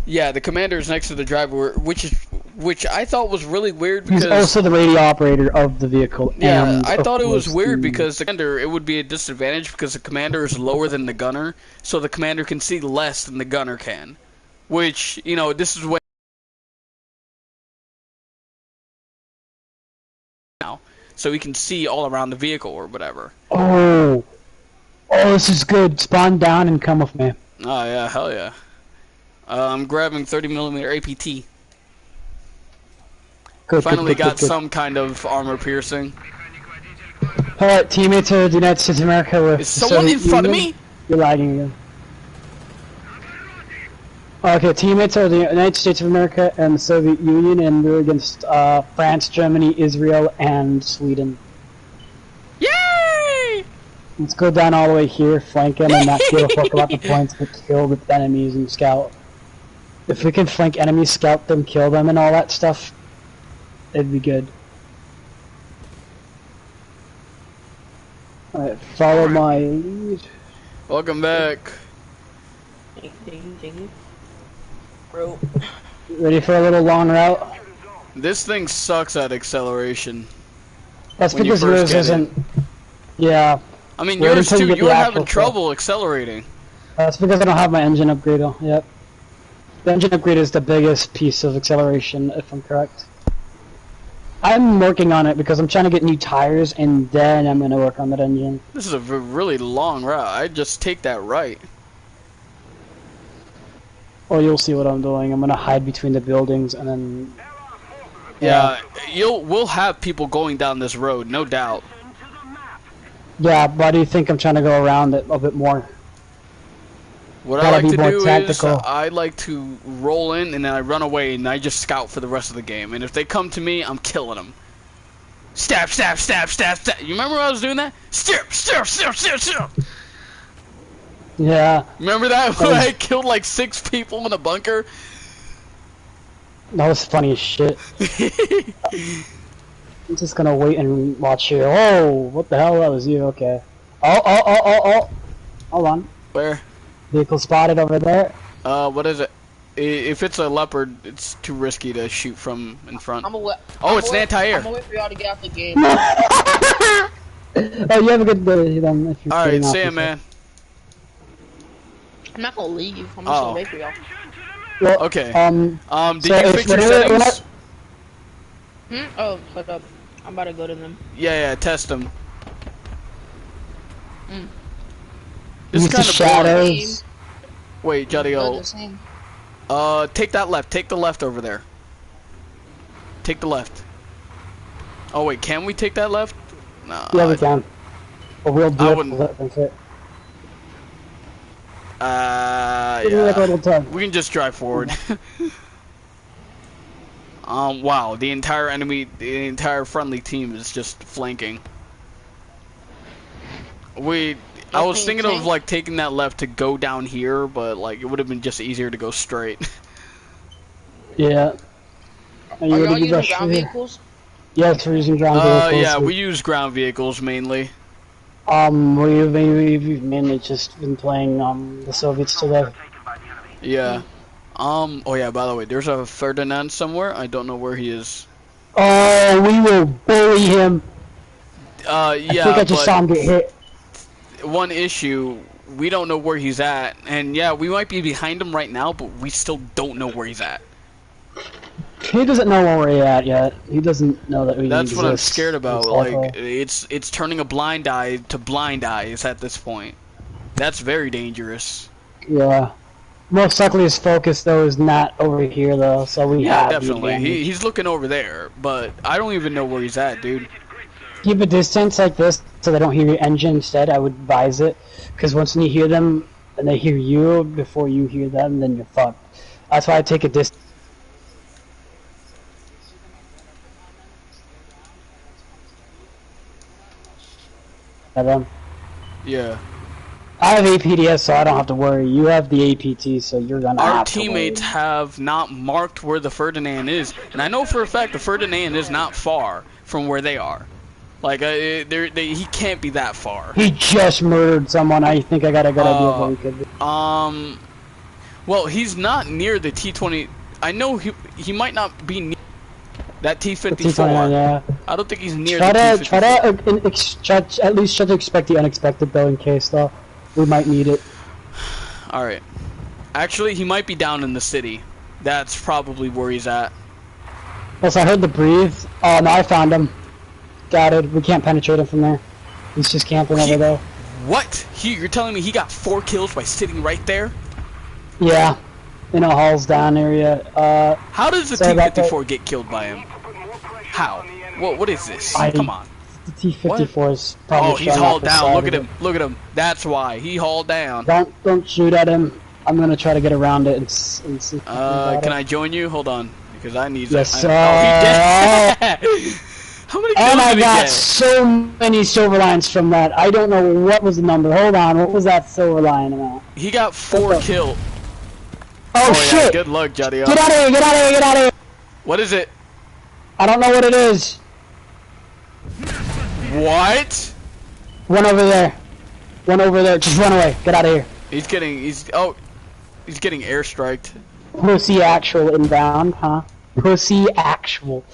Yeah, the commander is next to the driver, which I thought was really weird because he's also the radio operator of the vehicle. Yeah, and I thought it was weird because the commander, it would be a disadvantage because the commander is lower than the gunner, so the commander can see less than the gunner can. Which, this is when now, so he can see all around the vehicle or whatever. Oh, Oh, this is good. Spawn down and come with me. Oh yeah, hell yeah. I'm grabbing 30mm APT. Good, Finally got good. some kind of armor piercing. Alright, teammates of the United States of America with Is someone in front of me? You're lagging again. Okay, teammates are the United States of America and the Soviet Union, and we're against France, Germany, Israel, and Sweden. Yay! Let's go down all the way here, flank them, and not give a fuck about the points, but kill the enemies and scout. If we can flank enemies, scout them, kill them, and all that stuff, it'd be good. Alright, follow my lead. Welcome back. Thank you. Bro. Ready for a little long route? This thing sucks at acceleration. That's When you because first yours get isn't. Yeah, I mean, Wait yours until you too. get You the were actual having trouble accelerating. that's because I don't have my engine upgrade. Yep. The engine upgrade is the biggest piece of acceleration, if I'm correct. I'm working on it because I'm trying to get new tires, and then I'm gonna work on that engine. This is a really long route. I just take that right. Oh, you'll see what I'm doing. I'm gonna hide between the buildings, and then. Yeah, we'll have people going down this road, no doubt. Yeah, why do you think I'm trying to go around it a bit more? What I Gotta like be to more do tactical. is I like to roll in and then I run away and I just scout for the rest of the game. And if they come to me, I'm killing them. Stab, stab, stab, stab, stab. You remember when I was doing that? Stab, stab, stab, stab, stab. Yeah, Remember that when I killed like 6 people in a bunker? that was funny as shit. I'm just gonna wait and watch here. Oh, what the hell? That was you. Okay. Oh. Hold on. Where? Vehicle spotted over there. What is it? If it's a leopard, it's too risky to shoot from in front. Oh, it's an anti-air. I'm gonna wait for y'all to get out the game. Oh, you have a good day then. If you're Alright, getting off see ya, this man. I'm not gonna leave. I'm just Oh. gonna wait for y'all. Well, Okay. so Did you if fix your whenever- settings? Oh, hold up. I'm about to go to them. Yeah, test them. Mm. This is Use the kind of boring. shadows. Wait, They're Jaddio. the same. Take that left. Take the left over there. Take the left. Oh wait, can we take that left? No. Yeah, we can. But we'll do I it. wouldn't- That's it. Give me like a Yeah. little tug. We can just drive forward. Wow, the entire friendly team is just flanking. I was thinking of like taking that left to go down here, but like it would have been just easier to go straight. Yeah. Are you Are y'all ready to using rush ground here? vehicles? Yes, we're using ground vehicles. Yeah, we use ground vehicles mainly. We've mainly just been playing the Soviets today. Yeah. Oh yeah, by the way, there's a Ferdinand somewhere. I don't know where he is. Oh, we will bully him. Yeah, I think I just saw him get hit. one issue, we don't know where he's at, and yeah, we might be behind him right now, but we still don't know where he's at. He doesn't know where we're at yet. He doesn't know that we That's what I'm exist. scared about. Exactly. Like, it's turning a blind eye to blind eyes at this point. That's very dangerous. Yeah. Most likely his focus, though, is not over here, though, so we Yeah, have the definitely. advantage. He's looking over there, but I don't even know where he's at, dude. Keep a distance like this so they don't hear your engine instead. I would advise it. Because once you hear them and they hear you before you hear them, then you're fucked. That's why I take a distance. Yeah. I have APDS, so I don't have to worry. You have the APT, so you're gonna Our have to teammates worry. have not marked where the Ferdinand is, and I know for a fact the Ferdinand is not far from where they are. Like, he can't be that far. He just murdered someone. I think I got a good idea of what he could be. Well, he's not near the T-20. I know he might not be near that T-54. T-29, yeah. I don't think he's near Try the to, T-54. at least try to expect the unexpected, though, in case, though. We might need it. Alright. Actually, he might be down in the city. That's probably where he's at. Plus, I heard the breathe. Oh, no, I found him. Got it. We can't penetrate him from there. He's just camping over there. What? You're telling me he got 4 kills by sitting right there? Yeah, in a halls down area. How does the sorry about T-54 get killed by him? How? What is this? Come on. The T-54 is probably. Oh, he's hauled down. Look at him. Look at him. That's why he hauled down. Don't shoot at him. I'm gonna try to get around it and see. Can I join you? Hold on, because I need. Yes, sir. Oh, he did. How many kills And I did he got get? so many silver lines from that. I don't know what was the number. Hold on, what was that silver line amount? He got 4 kills. Oh, Yeah, shit! good luck, Johnny. Get out of here! Get out of here! Get out of here! What is it? I don't know what it is. What? One over there. One over there. Just run away. Get out of here. He's getting airstriked. Pussy actual inbound, huh? Pussy actual.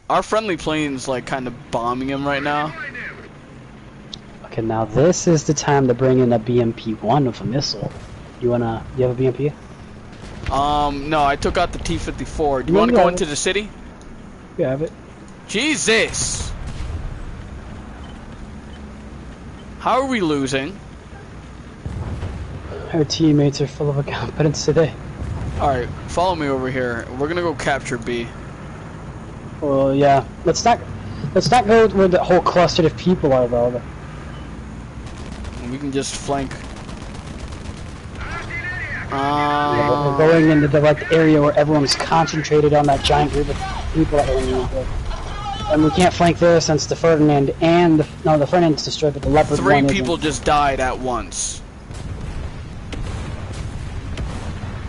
Our friendly plane's like kind of bombing him right now. Okay, now this is the time to bring in a BMP-1 with a missile. You have a BMP? No, I took out the T-54. Do you want to go into the city? You have it. Jesus! How are we losing? Our teammates are full of incompetence today. Alright, follow me over here. We're gonna go capture B. Well, yeah. Let's not go where the whole cluster of people are, though. We can just flank. We're going in the direct area where everyone's concentrated on that giant group of people that we're in with. And we can't flank there since the Ferdinand and the Ferdinand's destroyed, but the Leopard 3 one people isn't. just died at once.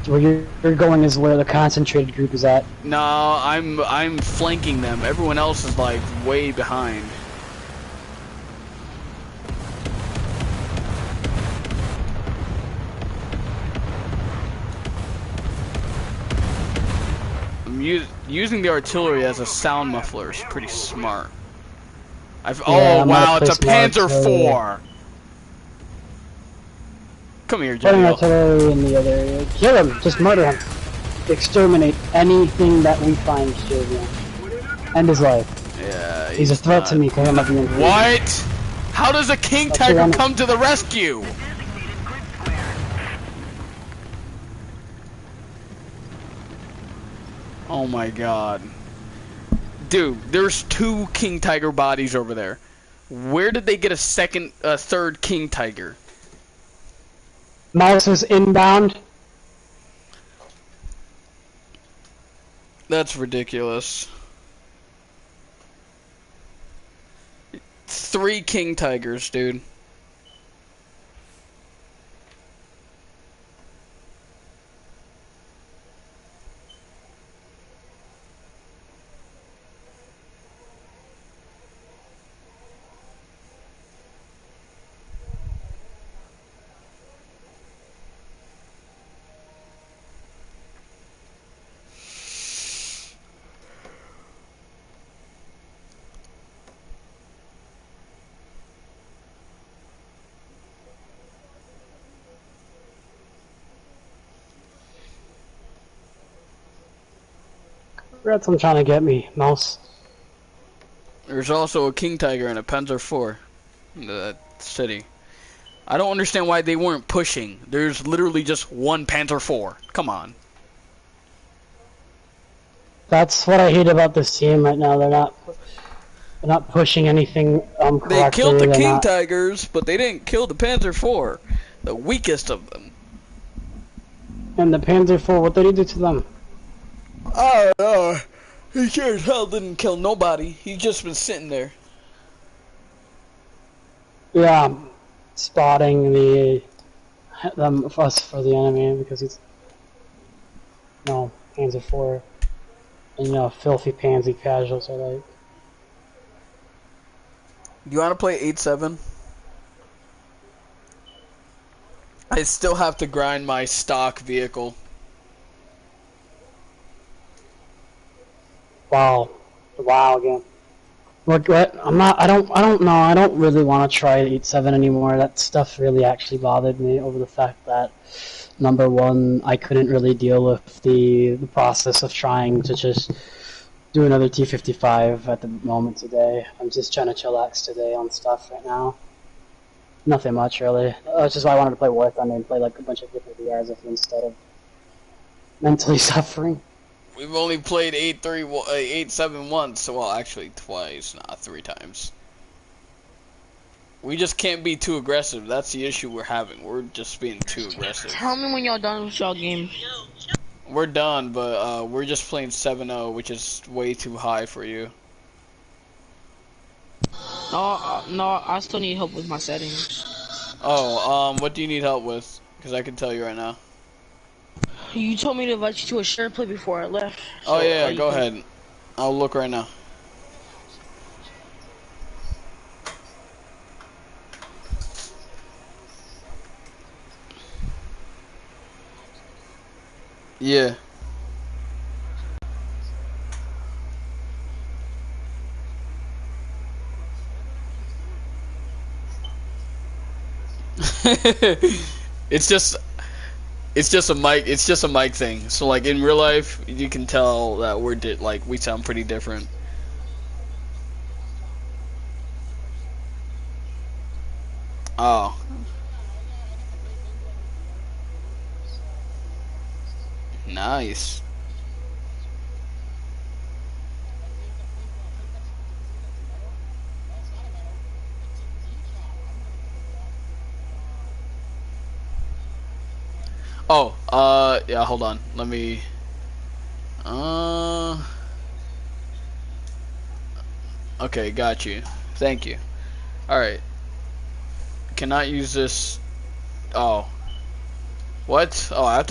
Where you're going is where the concentrated group is at. No, I'm flanking them. Everyone else is like way behind. Using the artillery as a sound muffler is pretty smart. Oh wow, it's a Panzer IV. Come here, Putting Johnny. artillery in the other area. Kill him. Just murder him. Exterminate anything that we find serving. End his life. Yeah, He's a threat to me because I'm not being. What? How does a King Tiger come to the rescue? Oh my god. Dude, there's 2 King Tiger bodies over there. Where did they get a third King Tiger? Mouse is inbound. That's ridiculous. 3 King Tigers, dude. Congrats on trying to get me, Mouse. There's also a King Tiger and a Panzer IV in the city. I don't understand why they weren't pushing. There's literally just one Panzer IV. Come on. That's what I hate about this team right now. They're not pushing anything correctly. They killed the King not... Tigers, but they didn't kill the Panzer IV, the weakest of them. And the Panzer IV, what did he do to them? I don't know. He sure as hell didn't kill nobody. He's just been sitting there. Yeah, spotting us for the enemy because he's Panzer IV, and filthy pansy casuals are like. You want to play 8-7? I still have to grind my stock vehicle. Wow again. What? I don't know. I don't really want to try 8-7 anymore. That stuff really actually bothered me over the fact that, number one, I couldn't really deal with the process of trying to just do another T-55 at the moment today. I'm just trying to chillax today on stuff right now. Nothing much, really. That's just why I wanted to play War Thunder and play like a bunch of different VRs with you instead of mentally suffering. We've only played 8-7 once. Well, actually twice, not 3 times. We just can't be too aggressive. That's the issue we're having. We're just being too aggressive. Tell me when y'all done with y'all game. We're done, but we're just playing 7-0, which is way too high for you. No, I still need help with my settings. Oh, what do you need help with? Because I can tell you right now. You told me to invite you to a share play before I left. Oh so, yeah, go ahead. I'll look right now. Yeah. It's just a mic thing. So like in real life, you can tell that we sound pretty different. Oh. Nice. Oh, yeah, hold on. Let me, okay, got you. Thank you. Alright. Cannot use this. Oh. What? Oh, I have to